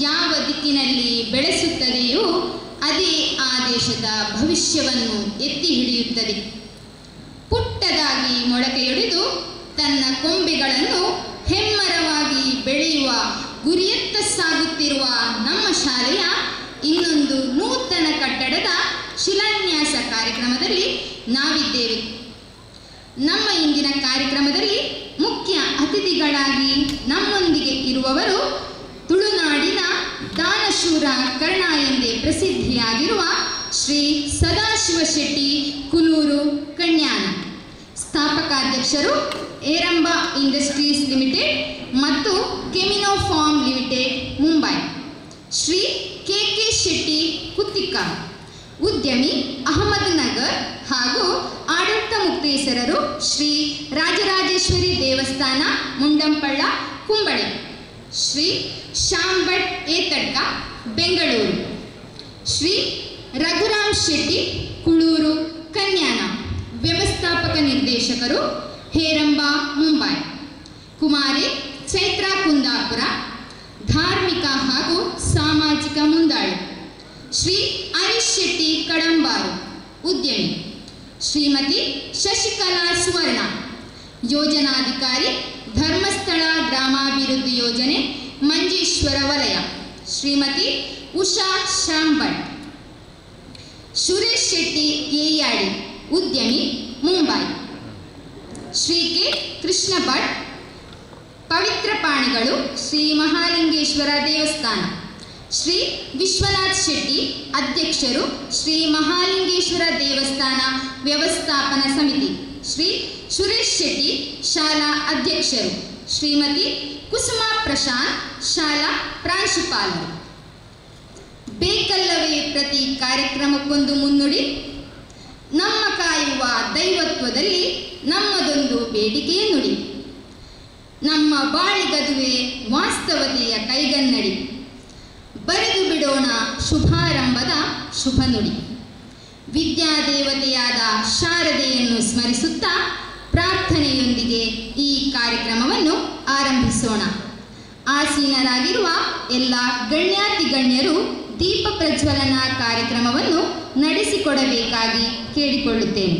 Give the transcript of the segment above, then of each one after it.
ಯಾವ ದಿಕ್ಕಿನಲ್ಲಿ ಬೆಳೆಸುತ್ತದೆಯೋ ಅದೇ ಆ ದೇಶದ ಭವಿಷ್ಯವನ್ನು ಎತ್ತಿ ಹಿಡಿಯುತ್ತದೆ. ಪುಟ್ಟದಾಗಿ ಮೊಳಕೆಯೊಡೆದು ತನ್ನ ಕೊಂಬೆಗಳನ್ನು ಹೆಮ್ಮರವಾಗಿ ಬೆಳೆಯುವ ಗುರಿಯತ್ತ ಸಾಗುತ್ತಿರುವ ನಮ್ಮ ಶಾಲೆಯ ಇನ್ನೊಂದು ನೂತನ ಕಟ್ಟಡದ ಶಿಲಾನ್ಯಾಸ ಕಾರ್ಯಕ್ರಮದಲ್ಲಿ ನಾವಿದ್ದೇವೆ. ನಮ್ಮ ಇಂದಿನ ಕಾರ್ಯಕ್ರಮದಲ್ಲಿ ಮುಖ್ಯ ಅತಿಥಿಗಳಾಗಿ ನಮ್ಮೊಂದಿಗೆ ಇರುವವರು ತುಳುನಾಡಿನ ದಾನಶೂರ ಕರ್ಣ ಎಂದೇ ಪ್ರಸಿದ್ಧಿಯಾಗಿರುವ ಶ್ರೀ ಸದಾಶಿವ ಶೆಟ್ಟಿ ಕುಲೂರು ಕಣ್ಯಾನ, ಸ್ಥಾಪಕಾಧ್ಯಕ್ಷರು ಏರಂಬ ಇಂಡಸ್ಟ್ರೀಸ್ ಲಿಮಿಟೆಡ್ ಮತ್ತು Chemino pharm limited Mumbai. Shri K K Shetty Kuttikka, ಉದ್ಯಮಿ ಅಹಮದ್ ನಗರ್ ಹಾಗೂ ಆಡಳಿತ ಮುಕ್ತೇಸರರು ಶ್ರೀ ರಾಜರಾಜೇಶ್ವರಿ ದೇವಸ್ಥಾನ ಮುಂಡಂಪಳ್ಳ ಕುಂಬಳೆ. ಶ್ರೀ ಶ್ಯಾಮ್ ಭಟ್ ಏತಡ್ಕ ಬೆಂಗಳೂರು. ಶ್ರೀ ರಘುರಾಮ್ ಶೆಟ್ಟಿ ಕುಳೂರು ಕನ್ಯಾನ, ವ್ಯವಸ್ಥಾಪಕ ನಿರ್ದೇಶಕರು ಹೇರಂಬ ಮುಂಬೈ. ಕುಮಾರಿ ಚೈತ್ರಾ ಕುಂದಾಪುರ, ಧಾರ್ಮಿಕ ಹಾಗೂ ಸಾಮಾಜಿಕ ಮುಂದಾಳು. ಶ್ರೀ ಹರೀಶ್ ಶೆಟ್ಟಿ ಕಡಂಬಾರು, ಉದ್ಯಮಿ. ಶ್ರೀಮತಿ ಶಶಿಕಲಾ ಸುವರ್ಣ, ಯೋಜನಾಧಿಕಾರಿ, ಧರ್ಮಸ್ಥಳ ಗ್ರಾಮಾಭಿವೃದ್ಧಿ ಯೋಜನೆ ಮಂಜೇಶ್ವರ ವಲಯ. ಶ್ರೀಮತಿ ಉಷಾ ಶ್ಯಾಮ್ ಭಟ್. ಸುರೇಶ್ ಶೆಟ್ಟಿ ಏಯಾಡಿ, ಉದ್ಯಮಿ, ಮುಂಬೈ. ಶ್ರೀ ಕೆ ಕೃಷ್ಣ ಭಟ್, ಪವಿತ್ರ ಪಾಣಿಗಳು, ಶ್ರೀ ಮಹಾಲಿಂಗೇಶ್ವರ ದೇವಸ್ಥಾನ. ಶ್ರೀ ವಿಶ್ವನಾಥ್ ಶೆಟ್ಟಿ, ಅಧ್ಯಕ್ಷರು, ಶ್ರೀ ಮಹಾಲಿಂಗೇಶ್ವರ ದೇವಸ್ಥಾನ ವ್ಯವಸ್ಥಾಪನಾ ಸಮಿತಿ. ಶ್ರೀ ಸುರೇಶ್ ಶೆಟ್ಟಿ, ಶಾಲಾ ಅಧ್ಯಕ್ಷರು. ಶ್ರೀಮತಿ ಕುಸುಮಾ ಪ್ರಶಾಂತ್, ಶಾಲಾ ಪ್ರಾಂಶುಪಾಲರು. ಬೇಕಲ್ಲವೇ ಪ್ರತಿ ಕಾರ್ಯಕ್ರಮಕ್ಕೊಂದು ಮುನ್ನುಡಿ. ನಮ್ಮ ಕಾಯುವ ದೈವತ್ವದಲ್ಲಿ ನಮ್ಮದೊಂದು ಬೇಡಿಕೆಯ ನುಡಿ. ನಮ್ಮ ಬಾಳಿಗದುವೆ ವಾಸ್ತವತೆಯ ಕೈಗನ್ನಡಿ. ಬರೆದು ಬಿಡೋಣ ಶುಭಾರಂಭದ ಶುಭ ನುಡಿ. ವಿದ್ಯಾದೇವತೆಯಾದ ಶಾರದೆಯನ್ನು ಸ್ಮರಿಸುತ್ತಾ ಪ್ರಾರ್ಥನೆಯೊಂದಿಗೆ ಈ ಕಾರ್ಯಕ್ರಮವನ್ನು ಆರಂಭಿಸೋಣ. ಆಸೀನರಾಗಿರುವ ಎಲ್ಲ ಗಣ್ಯಾತಿ ಗಣ್ಯರು ದೀಪ ಪ್ರಜ್ವಲನ ಕಾರ್ಯಕ್ರಮವನ್ನು ನಡೆಸಿಕೊಡಬೇಕಾಗಿ ಕೇಳಿಕೊಳ್ಳುತ್ತೇನೆ.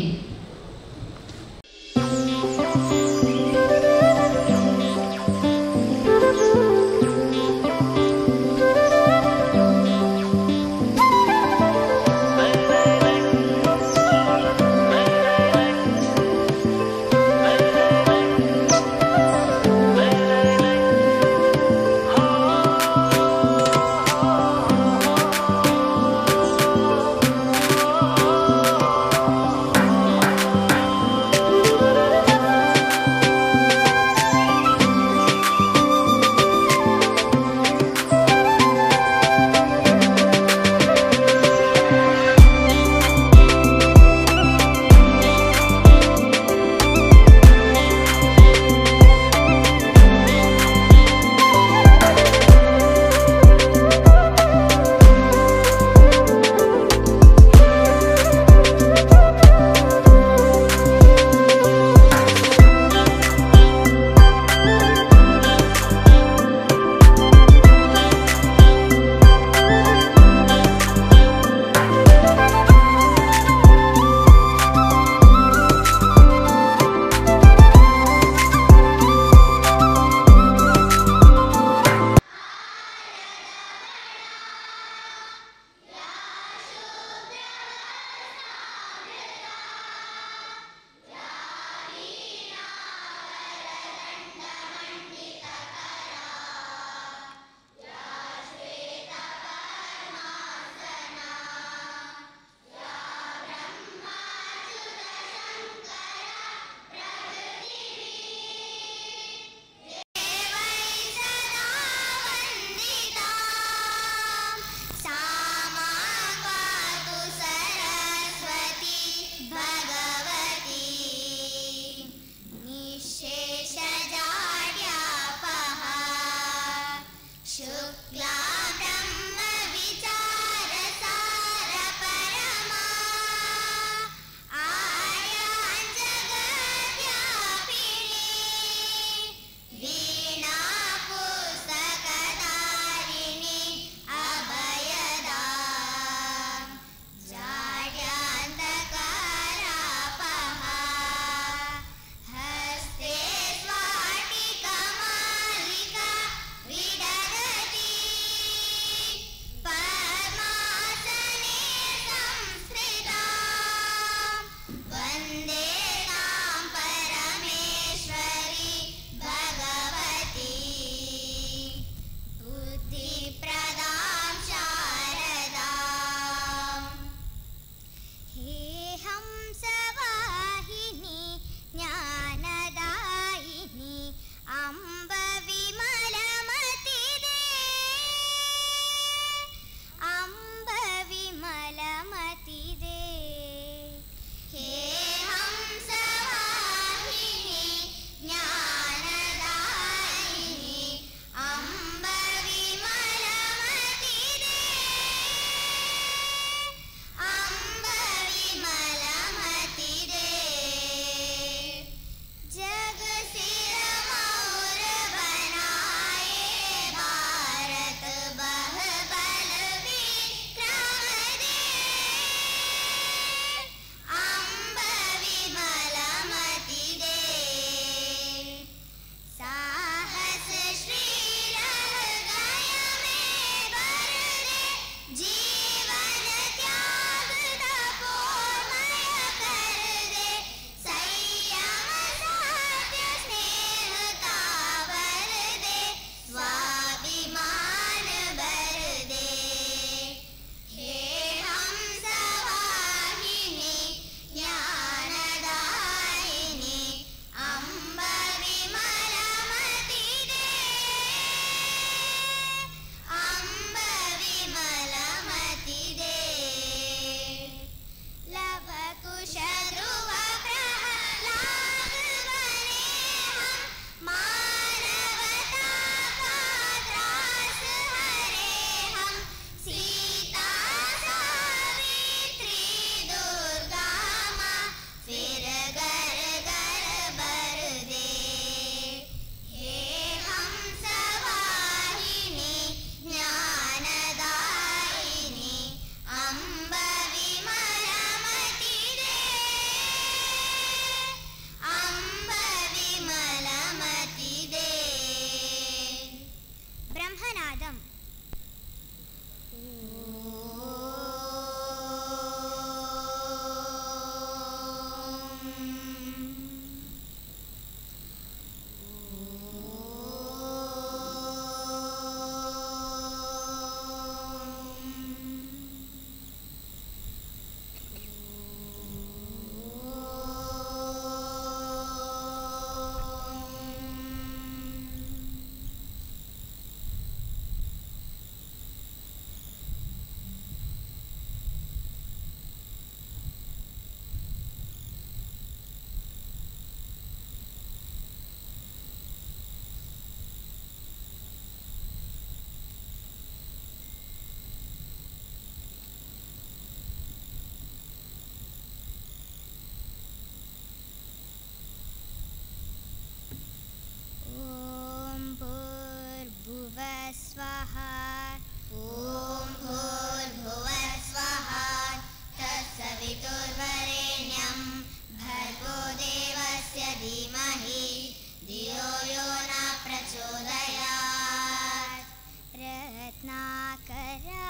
रत्नाकरा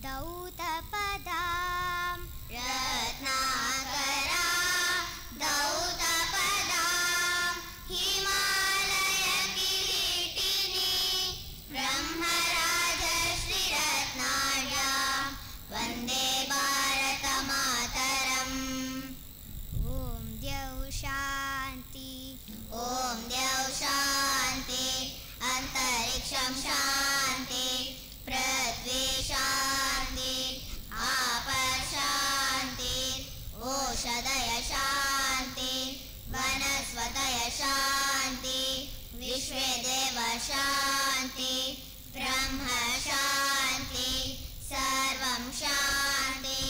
दौतपदां रत्नाकरा दौतपदां हिमालय किरीटिनी ब्रह्मराजश्री रत्नाढ्यां वन्दे भारत मातरम्। ॐ द्यौ शान्ति ॐ द्यौ शान्ति अंतरिक्षं शान्ति पृथ्वी शान्ति आपः शान्ति ओषधय शान्ति वनस्पतय शान्ति विश्वे देव शान्ति ब्रह्म शान्ति सर्वं शान्ति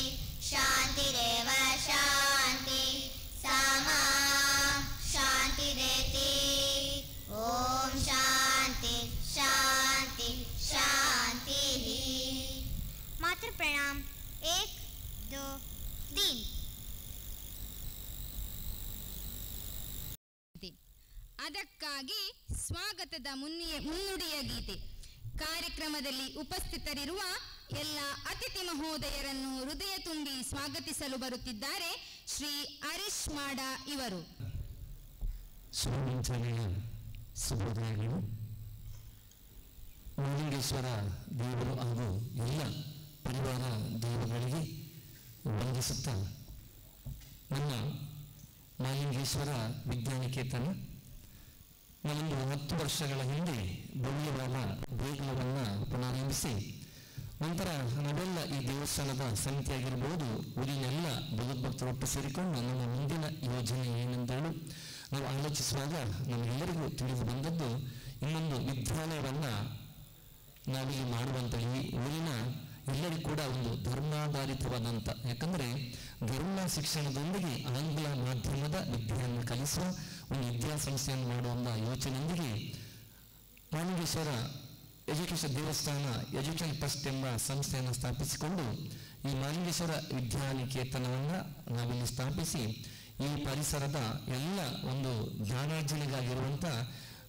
शान्तिरेव शान्ति सामा शान्तिरेति। ॐ शान्ति शान्ति शान्ति। मातृ प्रणाम 1 2 3। ಅದಕ್ಕಾಗಿ ಸ್ವಾಗತದ ಮುನ್ನುಡಿಯ ಗೀತೆ. ಕಾರ್ಯಕ್ರಮದಲ್ಲಿ ಉಪಸ್ಥಿತರಿರುವ ಎಲ್ಲ ಅತಿಥಿ ಮಹೋದಯರನ್ನು ಹೃದಯ ತುಂಬಿ ಸ್ವಾಗತಿಸಲು ಬರುತ್ತಿದ್ದಾರೆ ಶ್ರೀ ಹರೀಶ್ ಮಾಡ ಇವರು. ಶುಭಮಂಚನೆಯ ಶುಭೋದಯಗಳು. ಮಾಲಿಂಗೇಶ್ವರ ದೇವರು ಹಾಗೂ ಎಲ್ಲ ಪರಿವಾರ ದೇವಗಳಿಗೆ ವಂದಿಸುತ್ತಾ, ನನ್ನ ಮಾಲಿಂಗೇಶ್ವರ ವಿದ್ಯಾನಿಕೇತನ ನಾನೊಂದು 10 ವರ್ಷಗಳ ಹಿಂದೆ ಭವ್ಯವಾದ ದೇಗುಲವನ್ನು ಪುನರಾರಂಭಿಸಿ, ನಂತರ ನಾವೆಲ್ಲ ಈ ದೇವಸ್ಥಾನದ ಸಮಿತಿಯಾಗಿರ್ಬೋದು, ಊರಿನೆಲ್ಲ ಭಗವದ್ಭಕ್ತರು ಒಟ್ಟು ಸೇರಿಕೊಂಡು ನಮ್ಮ ಮುಂದಿನ ಯೋಜನೆ ಏನೆಂದೇಳು ನಾವು ಆಲೋಚಿಸುವಾಗ ನಮಗೆಲ್ಲರಿಗೂ ತಿಳಿದು ಬಂದದ್ದು, ಇನ್ನೊಂದು ವಿದ್ಯಾಲಯವನ್ನು ನಾವಿಲ್ಲಿ ಮಾಡುವಂಥ ಈ ಊರಿನ ಎಲ್ಲರಿಗೂ ಕೂಡ ಒಂದು ಧರ್ಮಾಧಾರಿತವಾದಂಥ, ಯಾಕಂದರೆ ಧರ್ಮ ಶಿಕ್ಷಣದೊಂದಿಗೆ ಆಂಗ್ಲ ಮಾಧ್ಯಮದ ವಿದ್ಯೆಯನ್ನು ಕಲಿಸುವ ಒಂದು ವಿದ್ಯಾಸಂಸ್ಥೆಯನ್ನು ಮಾಡುವಂಥ ಯೋಚನೆಯೊಂದಿಗೆ ಮಾಲಿಂಗೇಶ್ವರ ಎಜುಕೇಷನ್ ದೇವಸ್ಥಾನ ಎಜುಕೇಷನ್ ಟ್ರಸ್ಟ್ ಎಂಬ ಸಂಸ್ಥೆಯನ್ನು ಸ್ಥಾಪಿಸಿಕೊಂಡು ಈ ಮಾಲಿಂಗೇಶ್ವರ ವಿದ್ಯಾನಿಕೇತನವನ್ನು ನಾವಿಲ್ಲಿ ಸ್ಥಾಪಿಸಿ ಈ ಪರಿಸರದ ಎಲ್ಲ ಒಂದು ಜ್ಞಾನಾರ್ಜನೆಗಾಗಿರುವಂಥ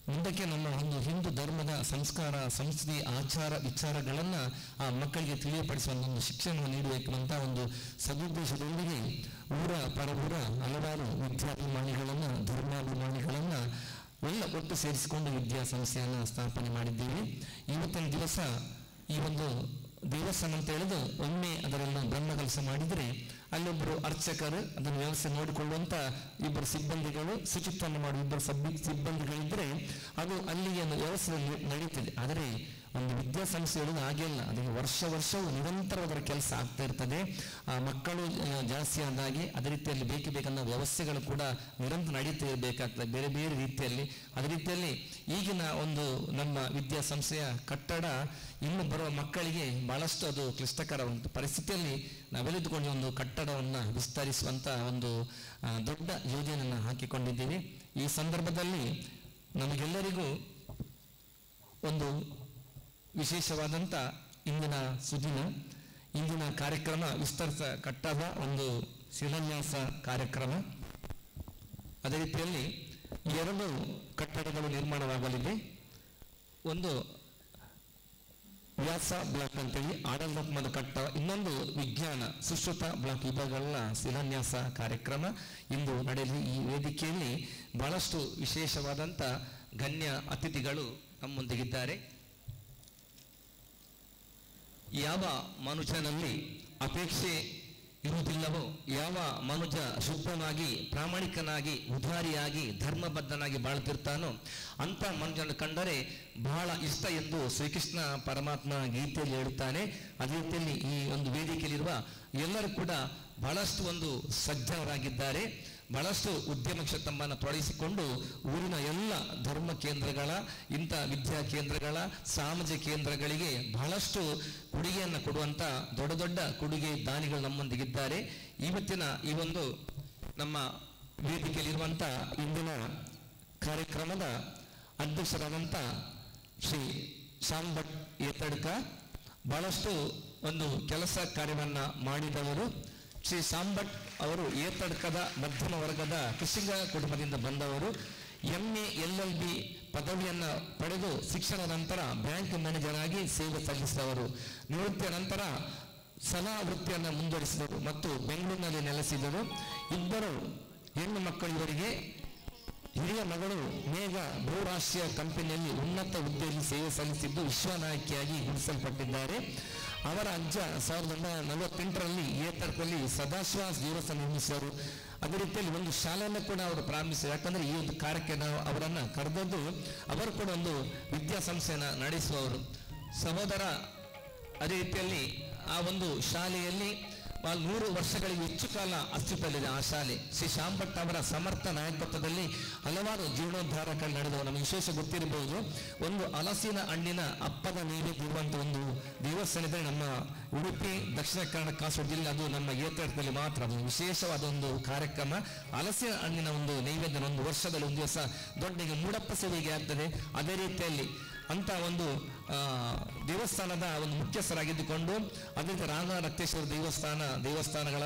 ಮುಂದಕ್ಕೆ ನಮ್ಮ ಒಂದು ಹಿಂದೂ ಧರ್ಮದ ಸಂಸ್ಕಾರ ಸಂಸ್ಕೃತಿ ಆಚಾರ ವಿಚಾರಗಳನ್ನು ಆ ಮಕ್ಕಳಿಗೆ ತಿಳಿಯಪಡಿಸುವಂಥ ಒಂದು ಶಿಕ್ಷಣವನ್ನು ನೀಡಬೇಕಂತ ಒಂದು ಸದುದ್ದೇಶದೊಂದಿಗೆ ಊರ ಪರಬೂರ ಹಲವಾರು ವಿದ್ಯಾಭಿಮಾನಿಗಳನ್ನು ಧರ್ಮಾಭಿಮಾನಿಗಳನ್ನು ಎಲ್ಲ ಒಟ್ಟು ಸೇರಿಸಿಕೊಂಡು ವಿದ್ಯಾಸಂಸ್ಥೆಯನ್ನು ಸ್ಥಾಪನೆ ಮಾಡಿದ್ದೇವೆ. ಇವತ್ತಿನ ದಿವಸ ಈ ಒಂದು ದೇವಸ್ಥಾನ ಅಂತ ಹೇಳಿದು ಒಮ್ಮೆ ಅದರಲ್ಲಿ ಬ್ರಹ್ಮ ಕೆಲಸ ಮಾಡಿದರೆ ಅಲ್ಲೊಬ್ಬರು ಅರ್ಚಕರು ಅದನ್ನು ವ್ಯವಸ್ಥೆ ನೋಡಿಕೊಳ್ಳುವಂಥ ಇಬ್ಬರು ಸಿಬ್ಬಂದಿಗಳು, ಶುಚಿತ್ವವನ್ನು ಮಾಡುವ ಇಬ್ಬರು ಸಿಬ್ಬಂದಿಗಳಿದ್ದರೆ ಅದು ಅಲ್ಲಿಗೆ ವ್ಯವಸ್ಥೆ ನಡೀತದೆ. ಆದರೆ ಒಂದು ವಿದ್ಯಾಸಂಸ್ಥೆ ಹೇಳೋದು ಹಾಗೆ ಅಲ್ಲ, ಅದಕ್ಕೆ ವರ್ಷವೂ ನಿರಂತರ ಅದರ ಕೆಲಸ ಆಗ್ತಾ ಇರ್ತದೆ. ಆ ಮಕ್ಕಳು ಜಾಸ್ತಿ ಆದಾಗೆ ಅದೇ ರೀತಿಯಲ್ಲಿ ಬೇಕನ್ನ ವ್ಯವಸ್ಥೆಗಳು ಕೂಡ ನಿರಂತರ ನಡೀತಾ ಇರಬೇಕಾಗ್ತದೆ ಬೇರೆ ಬೇರೆ ರೀತಿಯಲ್ಲಿ. ಅದೇ ರೀತಿಯಲ್ಲಿ ಈಗಿನ ಒಂದು ನಮ್ಮ ವಿದ್ಯಾಸಂಸ್ಥೆಯ ಕಟ್ಟಡ ಇನ್ನು ಬರುವ ಮಕ್ಕಳಿಗೆ ಬಹಳಷ್ಟು ಅದು ಕ್ಲಿಷ್ಟಕರ ಒಂದು ಪರಿಸ್ಥಿತಿಯಲ್ಲಿ ನಾವೆಲ್ಲಿದ್ದುಕೊಂಡು ಒಂದು ಕಟ್ಟಡವನ್ನು ವಿಸ್ತರಿಸುವಂಥ ಒಂದು ದೊಡ್ಡ ಯೋಜನೆಯನ್ನು ಹಾಕಿಕೊಂಡಿದ್ದೀವಿ. ಈ ಸಂದರ್ಭದಲ್ಲಿ ನಮಗೆಲ್ಲರಿಗೂ ಒಂದು ವಿಶೇಷವಾದಂಥ ಇಂದಿನ ಸುದಿನ, ಇಂದಿನ ಕಾರ್ಯಕ್ರಮ ವಿಸ್ತರಿಸ ಕಟ್ಟಡ ಒಂದು ಶಿಲಾನ್ಯಾಸ ಕಾರ್ಯಕ್ರಮ. ಅದೇ ರೀತಿಯಲ್ಲಿ 2 ಕಟ್ಟಡಗಳು ನಿರ್ಮಾಣವಾಗಲಿದೆ. ಒಂದು ವ್ಯಾಸ ಬ್ಲಾಕ್ ಅಂತೇಳಿ ಆಡಳಿತಾತ್ಮಕ ಕಟ್ಟಡ, ಇನ್ನೊಂದು ವಿಜ್ಞಾನ ಸುಶ್ರುತ ಬ್ಲಾಕ್ ವಿಭಾಗಗಳ ಶಿಲಾನ್ಯಾಸ ಕಾರ್ಯಕ್ರಮ ಇಂದು ನಡೆಯಲಿ. ಈ ವೇದಿಕೆಯಲ್ಲಿ ಬಹಳಷ್ಟು ವಿಶೇಷವಾದಂಥ ಗಣ್ಯ ಅತಿಥಿಗಳು ನಮ್ಮೊಂದಿಗಿದ್ದಾರೆ. ಯಾವ ಮನುಷ್ಯನಲ್ಲಿ ಅಪೇಕ್ಷೆ ಇರುವುದಿಲ್ಲವೋ, ಯಾವ ಮನುಜ ಶುದ್ಧನಾಗಿ ಪ್ರಾಮಾಣಿಕನಾಗಿ ಉದಾರಿಯಾಗಿ ಧರ್ಮಬದ್ಧನಾಗಿ ಬಾಳ್ತಿರ್ತಾನೋ ಅಂತ ಮನುಜನ ಕಂಡರೆ ಬಹಳ ಇಷ್ಟ ಎಂದು ಶ್ರೀಕೃಷ್ಣ ಪರಮಾತ್ಮ ಗೀತೆಯಲ್ಲಿ ಹೇಳುತ್ತಾನೆ. ಅದೇ ರೀತಿಯಲ್ಲಿ ಈ ಒಂದು ವೇದಿಕೆಯಲ್ಲಿರುವ ಎಲ್ಲರೂ ಕೂಡ ಬಹಳಷ್ಟು ಒಂದು ಸಜ್ಜನರಾಗಿದ್ದಾರೆ. ಬಹಳಷ್ಟು ಉದ್ಯಮ ತಮ್ಮನ್ನು ತೊಡಗಿಸಿಕೊಂಡು ಊರಿನ ಎಲ್ಲ ಧರ್ಮ ಕೇಂದ್ರಗಳ, ಇಂಥ ವಿದ್ಯಾ ಕೇಂದ್ರಗಳ, ಸಾಮಾಜಿಕ ಕೇಂದ್ರಗಳಿಗೆ ಬಹಳಷ್ಟು ಕೊಡುಗೆಯನ್ನು ಕೊಡುವಂಥ ದೊಡ್ಡ ದೊಡ್ಡ ಕೊಡುಗೆ ದಾನಿಗಳು ನಮ್ಮೊಂದಿಗಿದ್ದಾರೆ. ಇವತ್ತಿನ ಈ ಒಂದು ನಮ್ಮ ವೇದಿಕೆಯಲ್ಲಿರುವಂಥ ಇಂದಿನ ಕಾರ್ಯಕ್ರಮದ ಅಧ್ಯಕ್ಷರಾದಂಥ ಶ್ರೀ ಶ್ಯಾಮ್ ಭಟ್ ಏತಡ್ಕ ಬಹಳಷ್ಟು ಒಂದು ಕೆಲಸ ಕಾರ್ಯವನ್ನು ಮಾಡಿದವರು. ಶ್ರೀ ಶ್ಯಾಮ್ ಭಟ್ ಅವರು ಏತಡ್ಕದ ಮಧ್ಯಮ ವರ್ಗದ ಕೃಷಿಕ ಕುಟುಂಬದಿಂದ ಬಂದವರು. MA LLB ಪದವಿಯನ್ನು ಪಡೆದು ಶಿಕ್ಷಣ ನಂತರ ಬ್ಯಾಂಕ್ ಮ್ಯಾನೇಜರ್ ಆಗಿ ಸೇವೆ ಸಲ್ಲಿಸಿದವರು. ನಿವೃತ್ತಿಯ ನಂತರ ಸಲಹಾ ವೃತ್ತಿಯನ್ನು ಮುಂದುವರಿಸಿದರು ಮತ್ತು ಬೆಂಗಳೂರಿನಲ್ಲಿ ನೆಲೆಸಿದರು. ಇಬ್ಬರು ಹೆಣ್ಣು ಮಕ್ಕಳು ಇವರಿಗೆ. ಹಿರಿಯ ಮಗಳು ಮೇಘ ಬಹುರಾಷ್ಟ್ರೀಯ ಕಂಪನಿಯಲ್ಲಿ ಉನ್ನತ ಹುದ್ದೆಯಲ್ಲಿ ಸೇವೆ ಸಲ್ಲಿಸಿದ್ದು ವಿಶ್ವನಾಯಕಿಯಾಗಿ ಗುರುತಿಸಲ್ಪಟ್ಟಿದ್ದಾರೆ. ಅವರ ಅಜ್ಜ 1948ರಲ್ಲಿ ಏತರ್ಕಲ್ಲಿ ಸದಾಶಿವ ದೇವಸ್ಥಾನ ನಿರ್ಮಿಸಿದರು. ಅದೇ ರೀತಿಯಲ್ಲಿ ಒಂದು ಶಾಲೆಯನ್ನು ಕೂಡ ಅವರು ಪ್ರಾರಂಭಿಸಿದರು. ಯಾಕಂದ್ರೆ ಈ ಒಂದು ಕಾರ್ಯಕ್ಕೆ ನಾವು ಅವರನ್ನು ಕರೆದದ್ದು, ಅವರು ಕೂಡ ಒಂದು ವಿದ್ಯಾಸಂಸ್ಥೆಯನ್ನು ನಡೆಸುವವರು. ಸಹೋದರ ಅದೇ ರೀತಿಯಲ್ಲಿ ಆ ಒಂದು ಶಾಲೆಯಲ್ಲಿ 100 ವರ್ಷಗಳಿಗೆ ಹೆಚ್ಚು ಕಾಲ ಅಸ್ತಿತ್ವದಲ್ಲಿದೆ ಆ ಶಾಲೆ. ಶ್ರೀ ಶ್ಯಾಮ್ ಭಟ್ ಅವರ ಸಮರ್ಥ ನಾಯಕತ್ವದಲ್ಲಿ ಹಲವಾರು ಜೀರ್ಣೋದ್ಧಾರಗಳು ನಡೆದವು. ನಮಗೆ ವಿಶೇಷ ಗೊತ್ತಿರಬಹುದು, ಒಂದು ಹಲಸಿನ ಹಣ್ಣಿನ ಹಪ್ಪದ ನೈವೇದ್ಯ ಇರುವಂಥ ಒಂದು ದೇವಸ್ಥಾನ ಇದ್ದರೆ ನಮ್ಮ ಉಡುಪಿ ದಕ್ಷಿಣ ಕನ್ನಡ ಕಾಸರಗೋಡು ಜಿಲ್ಲೆ, ಅದು ನಮ್ಮ ಏತರದಲ್ಲಿ ಮಾತ್ರ. ಅದು ವಿಶೇಷವಾದ ಒಂದು ಕಾರ್ಯಕ್ರಮ. ಹಲಸಿನ ಹಣ್ಣಿನ ಒಂದು ನೈವೇದ್ಯ ಒಂದು ವರ್ಷದಲ್ಲಿ ಒಂದು ದಿವಸ ದೊಡ್ಡ ಮೂಡಪ್ಪ ಸೇವೆಗೆ ಆಗ್ತದೆ. ಅದೇ ರೀತಿಯಲ್ಲಿ ಅಂತ ಒಂದು ದೇವಸ್ಥಾನದ ಒಂದು ಮುಖ್ಯಸ್ಥರಾಗಿದ್ದುಕೊಂಡು ಅದೇ ರಾಘವ ರಕ್ತೇಶ್ವರ ದೇವಸ್ಥಾನಗಳ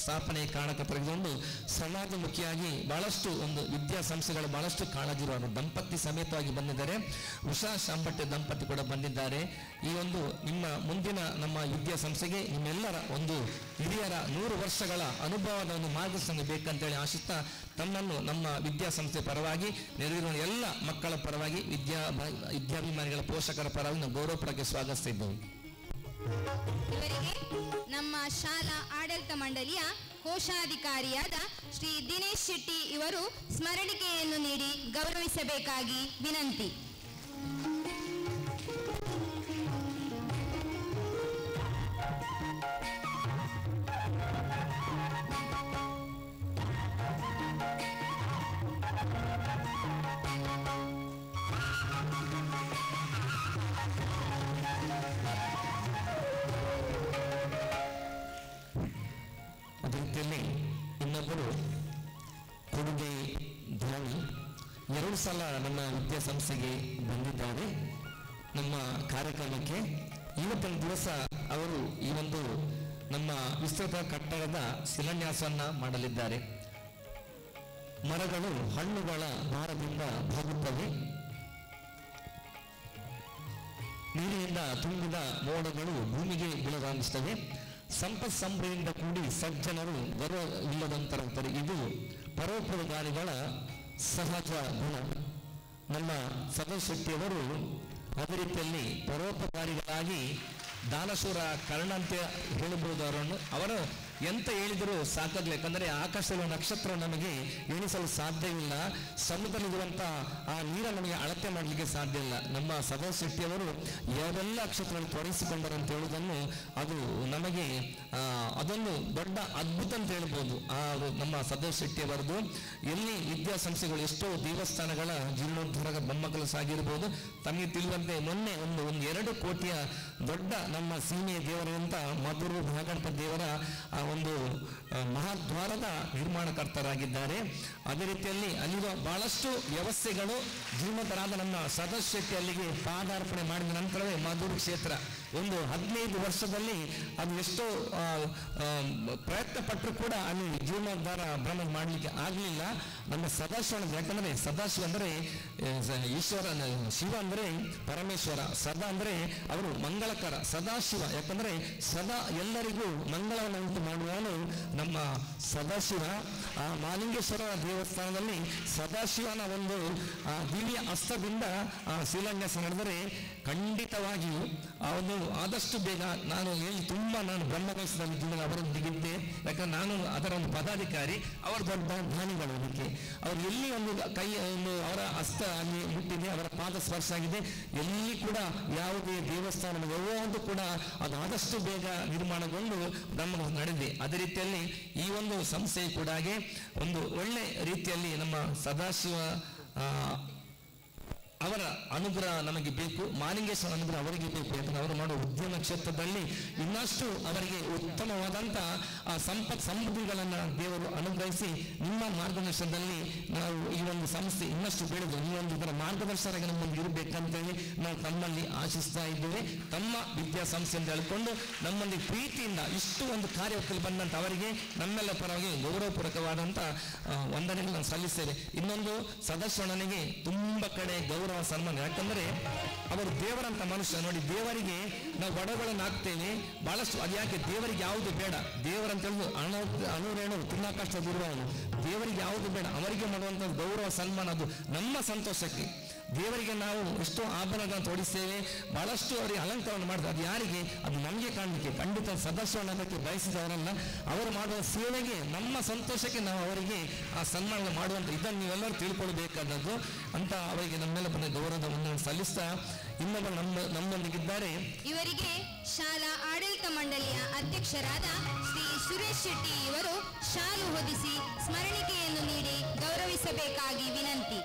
ಸ್ಥಾಪನೆ ಕಾರಣಕರ್ತರಾಗಿದ್ದು ಸಮಾಜಮುಖಿಯಾಗಿ ಬಹಳಷ್ಟು ಒಂದು ವಿದ್ಯಾಸಂಸ್ಥೆಗಳು ಬಹಳಷ್ಟು ಕಾಳಜಿರುವ ದಂಪತಿ ಸಮೇತವಾಗಿ ಬಂದಿದ್ದಾರೆ. ಉಷಾ ಶಾಂಭಟ್ಟೆ ದಂಪತಿ ಕೂಡ ಬಂದಿದ್ದಾರೆ. ಈ ಒಂದು ನಿಮ್ಮ ಮುಂದಿನ ನಮ್ಮ ವಿದ್ಯಾಸಂಸ್ಥೆಗೆ ನಿಮ್ಮೆಲ್ಲರ ಒಂದು ಹಿರಿಯರ 100 ವರ್ಷಗಳ ಅನುಭವದ ಒಂದು ಮಾರ್ಗದರ್ಶನ ಬೇಕಂತೇಳಿ ಆಶಿಸ್ತಾ ತಮ್ಮನ್ನು ನಮ್ಮ ವಿದ್ಯಾಸಂಸ್ಥೆ ಪರವಾಗಿ ನೆರವೇರುವ ಎಲ್ಲ ಮಕ್ಕಳ ಪರವಾಗಿ ವಿದ್ಯಾಭಿಮಾನಿಗಳ ಪೋಷಕರ ಪರವಾಗಿ ನಾವು ಗೌರವಪೂರ್ವಕ ಸ್ವಾಗತಿಸಿದ್ದೆವು. ಇವರಿಗೆ ನಮ್ಮ ಶಾಲಾ ಆಡಳಿತ ಮಂಡಳಿಯ ಕೋಶಾಧಿಕಾರಿಯಾದ ಶ್ರೀ ದಿನೇಶ್ ಶೆಟ್ಟಿ ಇವರು ಸ್ಮರಣಿಕೆಯನ್ನು ನೀಡಿ ಗೌರವಿಸಬೇಕಾಗಿ ವಿನಂತಿ. ಇನ್ನೊಬ್ಬರು ಕೊಡುಗೆ ಧ್ವನಿ 2 ಸಲ ನಮ್ಮ ವಿದ್ಯಾಸಂಸ್ಥೆಗೆ ಬಂದಿದ್ದಾರೆ ನಮ್ಮ ಕಾರ್ಯಕ್ರಮಕ್ಕೆ. ಇವತ್ತಿನ ದಿವಸ ಅವರು ಈ ಒಂದು ನಮ್ಮ ವಿಸ್ತೃತ ಕಟ್ಟಡದ ಶಿಲಾನ್ಯಾಸವನ್ನ ಮಾಡಲಿದ್ದಾರೆ. ಮರಗಳು ಹಣ್ಣುಗಳ ಭಾರದಿಂದ ಬಾಗುತ್ತವೆ. ನೀರಿನಿಂದ ತುಂಬಿದ ಮೋಡಗಳು ಭೂಮಿಗೆ ಬೀಳಲಾರಂಭಿಸುತ್ತವೆ. ಸಂಪತ್ ಸಂಭ್ರಮದಿಂದ ಕೂಡಿ ಸಜ್ಜನರು ಗರ್ವವಿಲ್ಲದಂತರಂತಾರೆ. ಇದು ಪರೋಪಕಾರಿಗಳ ಸಹಜ ಗುಣ. ನಮ್ಮ ಸದಾ ಶೆಟ್ಟಿಯವರು ಅದೇ ರೀತಿಯಲ್ಲಿ ಪರೋಪಕಾರಿಗಳಾಗಿ ದಾನಶೂರ ಕರ್ಣ ಅಂತ ಹೇಳಬಹುದು. ಅವರು ಎಂತ ಹೇಳಿದರೂ ಸಾಕಾಗಲಿ. ಯಾಕಂದರೆ ಆಕಾಶದ ನಕ್ಷತ್ರ ನಮಗೆ ಎಣಿಸಲು ಸಾಧ್ಯವಿಲ್ಲ. ಸಮುದ್ರದಲ್ಲಿರುವಂಥ ಆ ನೀರನ್ನು ನಮಗೆ ಅಳತೆ ಮಾಡಲಿಕ್ಕೆ ಸಾಧ್ಯ ಇಲ್ಲ. ನಮ್ಮ ಸದಾ ಶೆಟ್ಟಿಯವರು ಯಾವೆಲ್ಲ ನಕ್ಷತ್ರಗಳನ್ನು ತೊಡಗಿಸಿಕೊಂಡರು ಅಂತ ಹೇಳುವುದನ್ನು ಅದು ನಮಗೆ ಅದೊಂದು ದೊಡ್ಡ ಅದ್ಭುತ ಅಂತ ಹೇಳ್ಬೋದು. ನಮ್ಮ ಸದಾ ಶೆಟ್ಟಿಯವರದು ಎಲ್ಲಿ ವಿದ್ಯಾಸಂಸ್ಥೆಗಳು ಎಷ್ಟೋ ದೇವಸ್ಥಾನಗಳ ಜೀರ್ಣೋದ್ಧಾರ ಮೊಮ್ಮಕ್ಕಳು ಸಾಗಿರ್ಬೋದು. ತಮಗೆ ತಿಳಿಯುವಂತೆ ಮೊನ್ನೆ ಒಂದು 2 ಕೋಟಿಯ ದೊಡ್ಡ ನಮ್ಮ ಸೀಮೆಯ ದೇವರಂತ ಮಧುರು ಮಹಾಗಣಪತಿ ದೇವರ ಒಂದು ಮಹಾದ್ವಾರದ ನಿರ್ಮಾಣಕರ್ತರಾಗಿದ್ದಾರೆ. ಅದೇ ರೀತಿಯಲ್ಲಿ ಅಲ್ಲಿರುವ ಬಹಳಷ್ಟು ವ್ಯವಸ್ಥೆಗಳು ಜೀರ್ಣೋದ್ಧಾರದ ನಮ್ಮ ಸದಾ ಶೆಟ್ಟಿ ಅಲ್ಲಿಗೆ ಪಾದಾರ್ಪಣೆ ಮಾಡಿದ ನಂತರವೇ ಮಧುರು ಕ್ಷೇತ್ರ ಒಂದು 15 ವರ್ಷದಲ್ಲಿ ಅದು ಎಷ್ಟೋ ಪ್ರಯತ್ನ ಪಟ್ಟರು ಕೂಡ ಅಲ್ಲಿ ಜೀರ್ಣೋದ್ಧಾರ ಭ್ರಮಣ ಮಾಡಲಿಕ್ಕೆ ಆಗಲಿಲ್ಲ. ನಮ್ಮ ಸದಾಶಿವ, ಯಾಕಂದ್ರೆ ಸದಾಶಿವ ಅಂದರೆ ಈಶ್ವರ, ಶಿವ ಅಂದರೆ ಪರಮೇಶ್ವರ, ಸದಾ ಅಂದರೆ ಅವರು ಮಂಗಳಕರ. ಸದಾಶಿವ ಯಾಕಂದ್ರೆ ಸದಾ ಎಲ್ಲರಿಗೂ ಮಂಗಳವನ್ನು ಉಂಟು ಮಾಡುವವನು ನಮ್ಮ ಸದಾಶಿವ. ಆ ಮಹಾಲಿಂಗೇಶ್ವರ ದೇವಸ್ಥಾನದಲ್ಲಿ ಸದಾಶಿವನ ಒಂದು ದಿವ್ಯ ಹಸ್ತದಿಂದ ಶಿಲಾನ್ಯಾಸ ನಡೆದರೆ ಖಂಡಿತವಾಗಿಯೂ ಒಂದು ಆದಷ್ಟು ಬೇಗ ನಾನು ಬ್ರಹ್ಮಕಲಶದಲ್ಲಿ ಅವರೊಂದಿಗಿದ್ದೆ. ಯಾಕಂದ್ರೆ ನಾನು ಅದರ ಒಂದು ಪದಾಧಿಕಾರಿ, ಅವರು ದೊಡ್ಡ ಜ್ಞಾನಿಗಳು. ಅದಕ್ಕೆ ಅವರು ಎಲ್ಲಿ ಒಂದು ಕೈ ಒಂದು ಅವರ ಹಸ್ತ ಅಲ್ಲಿ ಮುಟ್ಟಿದೆ, ಅವರ ಪಾದ ಸ್ಪರ್ಶ ಆಗಿದೆ, ಎಲ್ಲಿ ಕೂಡ ಯಾವುದೇ ದೇವಸ್ಥಾನ ಒಂದು ಕೂಡ ಅದು ಆದಷ್ಟು ಬೇಗ ನಿರ್ಮಾಣಗೊಂಡು ನಮ್ಮ ನಡೆದಿದೆ. ಅದೇ ರೀತಿಯಲ್ಲಿ ಈ ಒಂದು ಸಂಸ್ಥೆ ಕೂಡ ಒಂದು ಒಳ್ಳೆ ರೀತಿಯಲ್ಲಿ ನಮ್ಮ ಸದಾಶಿವ ಅವರ ಅನುಗ್ರಹ ನಮಗೆ ಬೇಕು, ಮಾಲಿಂಗೇಶ್ವರ ಅನುಗ್ರಹ ಅವರಿಗೆ ಬೇಕು. ಯಾಕಂದ್ರೆ ಅವರು ಮಾಡುವ ಉದ್ಯಮ ಕ್ಷೇತ್ರದಲ್ಲಿ ಇನ್ನಷ್ಟು ಅವರಿಗೆ ಉತ್ತಮವಾದಂಥ ಆ ಸಂಪತ್ ಸಮೃದ್ಧಿಗಳನ್ನು ದೇವರು ಅನುಗ್ರಹಿಸಿ ನಿಮ್ಮ ಮಾರ್ಗದರ್ಶನದಲ್ಲಿ ನಾವು ಈ ಒಂದು ಸಂಸ್ಥೆ ಇನ್ನಷ್ಟು ಬೆಳೆದು ಈ ಒಂದು ಇದರ ಮಾರ್ಗದರ್ಶನ ನಮ್ಮಲ್ಲಿ ಇರಬೇಕಂತೇಳಿ ನಾವು ತಮ್ಮಲ್ಲಿ ಆಶಿಸ್ತಾ ಇದ್ದೇವೆ. ತಮ್ಮ ವಿದ್ಯಾಸಂಸ್ಥೆ ಅಂತ ಹೇಳಿಕೊಂಡು ನಮ್ಮಲ್ಲಿ ಪ್ರೀತಿಯಿಂದ ಇಷ್ಟು ಒಂದು ಕಾರ್ಯಕ್ಕೆ ಬಂದಂತ ಅವರಿಗೆ ನಮ್ಮೆಲ್ಲ ಪರವಾಗಿ ಗೌರವಪೂರ್ವಕವಾದಂಥ ವಂದನೆಗಳನ್ನು ಸಲ್ಲಿಸ್ತೇವೆ. ಇನ್ನೊಂದು ಸದಾಶಿವಣ್ಣನಿಗೆ ತುಂಬ ಕಡೆ ಗೌರವ ಸನ್ಮಾನ. ಯಾಕಂದ್ರೆ ಅವರು ದೇವರಂತ ಮನುಷ್ಯ. ನೋಡಿ, ದೇವರಿಗೆ ನಾವು ಒಡಗಳನ್ನು ಹಾಕ್ತೇವೆ ಬಹಳಷ್ಟು. ಅದು ಯಾಕೆ ದೇವರಿಗೆ ಯಾವುದು ಬೇಡ, ದೇವರಂತ ಹೇಳಿದ್ರು ಅಣುರೇಣು ತಿನ್ನಕಷ್ಟ ದೂರವನು. ದೇವರಿಗೆ ಯಾವುದು ಬೇಡ, ಅವರಿಗೆ ಮಾಡುವಂಥ ಗೌರವ ಸನ್ಮಾನ ಅದು ನಮ್ಮ ಸಂತೋಷಕ್ಕೆ. ದೇವರಿಗೆ ನಾವು ಎಷ್ಟೋ ಆಭರಣಗಳನ್ನು ತೊಡಿಸ್ತೇವೆ, ಬಹಳಷ್ಟು ಅವರಿಗೆ ಅಲಂಕಾರವನ್ನು ಮಾಡ್ತಾರೆ. ಅದು ಯಾರಿಗೆ? ಅದು ನಮಗೆ ಕಾಣಲಿಕ್ಕೆ. ಖಂಡಿತ ಸದಸ್ಯವನ್ನು ಅದಕ್ಕೆ ಬಯಸಿದವರಲ್ಲ. ಅವರು ಮಾಡುವ ಸೇವೆಗೆ ನಮ್ಮ ಸಂತೋಷಕ್ಕೆ ನಾವು ಅವರಿಗೆ ಆ ಸನ್ಮಾನ ಮಾಡುವಂಥ ಇದನ್ನು ನೀವೆಲ್ಲರೂ ತಿಳ್ಕೊಳ್ಬೇಕಾದದ್ದು ಅಂತ ಅವರಿಗೆ ನಮ್ಮೆಲ್ಲ ಬಂದ ಗೌರವವನ್ನು ಸಲ್ಲಿಸ್ತಾ ಇನ್ನೊಬ್ಬರು ನಮ್ಮೊಂದಿಗಿದ್ದಾರೆ. ಇವರಿಗೆ ಶಾಲಾ ಆಡಳಿತ ಮಂಡಳಿಯ ಅಧ್ಯಕ್ಷರಾದ ಶ್ರೀ ಸುರೇಶ್ ಶೆಟ್ಟಿ ಇವರು ಶಾಲು ಹೊದಿಸಿ ಸ್ಮರಣಿಕೆಯನ್ನು ನೀಡಿ ಗೌರವಿಸಬೇಕಾಗಿ ವಿನಂತಿ.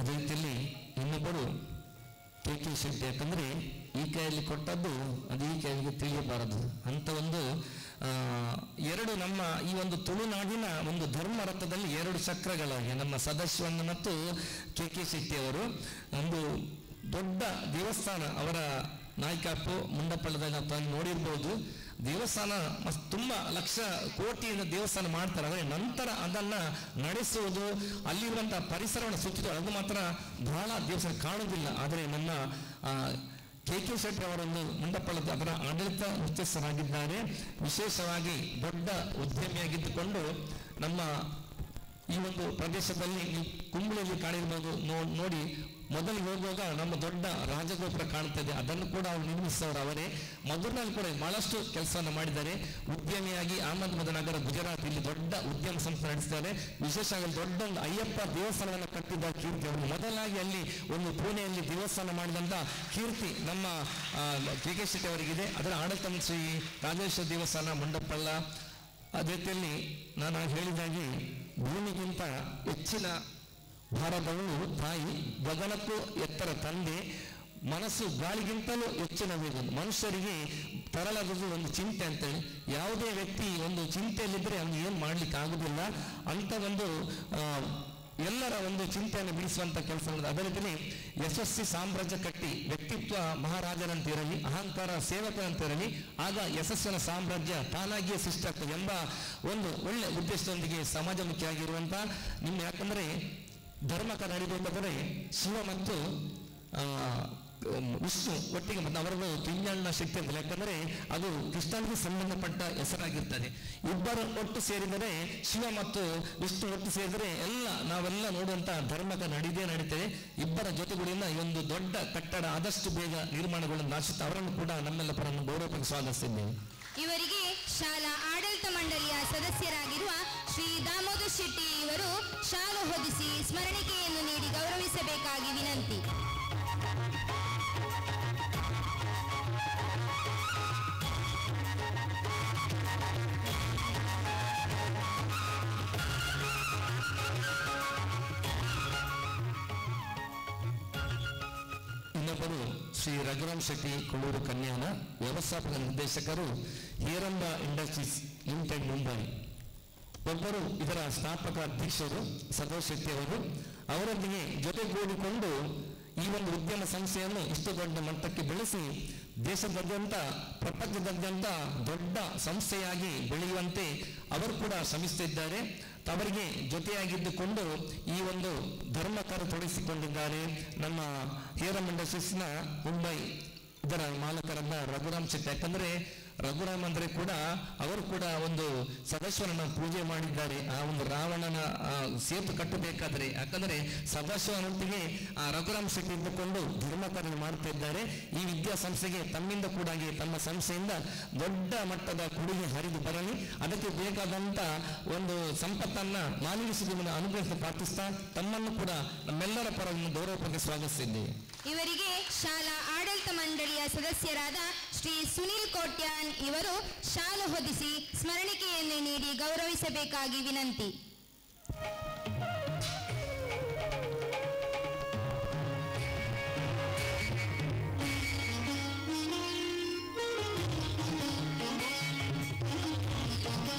ಅದೇ ರೀತಿಯಲ್ಲಿ ಇನ್ನೊಬ್ಬರು ಕೆ ಶೆಟ್ಟಿ. ಯಾಕಂದ್ರೆ ಈ ಕೈಯಲ್ಲಿ ಕೊಟ್ಟದ್ದು ಅದು ಈ ಕೈಗೆ ತಿಳಿಯಬಾರದು ಅಂತ ಒಂದು ಎರಡು ನಮ್ಮ ಈ ಒಂದು ತುಳುನಾಡಿನ ಒಂದು ಧರ್ಮ ರಥದಲ್ಲಿ ಎರಡು ಚಕ್ರಗಳಾಗಿ ನಮ್ಮ ಸದಾಶಿವಣ್ಣ ಮತ್ತು ಕೆ ಶೆಟ್ಟಿ ಅವರು ಒಂದು ದೊಡ್ಡ ದೇವಸ್ಥಾನ ಅವರ ನಾಯಕಪ್ಪು ಮುಂಡಪಳ್ಳದಲ್ಲಿ ತಾನು ನೋಡಿರ್ಬೋದು. ದೇವಸ್ಥಾನ ತುಂಬಾ ಲಕ್ಷ ಕೋಟಿ ದೇವಸ್ಥಾನ ಮಾಡ್ತಾರೆ. ಆದರೆ ನಂತರ ಅದನ್ನ ನಡೆಸುವುದು ಅಲ್ಲಿರುವಂತಹ ಪರಿಸರವನ್ನು ಸುತ್ತಿದ್ದು ಅದು ಮಾತ್ರ ಬಹಳ ದೇವಸ್ಥಾನ ಕಾಣುವುದಿಲ್ಲ. ಆದರೆ ನಮ್ಮ ಕೆ ಶೆಟ್ಟಿ ಅವರೊಂದು ಮುಂಡಪಳ್ಳದ ಅದರ ಆಡಳಿತ ಮುಖ್ಯಸ್ಥರಾಗಿದ್ದಾರೆ. ವಿಶೇಷವಾಗಿ ದೊಡ್ಡ ಉದ್ಯಮಿಯಾಗಿದ್ದುಕೊಂಡು ನಮ್ಮ ಈ ಒಂದು ಪ್ರದೇಶದಲ್ಲಿ ಕುಂಬಳಿಯಲ್ಲಿ ಕಾಣಿರ್ಬೋದು. ನೋಡಿ, ಮೊದಲಿಗೆ ಹೋಗುವಾಗ ನಮ್ಮ ದೊಡ್ಡ ರಾಜಗೋಪುರ ಕಾಣುತ್ತದೆ. ಅದನ್ನು ಕೂಡ ಅವರು ನಿರ್ಮಿಸಿದವರು ಅವರೇ. ಮಧುರ್ನಲ್ಲಿ ಕೂಡ ಬಹಳಷ್ಟು ಕೆಲಸವನ್ನು ಮಾಡಿದ್ದಾರೆ. ಉದ್ಯಮಿಯಾಗಿ ಅಹಮದಾಬಾದ್ ನಗರ, ಗುಜರಾತ್ ಇಲ್ಲಿ ದೊಡ್ಡ ಉದ್ಯಮ ಸಂಸ್ಥೆ ನಡೆಸಿದ್ದಾರೆ. ವಿಶೇಷವಾಗಿ ದೊಡ್ಡ ಒಂದು ಅಯ್ಯಪ್ಪ ದೇವಸ್ಥಾನವನ್ನು ಕಟ್ಟಿದ್ದ ಕೀರ್ತಿ ಅವರು. ಮೊದಲಾಗಿ ಅಲ್ಲಿ ಒಂದು ಪುಣೆಯಲ್ಲಿ ದೇವಸ್ಥಾನ ಮಾಡಿದಂಥ ಕೀರ್ತಿ ನಮ್ಮ ಕೆ ಶೆಟ್ಟಿ ಅವರಿಗಿದೆ. ಅದರ ಆಡಳಿತ ಶ್ರೀ ರಾಜೇಶ್ವರ ದೇವಸ್ಥಾನ ಮುಂಡಪಳ್ಳ. ಅದೇ ರೀತಿಯಲ್ಲಿ ನಾನು ಹೇಳಿದಾಗೆ ಭೂಮಿಗಿಂತ ಹೆಚ್ಚಿನ ಭಾರದವಳು ತಾಯಿ, ಗಗನಕ್ಕೂ ಎತ್ತರ ತಂದೆ, ಮನಸ್ಸು ಗಾಳಿಗಿಂತಲೂ ಹೆಚ್ಚಿನ ವೇಗ. ಮನುಷ್ಯರಿಗೆ ತರಲಾದದ್ದು ಒಂದು ಚಿಂತೆ ಅಂತೇಳಿ. ಯಾವುದೇ ವ್ಯಕ್ತಿ ಒಂದು ಚಿಂತೆಯಲ್ಲಿದ್ದರೆ ಅವ್ನು ಏನು ಮಾಡ್ಲಿಕ್ಕೆ ಆಗುದಿಲ್ಲ ಅಂತ ಒಂದು ಎಲ್ಲರ ಒಂದು ಚಿಂತೆಯನ್ನು ಬಿಡಿಸುವಂತ ಕೆಲಸ. ಅದೇ ರೀತಿ ಯಶಸ್ವಿ ಸಾಮ್ರಾಜ್ಯ ಕಟ್ಟಿ ವ್ಯಕ್ತಿತ್ವ ಮಹಾರಾಜರಂತಿರಲಿ, ಅಹಂಕಾರ ಸೇವಕರಂತಿರಲಿ, ಆಗ ಯಶಸ್ಸಿನ ಸಾಮ್ರಾಜ್ಯ ತಾನಾಗಿಯೇ ಸೃಷ್ಟಿಯಾಗ್ತದೆ ಎಂಬ ಒಂದು ಒಳ್ಳೆ ಉದ್ದೇಶದೊಂದಿಗೆ ಸಮಾಜಮುಖಿಯಾಗಿರುವಂತ ನಿಮ್ಮ. ಯಾಕಂದ್ರೆ ಧರ್ಮಕ ನಡಿಬೇಕಾದರೆ ಶಿವ ಮತ್ತು ವಿಷ್ಣು ಒಟ್ಟಿಗೆ ಮತ್ತು ಅವರನ್ನು ತಿಂಜಣ್ಣ ಶಕ್ತಿ ಅಂತ. ಯಾಕಂದ್ರೆ ಅದು ಕೃಷ್ಣನಿಗೆ ಸಂಬಂಧಪಟ್ಟ ಹೆಸರಾಗಿರ್ತದೆ. ಇಬ್ಬರು ಒಟ್ಟು ಸೇರಿದರೆ ಶಿವ ಮತ್ತು ವಿಷ್ಣು ಒಟ್ಟು ಸೇರಿದರೆ ನಾವೆಲ್ಲ ನೋಡುವಂತ ಧರ್ಮಕ ನಡೀತೇವೆ. ಇಬ್ಬರ ಜೊತೆಗೂಡಿನ ಈ ಒಂದು ದೊಡ್ಡ ಕಟ್ಟಡ ಆದಷ್ಟು ಬೇಗ ನಿರ್ಮಾಣಗಳನ್ನು ಆಶಿಸ್ತಾ ಅವರನ್ನು ಕೂಡ ನಮ್ಮೆಲ್ಲ ಪರನ್ನು ಗೌರವಕ್ಕೆ ಸ್ವಾಗತಿಸಿದ್ದೇವೆ. ಇವರಿಗೆ ಶಾಲಾ ಆಡಳಿತ ಮಂಡಳಿಯ ಸದಸ್ಯರಾಗಿರುವ ಶ್ರೀ ದಾಮೋದರ್ ಶೆಟ್ಟಿ ಇವರು ಶಾಲು ಹೊದಿಸಿ ಸ್ಮರಣಿಕೆಯನ್ನು ನೀಡಿ ಗೌರವಿಸಬೇಕಾಗಿ ವಿನಂತಿ. ಇನ್ನೊಬ್ಬರು ಶ್ರೀ ರಘುರಾಮ್ ಶೆಟ್ಟಿ, ಕೊಳ್ಳೂರು ಕನ್ಯಾನ, ವ್ಯವಸ್ಥಾಪಕ ನಿರ್ದೇಶಕರು, ಹೇರಂಬ ಇಂಡಸ್ಟ್ರೀಸ್ ಲಿಮಿಟೆಡ್, ಮುಂಬೈ. ಒಬ್ಬರು ಇದರ ಸ್ಥಾಪಕ ಅಧ್ಯಕ್ಷರು ಸದಾಶಿವ ಶೆಟ್ಟಿ ಅವರು. ಅವರೊಂದಿಗೆ ಜೊತೆಗೂಡಿಕೊಂಡು ಈ ಒಂದು ಉದ್ಯಮ ಸಂಸ್ಥೆಯನ್ನು ಇಷ್ಟು ದೊಡ್ಡ ಮಟ್ಟಕ್ಕೆ ಬೆಳೆಸಿ ದೇಶದಾದ್ಯಂತ ಪ್ರಪಂಚದಾದ್ಯಂತ ದೊಡ್ಡ ಸಂಸ್ಥೆಯಾಗಿ ಬೆಳೆಯುವಂತೆ ಅವರು ಕೂಡ ಶ್ರಮಿಸುತ್ತಿದ್ದಾರೆ. ಅವರಿಗೆ ಜೊತೆಯಾಗಿದ್ದುಕೊಂಡು ಈ ಒಂದು ಧರ್ಮ ಕಾರ್ಯ ತೊಡಗಿಸಿಕೊಂಡಿದ್ದಾರೆ ನಮ್ಮ ಹೇರಂ ಇಂಡಸ್ಟ್ರೀಸ್ನ ಮುಂಬೈ ಇದರ ಮಾಲಕರಾದ ರಘುರಾಮ್ ಶೆಟ್ಟಿ. ಯಾಕಂದ್ರೆ ರಘುರಾಮ್ ಅಂದ್ರೆ ಕೂಡ ಅವರು ಕೂಡ ಒಂದು ಸದಾಶಿವನನ್ನ ಪೂಜೆ ಮಾಡಿದ್ದಾರೆ. ಆ ಒಂದು ರಾವಣನ ಸೇತು ಕಟ್ಟಬೇಕಾದ್ರೆ, ಯಾಕಂದ್ರೆ ಸದಾಶಿವನೊಟ್ಟಿಗೆ ಆ ರಘುರಾಮ್ ಶೆಟ್ಟಿ ಇದ್ದುಕೊಂಡು ಧರ್ಮ ಕಾರ್ಯ ಮಾಡ್ತಾ ಇದ್ದಾರೆ. ಈ ವಿದ್ಯಾಸಂಸ್ಥೆಗೆ ತಮ್ಮಿಂದ ಕೂಡ ತಮ್ಮ ಸಂಸ್ಥೆಯಿಂದ ದೊಡ್ಡ ಮಟ್ಟದ ಕೊಡುಗೆ ಹರಿದು ಬರಲಿ, ಅದಕ್ಕೆ ಬೇಕಾದಂತ ಒಂದು ಸಂಪತ್ತನ್ನ ಮಾನವಿಸುವುದನ್ನು ಅನುಗ್ರಹಿಸಿ ಪ್ರಾರ್ಥಿಸ್ತಾ ತಮ್ಮನ್ನು ಕೂಡ ನಮ್ಮೆಲ್ಲರ ಪರವನ್ನು ಗೌರವಕ್ಕೆ ಸ್ವಾಗತಿಸಿದ್ದೇವೆ. ಇವರಿಗೆ ಶಾಲಾ ಆಡಳಿತ ಮಂಡಳಿಯ ಸದಸ್ಯರಾದ ಶ್ರೀ ಸುನಿಲ್ ಕೋಟ್ಯಾನ್ ಇವರು ಶಾಲು ಹೊದಿಸಿ ಸ್ಮರಣಿಕೆಯನ್ನು ನೀಡಿ ಗೌರವಿಸಬೇಕಾಗಿ ವಿನಂತಿ.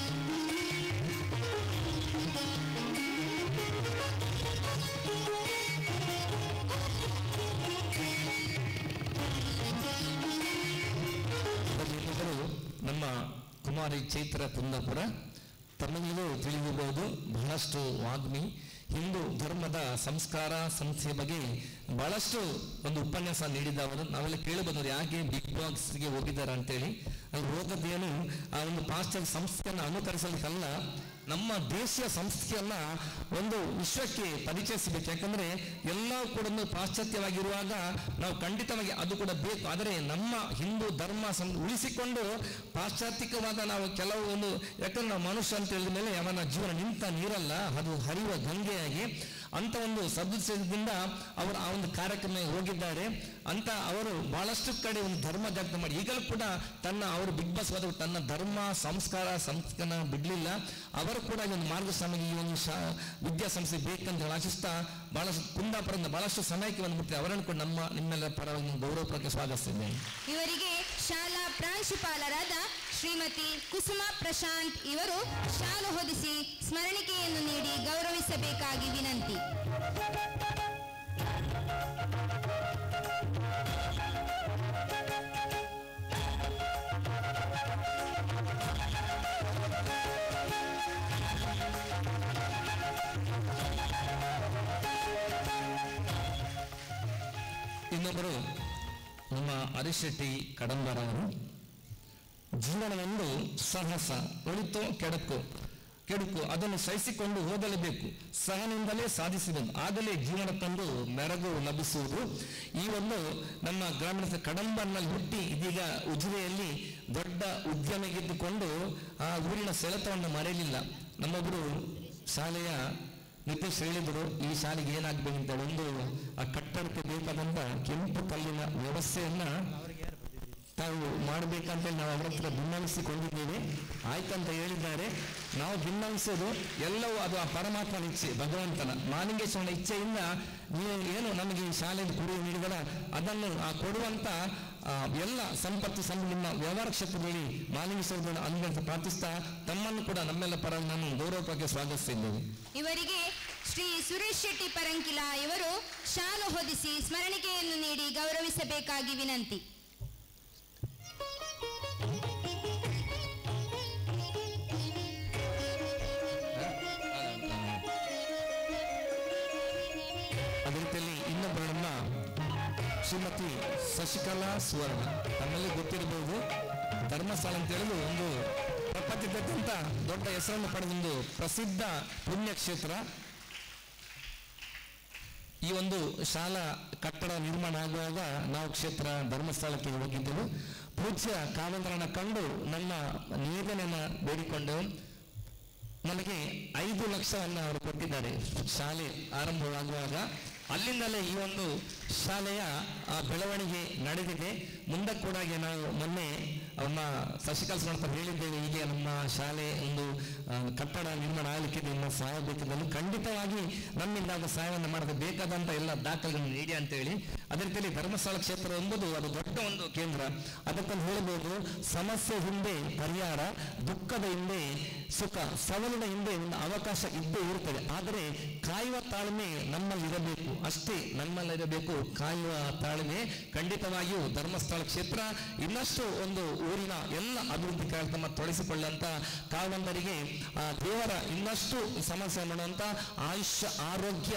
ನಮ್ಮ ಕುಮಾರಿ ಚೈತ್ರ ಕುಂದಾಪುರ, ತಮಗೂ ತಿಳಿದಿರಬಹುದು, ಬಹಳಷ್ಟು ವಾಗ್ಮಿ, ಹಿಂದೂ ಧರ್ಮದ ಸಂಸ್ಕಾರ ಸಂಸ್ಥೆಯ ಬಗ್ಗೆ ಬಹಳಷ್ಟು ಒಂದು ಉಪನ್ಯಾಸ ನೀಡಿದವರು. ನಾವೆಲ್ಲ ಕೇಳಿ ಬಂದವರು ಯಾಕೆ ಬಿಗ್ ಬಾಸ್ಗೆ ಹೋಗಿದ್ದಾರೆ ಅಂತೇಳಿ. ಅವ್ರು ಹೋಗದೇನು ಆ ಒಂದು ಪಾಶ್ಚಾತ್ಯ ಸಂಸ್ಥೆಯನ್ನು ಅನುಕರಿಸಲಿಕ್ಕಲ್ಲ, ನಮ್ಮ ದೇಶೀಯ ಸಂಸ್ಥೆಯನ್ನ ಒಂದು ವಿಶ್ವಕ್ಕೆ ಪರಿಚಯಿಸಬೇಕು. ಯಾಕಂದ್ರೆ ಎಲ್ಲ ಕೂಡ ಪಾಶ್ಚಾತ್ಯವಾಗಿರುವಾಗ ನಾವು ಖಂಡಿತವಾಗಿ ಅದು ಕೂಡ ಬೇಕು. ಆದರೆ ನಮ್ಮ ಹಿಂದೂ ಧರ್ಮ ಉಳಿಸಿಕೊಂಡು ಪಾಶ್ಚಾತ್ಯಿಕವಾದ ನಾವು ಕೆಲವು ಒಂದು, ಯಾಕಂದ್ರೆ ನಾವು ಮನುಷ್ಯ ಅಂತ ಹೇಳಿದ ಮೇಲೆ ಅವನ ಜೀವನ ನಿಂತ ನೀರಲ್ಲ, ಅದು ಹರಿಯುವ ಗಂಗೆಯಾಗಿ ಅಂತ ಒಂದು ಸದುದ್ದೇಶದಿಂದ ಅವರು ಆ ಒಂದು ಕಾರ್ಯಕ್ರಮ ಹೋಗಿದ್ದಾರೆ ಅಂತ. ಅವರು ಬಹಳಷ್ಟು ಕಡೆ ಒಂದು ಧರ್ಮ ಜಾಗೃತಿ ಮಾಡಿ ಈಗಲೂ ಕೂಡ ಅವರು ಬಿಗ್ ಬಾಸ್ ಹೋದವರು ತನ್ನ ಧರ್ಮ ಸಂಸ್ಕಾರ ಸಂಸ್ಕೃತಿನ ಬಿಡ್ಲಿಲ್ಲ. ಅವರು ಕೂಡ ಈ ಒಂದು ಮಾರ್ಗಸ್ವಾಮಿಗೆ ಈ ಒಂದು ವಿದ್ಯಾಸಂಸ್ಥೆ ಬೇಕಂತ ಹೇಳಿ ಆಶಿಸ್ತಾ ಬಹಳಷ್ಟು ಕುಂದಾಪುರದಿಂದ ಬಹಳಷ್ಟು ಸಮಯಕ್ಕೆ ಬಂದ್ಬಿಡ್ತೀವಿ. ಅವರನ್ನು ಕೂಡ ನಿಮ್ಮೆಲ್ಲ ಪರವಾಗಿ ಗೌರವಪೂರ್ವಕ ಸ್ವಾಗತಿಸಿದ್ದೇನೆ. ಇವರಿಗೆ ಶಾಲಾ ಪ್ರಾಂಶುಪಾಲರಾದ ಶ್ರೀಮತಿ ಕುಸುಮಾ ಪ್ರಶಾಂತ್ ಇವರು ಶಾಲು ಹೊದಿಸಿ ಸ್ಮರಣಿಕೆಯನ್ನು ನೀಡಿ ಗೌರವಿಸಬೇಕಾಗಿ ವಿನಂತಿ. ಇನ್ನೊಬ್ಬರು ನಮ್ಮ ಹರೀಶ್ ಶೆಟ್ಟಿ ಕಡಂಬರವರು. ಜೀವನವೆಂದು ಸಾಹಸ, ಒಳಿತು ಕೆಡುಕು ಅದನ್ನು ಸಹಿಸಿಕೊಂಡು ಹೋಗಲೇಬೇಕು, ಸಹನಿಂದಲೇ ಸಾಧಿಸಬೇಕು, ಆಗಲೇ ಜೀವನ ತಂದು ಮೆರಗು ಲಭಿಸುವುದು. ಈ ಒಂದು ನಮ್ಮ ಗ್ರಾಮೀಣ ಕಡಂಬರ್ನಲ್ಲಿ ಹುಟ್ಟಿ ಇದೀಗ ಉಜಿರೆಯಲ್ಲಿ ದೊಡ್ಡ ಉದ್ಯಮಿಗಿದ್ದುಕೊಂಡು ಆ ಊರಿನ ಸೆಳೆತವನ್ನು ಮರೆಯಲಿಲ್ಲ. ನಮ್ಮೊಬ್ಬರು ಶಾಲೆಯ ನಿತೀಶ್ ಹೇಳಿದ್ರು, ಈ ಶಾಲೆಗೆ ಏನಾಗಬೇಕಂತ ಒಂದು ಆ ಕಟ್ಟಡಕ್ಕೆ ಬೇಕಾದಂತ ಕೆಂಪು ಕಲ್ಲಿನ ವ್ಯವಸ್ಥೆಯನ್ನ ತಾವು ಮಾಡಬೇಕಂತ ನಾವು ಅವರ ಹತ್ರ ಭಿನ್ನವಿಸಿಕೊಂಡಿದ್ದೇವೆ. ಆಯ್ತಂತ ಹೇಳಿದ್ದಾರೆ. ನಾವು ಭಿನ್ನವಿಸೋದು ಎಲ್ಲವೂ ಅದು ಆ ಪರಮಾತ್ಮನ ಇಚ್ಛೆ, ಭಗವಂತನ ಮಾಲಿಂಗೇಶ್ವರನ ಇಚ್ಛೆಯಿಂದ ನೀವು ಏನು ನಮಗೆ ಈ ಶಾಲೆಯಲ್ಲಿ ಕೊಡುಗೆ ನೀಡಿದರ ಅದನ್ನು ಆ ಕೊಡುವಂತ ಎಲ್ಲ ಸಂಪತ್ತು ನಿಮ್ಮ ವ್ಯವಹಾರ ಕ್ಷೇತ್ರದಲ್ಲಿ ಮಾಲಿಂಗೇಶ್ವರನ ಅನುಗ್ರಹ ಪ್ರಾರ್ಥಿಸ್ತಾ ತಮ್ಮನ್ನು ಕೂಡ ನಮ್ಮೆಲ್ಲ ಪರ ನಾನು ಗೌರವವಾಗಿ ಸ್ವಾಗತಿಸಿದ್ದೇವೆ. ಇವರಿಗೆ ಶ್ರೀ ಸುರೇಶ್ ಶೆಟ್ಟಿ ಪರಂಕಿಲ ಇವರು ಶಾಲು ಹೊದಿಸಿ ಸ್ಮರಣಿಕೆಯನ್ನು ನೀಡಿ ಗೌರವಿಸಬೇಕಾಗಿ ವಿನಂತಿ. ಅದೇ ರೀತಿಯಲ್ಲಿ ಇನ್ನೊಬ್ಬರನ್ನ ಶ್ರೀಮತಿ ಶಶಿಕಲಾ ಸುವರ್ಣ, ತಮ್ಮಲ್ಲಿ ಗೊತ್ತಿರಬಹುದು, ಧರ್ಮಸ್ಥಳ ಅಂತ ಹೇಳಲು ಒಂದು ಪ್ರಪಂಚದಾದ್ಯಂತ ದೊಡ್ಡ ಹೆಸರನ್ನು ಪಡೆದ ಒಂದು ಪ್ರಸಿದ್ಧ ಪುಣ್ಯಕ್ಷೇತ್ರ. ಈ ಒಂದು ಶಾಲಾ ಕಟ್ಟಡ ನಿರ್ಮಾಣ ಆಗುವಾಗ ನಾವು ಕ್ಷೇತ್ರ ಧರ್ಮಸ್ಥಳಕ್ಕೆ ಹೋಗಿದ್ದೆವು. ಪೂಜ್ಯ ಕಾವೇಂದ್ರನ ಕಂಡು ನನ್ನ ನಿವೇದನೆಯನ್ನು ಬೇಡಿಕೊಂಡೆವು. ನನಗೆ 5 ಲಕ್ಷವನ್ನು ಅವರು ಕೊಟ್ಟಿದ್ದಾರೆ ಶಾಲೆ ಆರಂಭವಾಗುವಾಗ. ಅಲ್ಲಿಂದಲೇ ಈ ಒಂದು ಶಾಲೆಯ ಬೆಳವಣಿಗೆ ನಡೆದಿದೆ. ಮುಂದೆ ಕೂಡ ನಾವು ಮೊನ್ನೆ ನಮ್ಮ ಶಶಿಕಲಾ ಸುವರ್ಣ ಹೇಳಿದ್ದೇವೆ, ಹೀಗೆ ನಮ್ಮ ಶಾಲೆ ಒಂದು ಕಟ್ಟಡ ನಿರ್ಮಾಣ ಆಗಲಿಕ್ಕೆ ನಿಮ್ಮ ಸಹಾಯ ಬೇಕಿದ್ದಲ್ಲಿ ಖಂಡಿತವಾಗಿ ನಮ್ಮಿಂದ ಅದು ಸಹಾಯವನ್ನು ಮಾಡದೆ ಬೇಕಾದಂತ ಎಲ್ಲ ದಾಖಲೆಗಳನ್ನು ನೀಡಿ ಅಂತ ಹೇಳಿ. ಅದೇ ರೀತಿಯಲ್ಲಿ ಧರ್ಮಸ್ಥಳ ಕ್ಷೇತ್ರ ಎಂಬುದು ಅದು ದೊಡ್ಡ ಒಂದು ಕೇಂದ್ರ. ಅದಕ್ಕೊಂದು ಹೇಳಬಹುದು, ಸಮಸ್ಯೆ ಹಿಂದೆ ಪರಿಹಾರ, ದುಃಖದ ಹಿಂದೆ ಸುಖ, ಸವಾಲಿನ ಹಿಂದೆ ಒಂದು ಅವಕಾಶ ಇದ್ದೇ ಇರುತ್ತದೆ. ಆದರೆ ಕಾಯುವ ತಾಳ್ಮೆ ನಮ್ಮಲ್ಲಿರಬೇಕು, ಅಷ್ಟೇ ನಮ್ಮಲ್ಲಿರಬೇಕು ಕಾಯುವ ತಾಳ್ಮೆ. ಖಂಡಿತವಾಗಿಯೂ ಧರ್ಮಸ್ಥಳ ಕ್ಷೇತ್ರ ಇನ್ನಷ್ಟು ಒಂದು ಊರಿನ ಎಲ್ಲ ಅಭಿವೃದ್ಧಿ ಕಾರ್ಯಕ್ರಮ ತೊಡಗಿಸಿಕೊಳ್ಳುವಂತ ಕಾವಂದರಿಗೆ ದೇವರ ಇನ್ನಷ್ಟು ಸಮಸ್ಯೆ ಮಾಡುವಂತ ಆಯುಷ್ಯ ಆರೋಗ್ಯ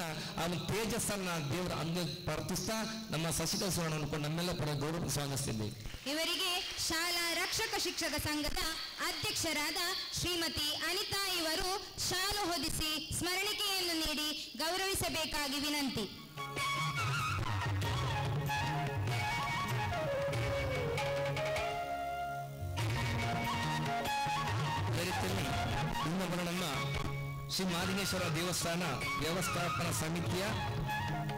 ತೇಜಸ್ಸನ್ನ ದೇವರ ಅಂದು ಪ್ರಾರ್ಥಿಸ್ತಾ ನಮ್ಮ ಶಶಿಕಲಾ ಸುವರ್ಣ ಅನ್ಕೊಂಡು ನಮ್ಮೆಲ್ಲ ಪರ ಗೌರವ ಸ್ವಾಗತಿಸಿದ್ದೇವೆ. ಇವರಿಗೆ ಶಾಲಾ ರಕ್ಷಕ ಶಿಕ್ಷಕ ಸಂಘದ ಅಧ್ಯಕ್ಷರಾದ ಶ್ರೀಮತಿ ಅನಿತಾ ಇವರು ಶಾಲು ಹೊದಿಸಿ ಸ್ಮರಣಿಕೆಯನ್ನು ನೀಡಿ ಗೌರವಿಸಬೇಕಾಗಿ ವಿನಂತಿ. ಇನ್ನೊಬ್ಬರು ನಮ್ಮ ಶ್ರೀ ಮಾಲಿಂಗೇಶ್ವರ ದೇವಸ್ಥಾನ ವ್ಯವಸ್ಥಾಪನಾ ಸಮಿತಿಯ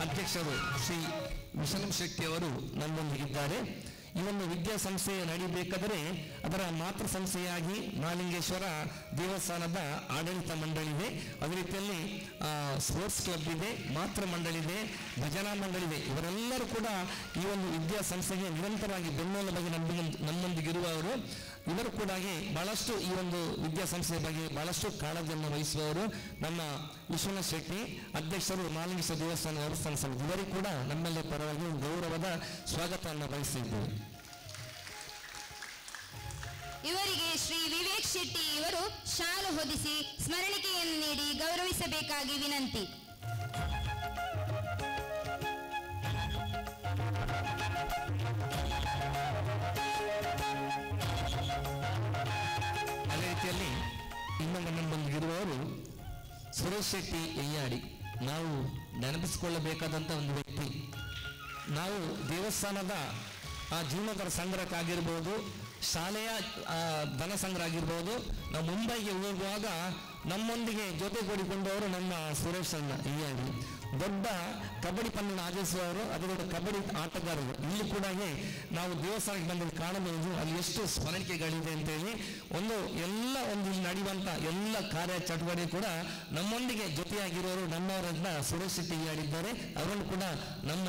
ಅಧ್ಯಕ್ಷರು ಶ್ರೀ ವಿಶಾಲಂ ಶೆಟ್ಟಿ ಅವರು ನಮ್ಮೊಂದಿಗಿದ್ದಾರೆ. ಈ ಒಂದು ವಿದ್ಯಾಸಂಸ್ಥೆ ನಡೀಬೇಕಾದರೆ ಅದರ ಮಾತೃ ಸಂಸ್ಥೆಯಾಗಿ ಮಹಾಲಿಂಗೇಶ್ವರ ದೇವಸ್ಥಾನದ ಆಡಳಿತ ಮಂಡಳಿ ಇದೆ. ಅದೇ ರೀತಿಯಲ್ಲಿ ಸ್ಪೋರ್ಟ್ಸ್ ಕ್ಲಬ್ ಇದೆ, ಮಾತೃ ಮಂಡಳಿ ಇದೆ, ಭಜನಾ ಮಂಡಳಿ ಇದೆ. ಇವರೆಲ್ಲರೂ ಕೂಡ ಈ ಒಂದು ವಿದ್ಯಾಸಂಸ್ಥೆಗೆ ನಿರಂತರವಾಗಿ ಬೆನ್ನೆಲುಬಾಗಿ ನಮ್ಮೊಂದಿಗಿರುವವರು. ಇವರು ಕೂಡ ಬಹಳಷ್ಟು ಈ ಒಂದು ವಿದ್ಯಾಸಂಸ್ಥೆಯ ಬಗ್ಗೆ ಬಹಳಷ್ಟು ಕಾಳಜಿಯನ್ನು ವಹಿಸುವವರು. ನಮ್ಮ ವಿಶ್ವನಾಥ್ ಶೆಟ್ಟಿ ಅಧ್ಯಕ್ಷರು, ಮಹಾಲಿಂಗೇಶ್ವರ ದೇವಸ್ಥಾನ ಸಮಿತಿ, ಇವರಿಗೆ ಕೂಡ ನಮ್ಮೆಲ್ಲ ಪರವಾಗಿ ಗೌರವದ ಸ್ವಾಗತವನ್ನು ಬಯಸಿದ್ದೇವೆ. ಇವರಿಗೆ ಶ್ರೀ ವಿವೇಕ್ ಶೆಟ್ಟಿ ಇವರು ಶಾಲು ಹೊದಿಸಿ ಸ್ಮರಣಿಕೆಯನ್ನು ನೀಡಿ ಗೌರವಿಸಬೇಕಾಗಿ ವಿನಂತಿ. ಅದೇ ರೀತಿಯಲ್ಲಿ ಇನ್ನೊಂದು ನಮ್ಮೊಂದಿಗಿರುವವರು ಸುರೇಶ್ ಶೆಟ್ಟಿ ಎಯ್ಯಾಡಿ. ನಾವು ನೆನಪಿಸಿಕೊಳ್ಳಬೇಕಾದಂಥ ಒಂದು ವ್ಯಕ್ತಿ. ನಾವು ದೇವಸ್ಥಾನದ ಆ ಜೀರ್ಣೋದ್ಧಾರ ಸಂಗ್ರಹಕ್ಕಾಗಿರ್ಬೋದು, ಶಾಲೆಯ ಧನ ಸಂಗ್ರಹ ಆಗಿರ್ಬೋದು, ನಾವು ಮುಂಬೈಗೆ ಹೋಗುವಾಗ ನಮ್ಮೊಂದಿಗೆ ಜೊತೆಗೂಡಿಕೊಂಡವರು ನಮ್ಮ ಸುರೇಶ್ ಅಣ್ಣ ಎಯ್ಯಾಡಿ. ದೊಡ್ಡ ಕಬಡ್ಡಿ ಪಂದ್ಯ ಆಚರಿಸುವವರು, ಅದು ದೊಡ್ಡ ಕಬಡ್ಡಿ ಆಟಗಾರರು. ಇಲ್ಲಿ ಕೂಡ ನಾವು ದೇವಸ್ಥಾನಕ್ಕೆ ಬಂದಲ್ಲಿ ಕಾಣಬಹುದು ಅಲ್ಲಿ ಎಷ್ಟು ಸ್ಮರಣಿಕೆಗಳಿದೆ ಅಂತೇಳಿ. ಎಲ್ಲ ಇಲ್ಲಿ ನಡೆಯುವಂಥ ಎಲ್ಲ ಕಾರ್ಯ ಚಟುವಟಿಕೆ ಕೂಡ ನಮ್ಮೊಂದಿಗೆ ಜೊತೆಯಾಗಿರೋರು ನಮ್ಮವರನ್ನ ಸುರೇಶ್ ಶೆಟ್ಟಿ ಆಡಿದ್ದಾರೆ. ಅವರನ್ನು ಕೂಡ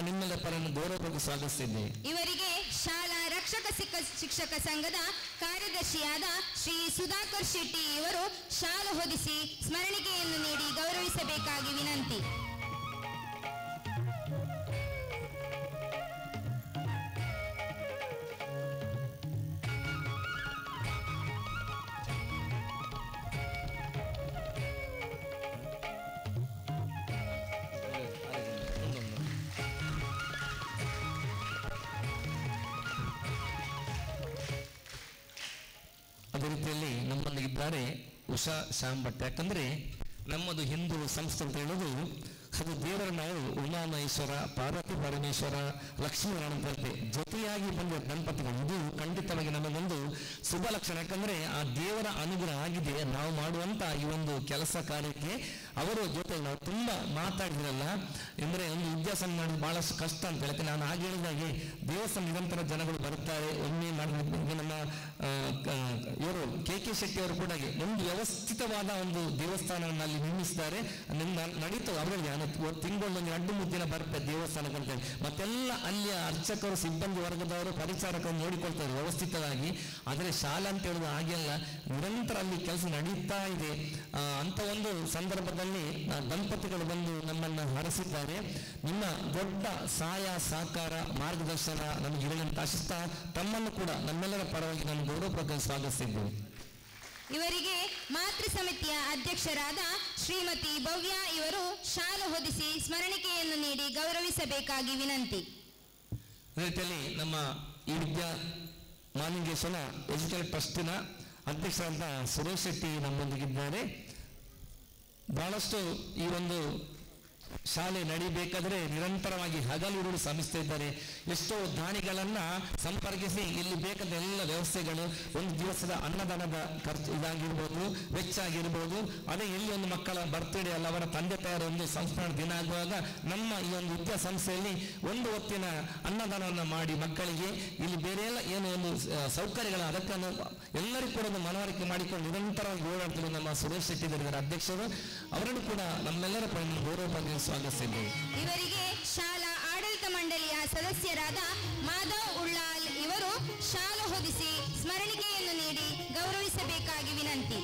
ನಿಮ್ಮೆಲ್ಲ ಪರನ್ನು ಗೌರವವಾಗಿ ಸ್ವಾಗತಿಸಿದ್ದೇವೆ. ಇವರಿಗೆ ಶಾಲಾ ರಕ್ಷಕ ಶಿಕ್ಷಕ ಸಂಘದ ಕಾರ್ಯದರ್ಶಿಯಾದ ಶ್ರೀ ಸುಧಾಕರ್ ಶೆಟ್ಟಿ ಇವರು ಶಾಲು ಹೊದಿಸಿ ಸ್ಮರಣಿಕೆಯನ್ನು ನೀಡಿ ಗೌರವಿಸಬೇಕಾಗಿ ವಿನಂತಿ. ಅದೇ ರೀತಿಯಲ್ಲಿ ನಮ್ಮೊಂದಿಗಿದ್ದಾರೆ ಉಷಾ ಶ್ಯಾಮ್ ಭಟ್. ಯಾಕಂದ್ರೆ ನಮ್ಮದು ಹಿಂದೂ ಸಂಸ್ಕೃತಿ ಹೇಳೋದು ಅದು ದೇವರ ನಾವು ಉಮಾಮಹೇಶ್ವರ, ಪಾರ್ವತಿ ಪರಮೇಶ್ವರ, ಲಕ್ಷ್ಮೀನಾರಾಯಣಂತೆ ಜೊತೆಯಾಗಿ ಬಂದ ದಂಪತಿಗಳು. ಇದು ಖಂಡಿತವಾಗಿ ನಮಗೊಂದು ಶುಭ ಲಕ್ಷಣ. ಯಾಕಂದ್ರೆ ಆ ದೇವರ ಅನುಗ್ರಹ ಆಗಿದೆ ನಾವು ಮಾಡುವಂತ ಈ ಒಂದು ಕೆಲಸ ಕಾರ್ಯಕ್ಕೆ. ಅವರ ಜೊತೆ ನಾವು ತುಂಬಾ ಮಾತಾಡಿದ್ರಲ್ಲ, ಅಂದ್ರೆ ಒಂದು ವಿದ್ಯಾಸಂಸ್ಥೆ ಮಾಡೋದು ಬಹಳಷ್ಟು ಕಷ್ಟ ಅಂತ ಹೇಳುತ್ತೆ. ನಾನು ಹಾಗೆ ಹೇಳಿದಾಗೆ ದೇವಸ್ಥಾನ ನಿರಂತರ ಜನಗಳು ಬರುತ್ತಾರೆ. ಒಮ್ಮೆ ನಮ್ಮ ಇವರು ಕೆ ಶೆಟ್ಟಿ ಅವರು ಕೂಡ ಒಂದು ವ್ಯವಸ್ಥಿತವಾದ ಒಂದು ದೇವಸ್ಥಾನವನ್ನು ಅಲ್ಲಿ ನಿರ್ಮಿಸಿದ್ದಾರೆ. ನಡೀತು ಅವರಲ್ಲಿ ತಿಂಗಳೊಂದು 2-3 ದಿನ ಬರುತ್ತೆ ದೇವಸ್ಥಾನಕ್ಕೆ ಅಂತ ಹೇಳಿ. ಮತ್ತೆಲ್ಲ ಅಲ್ಲಿಯ ಅರ್ಚಕರು, ಸಿಬ್ಬಂದಿ ವರ್ಗದವರು, ಪರಿಚಾರಕರು ನೋಡಿಕೊಳ್ತಾರೆ ವ್ಯವಸ್ಥಿತವಾಗಿ. ಆದರೆ ಶಾಲಾ ಅಂತ ಹೇಳುದು ಹಾಗೆಲ್ಲ ನಿರಂತರ ಅಲ್ಲಿ ಕೆಲಸ ನಡೀತಾ ಇದೆ. ಅಂತ ಒಂದು ಸಂದರ್ಭದಲ್ಲಿ ದಂಪತಿಗಳು ಬಂದು ನಮ್ಮನ್ನು ಹರಸಿದ್ದಾರೆ. ನಿಮ್ಮ ದೊಡ್ಡ ಸಹಾಯ ಸಹಕಾರ ಮಾರ್ಗದರ್ಶನ ನಮಗೆ ಇರಲಿ ಅಂತ ಆಶಿಸ್ತಾ ತಮ್ಮನ್ನು ಕೂಡ ನಮ್ಮೆಲ್ಲರ ಪರವಾಗಿ ನಾನು ಗೌರವಪೂರ್ವಕ ಸ್ವಾಗತಿಸಿದ್ದೇನೆ. ಇವರಿಗೆ ಮಾತೃ ಸಮಿತಿಯ ಅಧ್ಯಕ್ಷರಾದ ಶ್ರೀಮತಿ ಭವ್ಯ ಇವರು ಶಾಲು ಹೊದಿಸಿ ಸ್ಮರಣಿಕೆಯನ್ನು ನೀಡಿ ಗೌರವಿಸಬೇಕಾಗಿ ವಿನಂತಿ. ಅದೇ ರೀತಿಯಲ್ಲಿ ನಮ್ಮ ಈ ಮಹಾಲಿಂಗೇಶ್ವರ ಎಜುಕೇಷನ್ ಟ್ರಸ್ಟಿನ ಅಧ್ಯಕ್ಷರಾದ ಸುರೇಶ್ ಶೆಟ್ಟಿ ನಮ್ಮೊಂದಿಗಿದ್ದಾರೆ. ಬಹಳಷ್ಟು ಈ ಒಂದು ಶಾಲೆ ನಡೀಬೇಕಾದ್ರೆ ನಿರಂತರವಾಗಿ ಹಗಲಿರುಳು ಶ್ರಮಿಸ್ತಾ ಇದ್ದಾರೆ. ಎಷ್ಟೋ ದಾನಿಗಳನ್ನ ಸಂಪರ್ಕಿಸಿ ಇಲ್ಲಿ ಬೇಕಾದ ಎಲ್ಲ ವ್ಯವಸ್ಥೆಗಳು, ಒಂದು ದಿವಸದ ಅನ್ನದಾನದ ಖರ್ಚು ಇದಾಗಿರ್ಬೋದು, ವೆಚ್ಚ ಆಗಿರ್ಬೋದು. ಅದೇ ಇಲ್ಲಿ ಒಂದು ಮಕ್ಕಳ ಬರ್ತ್ಡೇ ಅಲ್ಲ, ಅವರ ತಂದೆ ತಾಯಿಯರ ಒಂದು ಸಂಸ್ಮರಣ ದಿನ ಆಗುವಾಗ ನಮ್ಮ ಈ ಒಂದು ವಿದ್ಯಾಸಂಸ್ಥೆಯಲ್ಲಿ ಒಂದು ಹೊತ್ತಿನ ಅನ್ನದಾನವನ್ನು ಮಾಡಿ ಮಕ್ಕಳಿಗೆ ಇಲ್ಲಿ ಬೇರೆ ಎಲ್ಲ ಏನು ಒಂದು ಸೌಕರ್ಯಗಳ ಅದಕ್ಕನ್ನು ಎಲ್ಲರಿಗೂ ಕೂಡ ಒಂದು ಮನವರಿಕೆ ಮಾಡಿಕೊಂಡು ನಿರಂತರವಾಗಿ ಓಡಾಡ್ತಿರುವ ನಮ್ಮ ಸುರೇಶ್ ಶೆಟ್ಟಿ ಅವರ ಅಧ್ಯಕ್ಷರು. ಅವರನ್ನು ಕೂಡ ನಮ್ಮೆಲ್ಲರ ಗೌರವ ಸ್ವಾಗತಿಸಿದ್ದೇವೆ. ಇವರಿಗೆ ಶಾಲಾ ಆಡಳಿತ ಮಂಡಳಿಯ ಸದಸ್ಯರಾದ ಮಾಧವ್ ಉಳ್ಳಾಲ್ ಇವರು ಶಾಲು ಹೊದಿಸಿ ಸ್ಮರಣಿಕೆಯನ್ನು ನೀಡಿ ಗೌರವಿಸಬೇಕಾಗಿ ವಿನಂತಿ.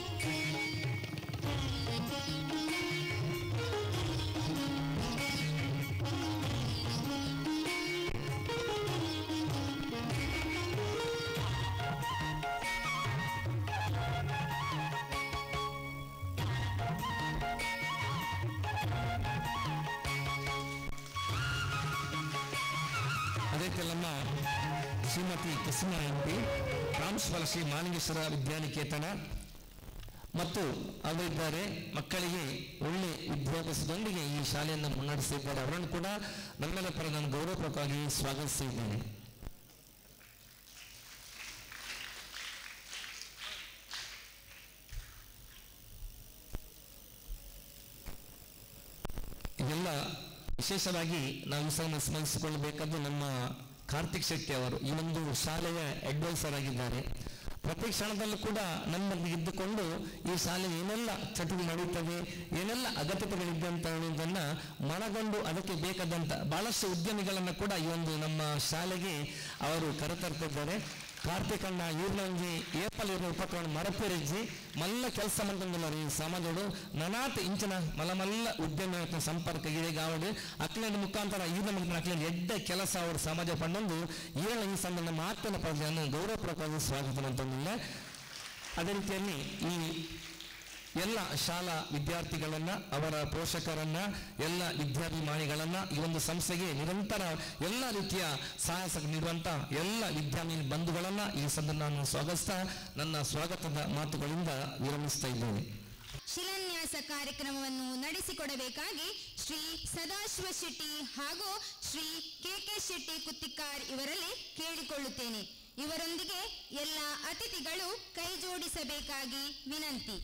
ನಮ್ಮ ಶ್ರೀಮತಿ ಕುಸುಮ ಎಂಪಿ, ಪ್ರಾಂಶುಪಾಲ ಶ್ರೀ ಮಹಾಲಿಂಗೇಶ್ವರ ವಿದ್ಯಾನಿಕೇತನ ಮತ್ತು ಅವರಿದ್ದಾರೆ. ಮಕ್ಕಳಿಗೆ ಒಳ್ಳೆ ವಿದ್ಯಾಭ್ಯಾಸದೊಂದಿಗೆ ಈ ಶಾಲೆಯನ್ನು ಮುನ್ನಡೆಸಿದ್ದಾರೆ. ಅವರನ್ನು ಕೂಡ ನಮ್ಮೆಲ್ಲ ಪರ ನಾನು ಗೌರವಪೂರ್ವಕವಾಗಿ ಸ್ವಾಗತಿಸಿದ್ದೇನೆ. ಇದೆಲ್ಲ ವಿಶೇಷವಾಗಿ ನಾವು ಈ ಸಲ ಸ್ಮರಿಸಿಕೊಳ್ಳಬೇಕಾದ್ದು ನಮ್ಮ ಕಾರ್ತಿಕ್ ಶೆಟ್ಟಿ ಅವರು ಈ ಒಂದು ಶಾಲೆಯ ಅಡ್ವೈಸರ್ ಆಗಿದ್ದಾರೆ. ಪ್ರತಿ ಕ್ಷಣದಲ್ಲೂ ಕೂಡ ನಮ್ಮಲ್ಲಿ ಇದ್ದುಕೊಂಡು ಈ ಶಾಲೆ ಏನೆಲ್ಲ ಚಟುವಟಿಕೆ ನಡೆಯುತ್ತವೆ, ಏನೆಲ್ಲ ಅಗತ್ಯತೆಗಳಿದೆ ಅಂತ ಹೇಳುವುದನ್ನ ಮನಗೊಂಡು ಅದಕ್ಕೆ ಬೇಕಾದಂತ ಬಹಳಷ್ಟು ಉದ್ಯಮಿಗಳನ್ನ ಕೂಡ ಈ ಒಂದು ನಮ್ಮ ಶಾಲೆಗೆ ಅವರು ಕರೆತರ್ತಿದ್ದಾರೆ. ಕಾರ್ತಿಕ್ ಅಣ್ಣ ಇವ್ರನಂಗೆ ಏಪಲ್ ಇವ್ರ ಉಪಕರಣ ಮರಪೇರಿಜ್ಜಿ ಮಲ್ಲ ಕೆಲಸ ಮಾಡ್ಕೊಂಡ್ರೆ ಈ ಸಮಾಜಗಳು ನನಾತ್ ಇಂಚಿನ ಮಲ್ಲ ಉದ್ಯಮ ಸಂಪರ್ಕ ಇದೆ ಗಾವಡು ಅಕ್ಲೇನ ಮುಖಾಂತರ ಈ ನಮಗೆ ಅಕ್ಲೇನ ಎಡ್ಡ ಕೆಲಸ ಅವರು ಸಮಾಜ ಪಂಡೊಂದು ಈರಳ ಈ ಸಂಬಂಧ ಮಾತನ್ನ ಪಡೆದ ಗೌರವಪೂರ್ವಕವಾಗಿ ಸ್ವಾಗತ ಅಂತಂದಿಲ್ಲ. ಅದೇ ರೀತಿಯಲ್ಲಿ ಈ ಎಲ್ಲ ಶಾಲಾ ವಿದ್ಯಾರ್ಥಿಗಳನ್ನ, ಅವರ ಪೋಷಕರನ್ನ, ಎಲ್ಲ ವಿದ್ಯಾಭಿಮಾನಿಗಳನ್ನ, ಈ ಒಂದು ಸಂಸ್ಥೆಗೆ ನಿರಂತರ ಎಲ್ಲ ರೀತಿಯ ಸಹಾಯ ನೀಡುವಂತ ಎಲ್ಲ ವಿದ್ಯಾರ್ಥಿ ಬಂಧುಗಳನ್ನ ಈ ಸಂದರ್ಭ ನಾನು ಸ್ವಾಗತಿಸ್ತಾ ನನ್ನ ಸ್ವಾಗತದ ಮಾತುಗಳಿಂದ ವಿರಮಿಸ್ತಾ ಇದ್ದೇನೆ. ಶಿಲಾನ್ಯಾಸ ಕಾರ್ಯಕ್ರಮವನ್ನು ನಡೆಸಿಕೊಡಬೇಕಾಗಿ ಶ್ರೀ ಸದಾಶಿವ ಶೆಟ್ಟಿ ಹಾಗೂ ಶ್ರೀ ಕೆ ಶೆಟ್ಟಿ ಕುತ್ತಿಕಾರ್ ಇವರಲ್ಲಿ ಕೇಳಿಕೊಳ್ಳುತ್ತೇನೆ. ಇವರೊಂದಿಗೆ ಎಲ್ಲ ಅತಿಥಿಗಳು ಕೈ ಜೋಡಿಸಬೇಕಾಗಿ ವಿನಂತಿ.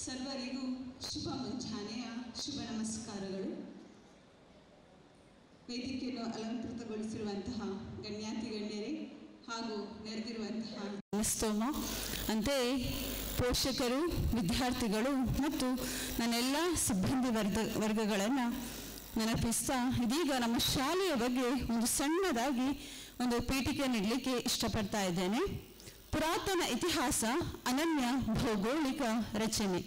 ಸರ್ವರಿಗೂ ಶುಭ ಮುಂಜಾನೆಯ ಶುಭ ನಮಸ್ಕಾರಗಳು. ವೇದಿಕೆಯನ್ನು ಅಲಂಕೃತಗೊಳಿಸಿರುವಂತಹ ಗಣ್ಯಾತಿ ಗಣ್ಯರೇ ಹಾಗೂ ನೆರೆದಿರುವಂತಹ ಸ್ತೋಮ ಅಂತೆಯೇ ಪೋಷಕರು, ವಿದ್ಯಾರ್ಥಿಗಳು ಮತ್ತು ನನ್ನೆಲ್ಲ ಸಿಬ್ಬಂದಿ ವರ್ಗಗಳನ್ನು ನೆನಪಿಸ್ತಾ ಇದೀಗ ನಮ್ಮ ಶಾಲೆಯ ಬಗ್ಗೆ ಒಂದು ಸಣ್ಣದಾಗಿ ಒಂದು ಪೀಠಿಕೆ ನೀಡಲಿಕ್ಕೆ ಇಷ್ಟಪಡ್ತಾ ಇದ್ದೇನೆ. ಪುರಾತನ ಇತಿಹಾಸ, ಅನನ್ಯ ಭೌಗೋಳಿಕ ರಚನೆ,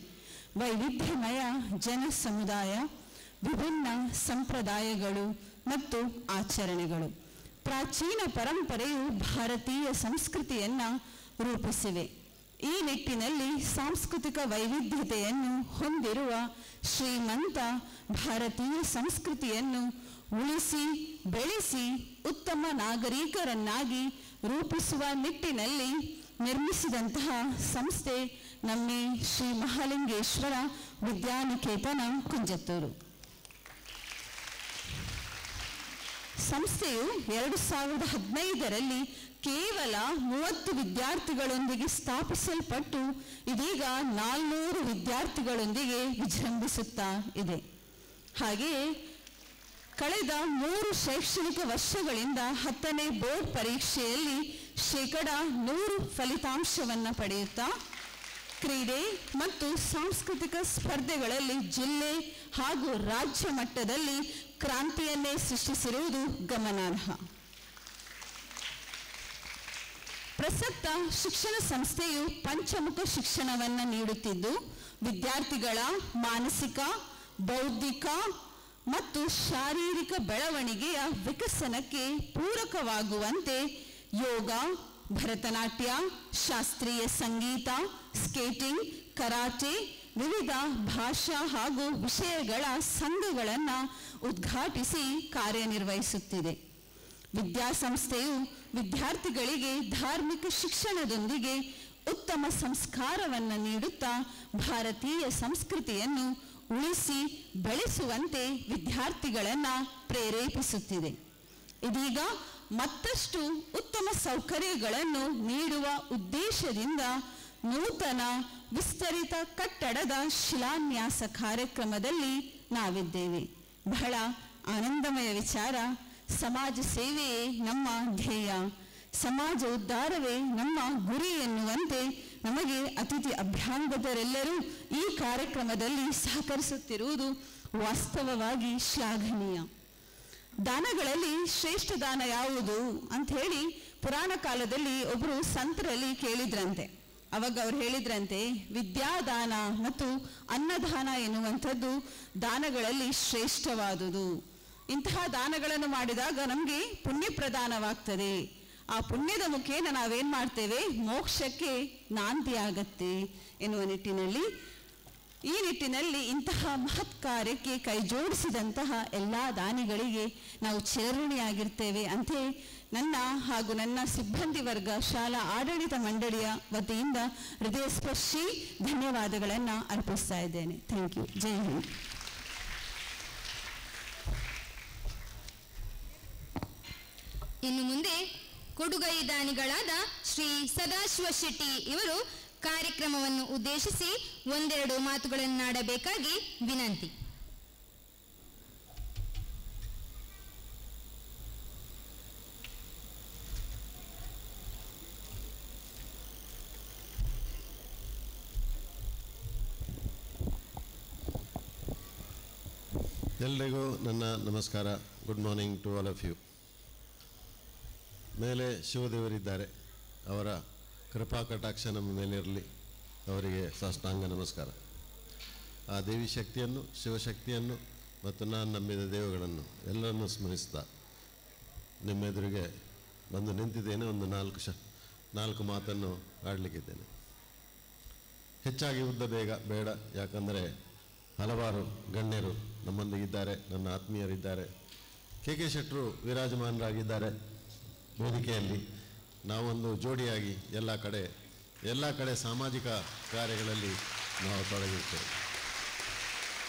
ವೈವಿಧ್ಯಮಯ ಜನ ಸಮುದಾಯ, ವಿಭಿನ್ನ ಸಂಪ್ರದಾಯಗಳು ಮತ್ತು ಆಚರಣೆಗಳು, ಪ್ರಾಚೀನ ಪರಂಪರೆಯು ಭಾರತೀಯ ಸಂಸ್ಕೃತಿಯನ್ನು ರೂಪಿಸಿವೆ. ಈ ನಿಟ್ಟಿನಲ್ಲಿ ಸಾಂಸ್ಕೃತಿಕ ವೈವಿಧ್ಯತೆಯನ್ನು ಹೊಂದಿರುವ ಶ್ರೀಮಂತ ಭಾರತೀಯ ಸಂಸ್ಕೃತಿಯನ್ನು ಉಳಿಸಿ ಬೆಳೆಸಿ ಉತ್ತಮ ನಾಗರಿಕರನ್ನಾಗಿ ರೂಪಿಸುವ ನಿಟ್ಟಿನಲ್ಲಿ ನಿರ್ಮಿಸಿದಂತಹ ಸಂಸ್ಥೆ ನಮ್ಮ ಶ್ರೀ ಮಹಾಲಿಂಗೇಶ್ವರ ವಿದ್ಯಾನಿಕೇತನ ಕುಂಜತ್ತೂರು. ಸಂಸ್ಥೆಯು 2015ರಲ್ಲಿ ಕೇವಲ 30 ವಿದ್ಯಾರ್ಥಿಗಳೊಂದಿಗೆ ಸ್ಥಾಪಿಸಲ್ಪಟ್ಟು ಇದೀಗ 400 ವಿದ್ಯಾರ್ಥಿಗಳೊಂದಿಗೆ ವಿಜೃಂಭಿಸುತ್ತಾ ಇದೆ. ಹಾಗೆಯೇ ಕಳೆದ 3 ಶೈಕ್ಷಣಿಕ ವರ್ಷಗಳಿಂದ 10ನೇ ಬೋರ್ಡ್ ಪರೀಕ್ಷೆಯಲ್ಲಿ 100% ಫಲಿತಾಂಶವನ್ನು ಪಡೆಯುತ್ತಾ ಕ್ರೀಡೆ ಮತ್ತು ಸಾಂಸ್ಕೃತಿಕ ಸ್ಪರ್ಧೆಗಳಲ್ಲಿ ಜಿಲ್ಲೆ ಹಾಗೂ ರಾಜ್ಯ ಮಟ್ಟದಲ್ಲಿ ಕ್ರಾಂತಿಯನ್ನೇ ಸೃಷ್ಟಿಸಿರುವುದು ಗಮನಾರ್ಹ. ಪ್ರಸಕ್ತ ಶಿಕ್ಷಣ ಸಂಸ್ಥೆಯು ಪಂಚಮುಖ ಶಿಕ್ಷಣವನ್ನು ನೀಡುತ್ತಿದ್ದು ವಿದ್ಯಾರ್ಥಿಗಳ ಮಾನಸಿಕ, ಬೌದ್ಧಿಕ ಮತ್ತು ಶಾರೀರಿಕ ಬೆಳವಣಿಗೆಯ ವಿಕಸನಕ್ಕೆ ಪೂರಕವಾಗುವಂತೆ ಯೋಗ, ಭರತನಾಟ್ಯ, ಶಾಸ್ತ್ರೀಯ ಸಂಗೀತ, ಸ್ಕೇಟಿಂಗ್, ಕರಾಟೆ, ವಿವಿಧ ಭಾಷಾ ಹಾಗೂ ವಿಷಯಗಳ ಸಂಘಗಳನ್ನು ಉದ್ಘಾಟಿಸಿ ಕಾರ್ಯನಿರ್ವಹಿಸುತ್ತಿದೆ. ವಿದ್ಯಾಸಂಸ್ಥೆಯು ವಿದ್ಯಾರ್ಥಿಗಳಿಗೆ ಧಾರ್ಮಿಕ ಶಿಕ್ಷಣದೊಂದಿಗೆ ಉತ್ತಮ ಸಂಸ್ಕಾರವನ್ನು ನೀಡುತ್ತಾ ಭಾರತೀಯ ಸಂಸ್ಕೃತಿಯನ್ನು ಉಳಿಸಿ ಬೆಳೆಸುವಂತೆ ವಿದ್ಯಾರ್ಥಿಗಳನ್ನು ಪ್ರೇರೇಪಿಸುತ್ತಿದೆ. ಇದೀಗ ಮತ್ತಷ್ಟು ಉತ್ತಮ ಸೌಕರ್ಯಗಳನ್ನು ನೀಡುವ ಉದ್ದೇಶದಿಂದ ನೂತನ ವಿಸ್ತರಿತ ಕಟ್ಟಡದ ಶಿಲಾನ್ಯಾಸ ಕಾರ್ಯಕ್ರಮದಲ್ಲಿ ನಾವಿದ್ದೇವೆ. ಬಹಳ ಆನಂದಮಯ ವಿಚಾರ. ಸಮಾಜ ಸೇವೆಯೇ ನಮ್ಮ ಧ್ಯೇಯ, ಸಮಾಜ ಉದ್ಧಾರವೇ ನಮ್ಮ ಗುರಿ ಎನ್ನುವಂತೆ ನಮಗೆ ಅತಿಥಿ ಅಭ್ಯಾಂಗತರೆಲ್ಲರೂ ಈ ಕಾರ್ಯಕ್ರಮದಲ್ಲಿ ಸಹಕರಿಸುತ್ತಿರುವುದು ವಾಸ್ತವವಾಗಿ ಶ್ಲಾಘನೀಯ. ದಾನಗಳಲ್ಲಿ ಶ್ರೇಷ್ಠ ದಾನ ಯಾವುದು ಅಂತ ಹೇಳಿ ಪುರಾಣ ಕಾಲದಲ್ಲಿ ಒಬ್ಬರು ಸಂತರಲ್ಲಿ ಕೇಳಿದ್ರಂತೆ. ಅವಾಗ ಅವ್ರು ಹೇಳಿದ್ರಂತೆ, ವಿದ್ಯಾದಾನ ಮತ್ತು ಅನ್ನದಾನ ಎನ್ನುವಂಥದ್ದು ದಾನಗಳಲ್ಲಿ ಶ್ರೇಷ್ಠವಾದುದು. ಇಂತಹ ದಾನಗಳನ್ನು ಮಾಡಿದಾಗ ನಮಗೆ ಪುಣ್ಯ ಪ್ರದಾನವಾಗ್ತದೆ. ಆ ಪುಣ್ಯದ ಮುಖೇನ ನಾವೇನು ಮಾಡ್ತೇವೆ, ಮೋಕ್ಷಕ್ಕೆ ನಾಂದಿಯಾಗತ್ತೆ ಎನ್ನುವ ಈ ನಿಟ್ಟಿನಲ್ಲಿ ಇಂತಹ ಮಹತ್ ಕಾರ್ಯಕ್ಕೆ ಕೈ ಜೋಡಿಸಿದಂತಹ ಎಲ್ಲ ದಾನಿಗಳಿಗೆ ನಾವು ಚಿರಋಣಿಯಾಗಿರ್ತೇವೆ ಅಂತೆ ನನ್ನ ಹಾಗೂ ನನ್ನ ಸಿಬ್ಬಂದಿ ವರ್ಗ, ಶಾಲಾ ಆಡಳಿತ ಮಂಡಳಿಯ ವತಿಯಿಂದ ಹೃದಯಸ್ಪರ್ಶಿ ಧನ್ಯವಾದಗಳನ್ನು ಅರ್ಪಿಸ್ತಾ ಇದ್ದೇನೆ. Thank you. ಜೈ ಹಿಂದ್. ಇನ್ನು ಮುಂದೆ ಕೊಡುಗೈ ದಾನಿಗಳಾದ ಶ್ರೀ ಸದಾಶಿವ ಶೆಟ್ಟಿ ಇವರು ಕಾರ್ಯಕ್ರಮವನ್ನು ಉದ್ದೇಶಿಸಿ ಒಂದೆರಡು ಮಾತುಗಳನ್ನಾಡಬೇಕಾಗಿ ವಿನಂತಿ. ಎಲ್ಲರಿಗೂ ನನ್ನ ನಮಸ್ಕಾರ. Good morning to all of you. ಮೇಲೆ ಶಿವದೇವರಿದ್ದಾರೆ, ಅವರ ಕೃಪಾ ಕಟಾಕ್ಷ ನಮ್ಮ ಮೇಲಿರಲಿ. ಅವರಿಗೆ ಸಾಷ್ಟಾಂಗ ನಮಸ್ಕಾರ. ಆ ದೇವಿ ಶಕ್ತಿಯನ್ನು, ಶಿವಶಕ್ತಿಯನ್ನು ಮತ್ತು ನಾನು ನಂಬಿದ ದೇವಗಳನ್ನು ಎಲ್ಲರನ್ನೂ ಸ್ಮರಿಸ್ತಾ ನಿಮ್ಮೆದುರಿಗೆ ಬಂದು ನಿಂತಿದ್ದೇನೆ. ಒಂದು ನಾಲ್ಕು ಮಾತನ್ನು ಆಡಲಿಕ್ಕಿದ್ದೇನೆ. ಹೆಚ್ಚಾಗಿ ಉದ್ದ ಬೇಡ, ಯಾಕಂದರೆ ಹಲವಾರು ಗಣ್ಯರು ನಮ್ಮೊಂದಿಗಿದ್ದಾರೆ, ನನ್ನ ಆತ್ಮೀಯರಿದ್ದಾರೆ. ಕೆ ಶೆಟ್ಟರು ವಿರಾಜಮಾನರಾಗಿದ್ದಾರೆ ವೇದಿಕೆಯಲ್ಲಿ. ನಾವೊಂದು ಜೋಡಿಯಾಗಿ ಎಲ್ಲ ಕಡೆ ಸಾಮಾಜಿಕ ಕಾರ್ಯಗಳಲ್ಲಿ ನಾವು ತೊಡಗಿರ್ತೇವೆ.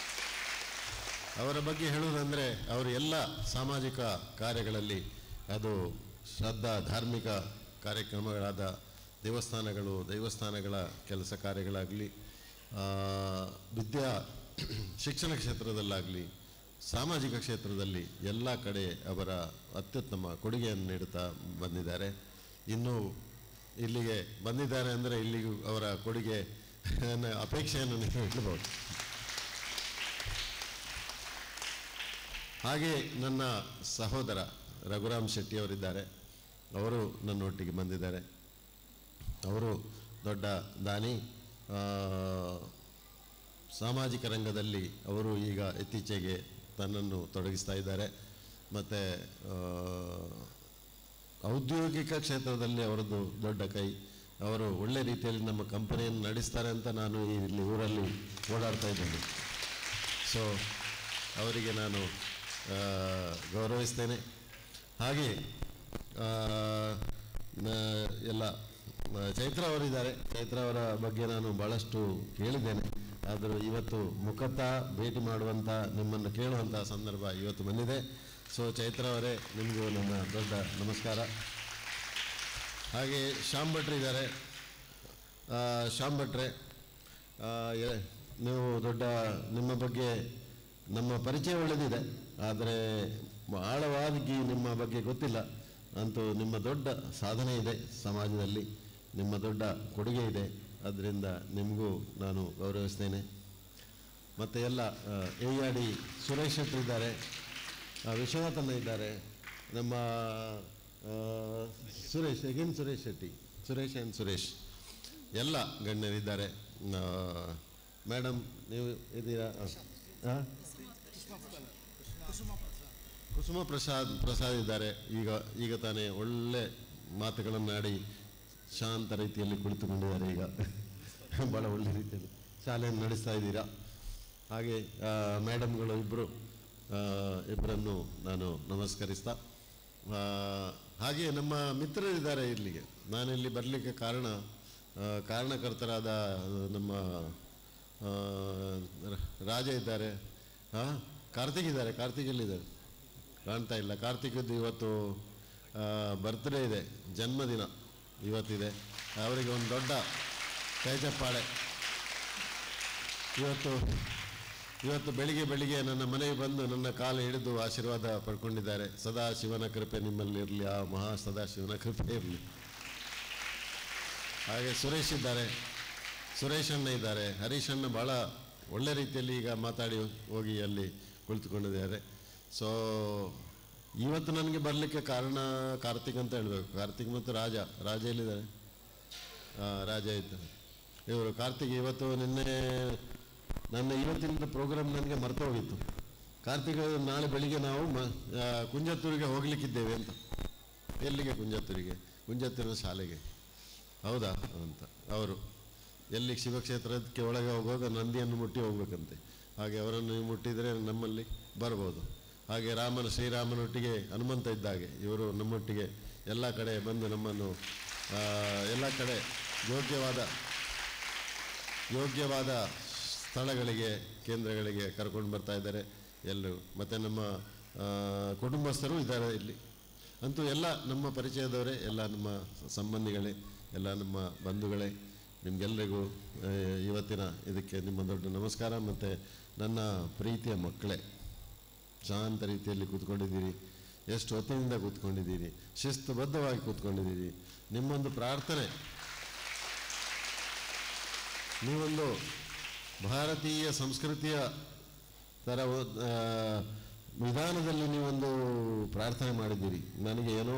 ಅವರ ಬಗ್ಗೆ ಹೇಳುವುದಂದರೆ ಅವರು ಎಲ್ಲ ಸಾಮಾಜಿಕ ಕಾರ್ಯಗಳಲ್ಲಿ, ಅದು ಶ್ರದ್ಧಾ ಧಾರ್ಮಿಕ ಕಾರ್ಯಕ್ರಮಗಳಾದ ದೇವಸ್ಥಾನಗಳ ಕೆಲಸ ಕಾರ್ಯಗಳಾಗಲಿ, ಶಿಕ್ಷಣ ಕ್ಷೇತ್ರದಲ್ಲಾಗಲಿ ಸಾಮಾಜಿಕ ಕ್ಷೇತ್ರದಲ್ಲಿ ಎಲ್ಲ ಕಡೆ ಅವರ ಅತ್ಯುತ್ತಮ ಕೊಡುಗೆಯನ್ನು ನೀಡುತ್ತಾ ಬಂದಿದ್ದಾರೆ. ಇನ್ನು ಇಲ್ಲಿಗೆ ಬಂದಿದ್ದಾರೆ ಅಂದರೆ ಇಲ್ಲಿಗೂ ಅವರ ಕೊಡುಗೆ ಅಪೇಕ್ಷೆಯನ್ನು ನೀವು ಇಡಬಹುದು. ಹಾಗೆ ನನ್ನ ಸಹೋದರ ರಘುರಾಮ್ ಶೆಟ್ಟಿ ಅವರಿದ್ದಾರೆ. ಅವರು ನನ್ನೊಟ್ಟಿಗೆ ಬಂದಿದ್ದಾರೆ. ಅವರು ದೊಡ್ಡ ದಾನಿ. ಸಾಮಾಜಿಕ ರಂಗದಲ್ಲಿ ಅವರು ಈಗ ಇತ್ತೀಚೆಗೆ ತನ್ನನ್ನು ತೊಡಗಿಸ್ತಾ ಇದ್ದಾರೆ. ಮತ್ತು ಔದ್ಯೋಗಿಕ ಕ್ಷೇತ್ರದಲ್ಲಿ ಅವರದ್ದು ದೊಡ್ಡ ಕೈ. ಅವರು ಒಳ್ಳೆ ರೀತಿಯಲ್ಲಿ ನಮ್ಮ ಕಂಪನಿಯನ್ನು ನಡೆಸ್ತಾರೆ ಅಂತ ನಾನು ಇಲ್ಲಿ ಊರಲ್ಲಿ ಓಡಾಡ್ತಾ ಇದ್ದೇನೆ. ಸೊ ಅವರಿಗೆ ನಾನು ಗೌರವಿಸ್ತೇನೆ. ಹಾಗೆ ಎಲ್ಲ ಚೈತ್ರ ಅವರಿದ್ದಾರೆ. ಚೈತ್ರ ಅವರ ಬಗ್ಗೆ ನಾನು ಭಾಳಷ್ಟು ಕೇಳಿದ್ದೇನೆ. ಆದರೂ ಇವತ್ತು ಮುಖತಃ ಭೇಟಿ ಮಾಡುವಂಥ ನಿಮ್ಮನ್ನು ಕೇಳುವಂಥ ಸಂದರ್ಭ ಇವತ್ತು ಬಂದಿದೆ. ಸೊ ಚೈತ್ರ ಅವರೇ, ನಿಮಗೂ ನನ್ನ ದೊಡ್ಡ ನಮಸ್ಕಾರ. ಹಾಗೆ ಶ್ಯಾಮ್ ಭಟ್ರು ಇದ್ದಾರೆ. ಶ್ಯಾಮ್ ಭಟ್ರೆ, ನೀವು ದೊಡ್ಡ, ನಿಮ್ಮ ಬಗ್ಗೆ ನಮ್ಮ ಪರಿಚಯ ಒಳ್ಳೆದಿದೆ, ಆದರೆ ಆಳವಾಗಿ ನಿಮ್ಮ ಬಗ್ಗೆ ಗೊತ್ತಿಲ್ಲ. ಅಂತೂ ನಿಮ್ಮ ದೊಡ್ಡ ಸಾಧನೆ ಇದೆ ಸಮಾಜದಲ್ಲಿ, ನಿಮ್ಮ ದೊಡ್ಡ ಕೊಡುಗೆ ಇದೆ. ಅದರಿಂದ ನಿಮಗೂ ನಾನು ಗೌರವಿಸ್ತೇನೆ. ಮತ್ತು ಎಲ್ಲ ARD ಸುರೇಶ್ ಶೆಟ್ಟಿ ಇದ್ದಾರೆ, ವಿಶ್ವನಾಥನ್ನ ಇದ್ದಾರೆ, ನಮ್ಮ ಸುರೇಶ್ ಶೆಟ್ಟಿ, ಸುರೇಶ್ ಆ್ಯಂಡ್ ಸುರೇಶ್ ಎಲ್ಲ ಗಣ್ಯರಿದ್ದಾರೆ. ಮೇಡಮ್ ನೀವು ಇದ್ದೀರಾ? ಕುಸುಮ ಪ್ರಸಾದ್ ಇದ್ದಾರೆ. ಈಗ ತಾನೇ ಒಳ್ಳೆ ಮಾತುಗಳನ್ನಾಡಿ ಶಾಂತ ರೀತಿಯಲ್ಲಿ ಕುಳಿತುಕೊಂಡಿದ್ದಾರೆ. ಈಗ ಭಾಳ ಒಳ್ಳೆ ರೀತಿಯಲ್ಲಿ ಶಾಲೆಯನ್ನು ನಡೆಸ್ತಾ ಇದ್ದೀರಾ. ಹಾಗೆ ಮೇಡಮ್ಗಳು ಇಬ್ಬರನ್ನು ನಾನು ನಮಸ್ಕರಿಸ್ತಾ, ಹಾಗೆ ನಮ್ಮ ಮಿತ್ರರಿದ್ದಾರೆ ಇಲ್ಲಿಗೆ. ನಾನಿಲ್ಲಿ ಬರಲಿಕ್ಕೆ ಕಾರಣಕರ್ತರಾದ ನಮ್ಮ ರಾಜ ಇದ್ದಾರೆ, ಕಾರ್ತಿಕ್ ಇದ್ದಾರೆ. ಕಾರ್ತಿಕ್ ಎಲ್ಲಿದ್ದಾರೆ? ಕಾಣ್ತಾ ಇಲ್ಲ. ಕಾರ್ತಿಕದ್ದು ಇವತ್ತು ಬರ್ತ್ಡೇ ಇದೆ, ಜನ್ಮದಿನ ಇವತ್ತಿದೆ. ಅವರಿಗೆ ಒಂದು ದೊಡ್ಡ ಕೈಚಪ್ಪಾಳೆ. ಇವತ್ತು ಬೆಳಿಗ್ಗೆ ನನ್ನ ಮನೆಗೆ ಬಂದು ನನ್ನ ಕಾಲು ಹಿಡಿದು ಆಶೀರ್ವಾದ ಪಡ್ಕೊಂಡಿದ್ದಾರೆ. ಸದಾ ಶಿವನ ಕೃಪೆ ನಿಮ್ಮಲ್ಲಿ ಇರಲಿ, ಆ ಮಹಾ ಸದಾ ಶಿವನ ಕೃಪೆ ಇರಲಿ. ಹಾಗೆ ಸುರೇಶ್ ಇದ್ದಾರೆ, ಸುರೇಶ್ ಅಣ್ಣ ಇದ್ದಾರೆ, ಹರೀಶ್ ಅಣ್ಣ ಭಾಳ ಒಳ್ಳೆ ರೀತಿಯಲ್ಲಿ ಈಗ ಮಾತಾಡಿ ಹೋಗಿ ಅಲ್ಲಿ ಕುಳಿತುಕೊಂಡಿದ್ದಾರೆ. ಸೊ ಇವತ್ತು ನನಗೆ ಬರಲಿಕ್ಕೆ ಕಾರಣ ಕಾರ್ತಿಕ್ ಅಂತ ಹೇಳಬೇಕು. ಕಾರ್ತಿಕ್ ಮತ್ತು ರಾಜ ಎಲ್ಲಿದ್ದಾರೆ? ರಾಜ ಇದ್ದಾರೆ. ಇವರು ಕಾರ್ತಿಕ್ ಇವತ್ತು ನನ್ನ ಇವತ್ತಿನ ಪ್ರೋಗ್ರಾಮ್ ನನಗೆ ಮರ್ತು ಹೋಗಿತ್ತು. ಕಾರ್ತಿಕ್ ನಾಳೆ ಬೆಳಿಗ್ಗೆ ನಾವು ಕುಂಜತ್ತೂರಿಗೆ ಹೋಗ್ಲಿಕ್ಕಿದ್ದೇವೆ ಅಂತ. ಎಲ್ಲಿಗೆ? ಕುಂಜತ್ತೂರಿನ ಶಾಲೆಗೆ. ಹೌದಾ ಅಂತ. ಅವರು ಎಲ್ಲಿ ಶಿವಕ್ಷೇತ್ರಕ್ಕೆ ಒಳಗೆ ಹೋಗುವಾಗ ನಂದಿಯನ್ನು ಮುಟ್ಟಿ ಹೋಗ್ಬೇಕಂತೆ. ಹಾಗೆ ಅವರನ್ನು ಮುಟ್ಟಿದರೆ ನಮ್ಮಲ್ಲಿ ಬರ್ಬೋದು. ಹಾಗೆ ಶ್ರೀರಾಮನೊಟ್ಟಿಗೆ ಹನುಮಂತ ಇದ್ದಾಗೆ ಇವರು ನಮ್ಮೊಟ್ಟಿಗೆ ಎಲ್ಲ ಕಡೆ ಬಂದು ನಮ್ಮನ್ನು ಎಲ್ಲ ಕಡೆ ಯೋಗ್ಯವಾದ ಸ್ಥಳಗಳಿಗೆ, ಕೇಂದ್ರಗಳಿಗೆ ಕರ್ಕೊಂಡು ಬರ್ತಾ ಇದ್ದಾರೆ ಎಲ್ಲರೂ. ಮತ್ತು ನಮ್ಮ ಕುಟುಂಬಸ್ಥರು ಇದ್ದಾರೆ ಇಲ್ಲಿ. ಅಂತೂ ಎಲ್ಲ ನಮ್ಮ ಪರಿಚಯದವರೇ, ಎಲ್ಲ ನಮ್ಮ ಸಂಬಂಧಿಗಳೇ, ಎಲ್ಲ ನಮ್ಮ ಬಂಧುಗಳೇ. ನಿಮಗೆಲ್ಲರಿಗೂ ಇವತ್ತಿನ ಇದಕ್ಕೆ ನಿಮ್ಮ ದೊಡ್ಡ ನಮಸ್ಕಾರ. ಮತ್ತು ನನ್ನ ಪ್ರೀತಿಯ ಮಕ್ಕಳೇ, ಶಾಂತ ರೀತಿಯಲ್ಲಿ ಕೂತ್ಕೊಂಡಿದ್ದೀರಿ, ಎಷ್ಟು ಹೊತ್ತಿನಿಂದ ಕೂತ್ಕೊಂಡಿದ್ದೀರಿ, ಶಿಸ್ತುಬದ್ಧವಾಗಿ ಕೂತ್ಕೊಂಡಿದ್ದೀರಿ. ನಿಮ್ಮೊಂದು ಪ್ರಾರ್ಥನೆ, ನೀವೊಂದು ಭಾರತೀಯ ಸಂಸ್ಕೃತಿಯ ಥರ ವಿಧಾನದಲ್ಲಿ ನೀವೊಂದು ಪ್ರಾರ್ಥನೆ ಮಾಡಿದ್ದೀರಿ. ನನಗೆ ಏನೋ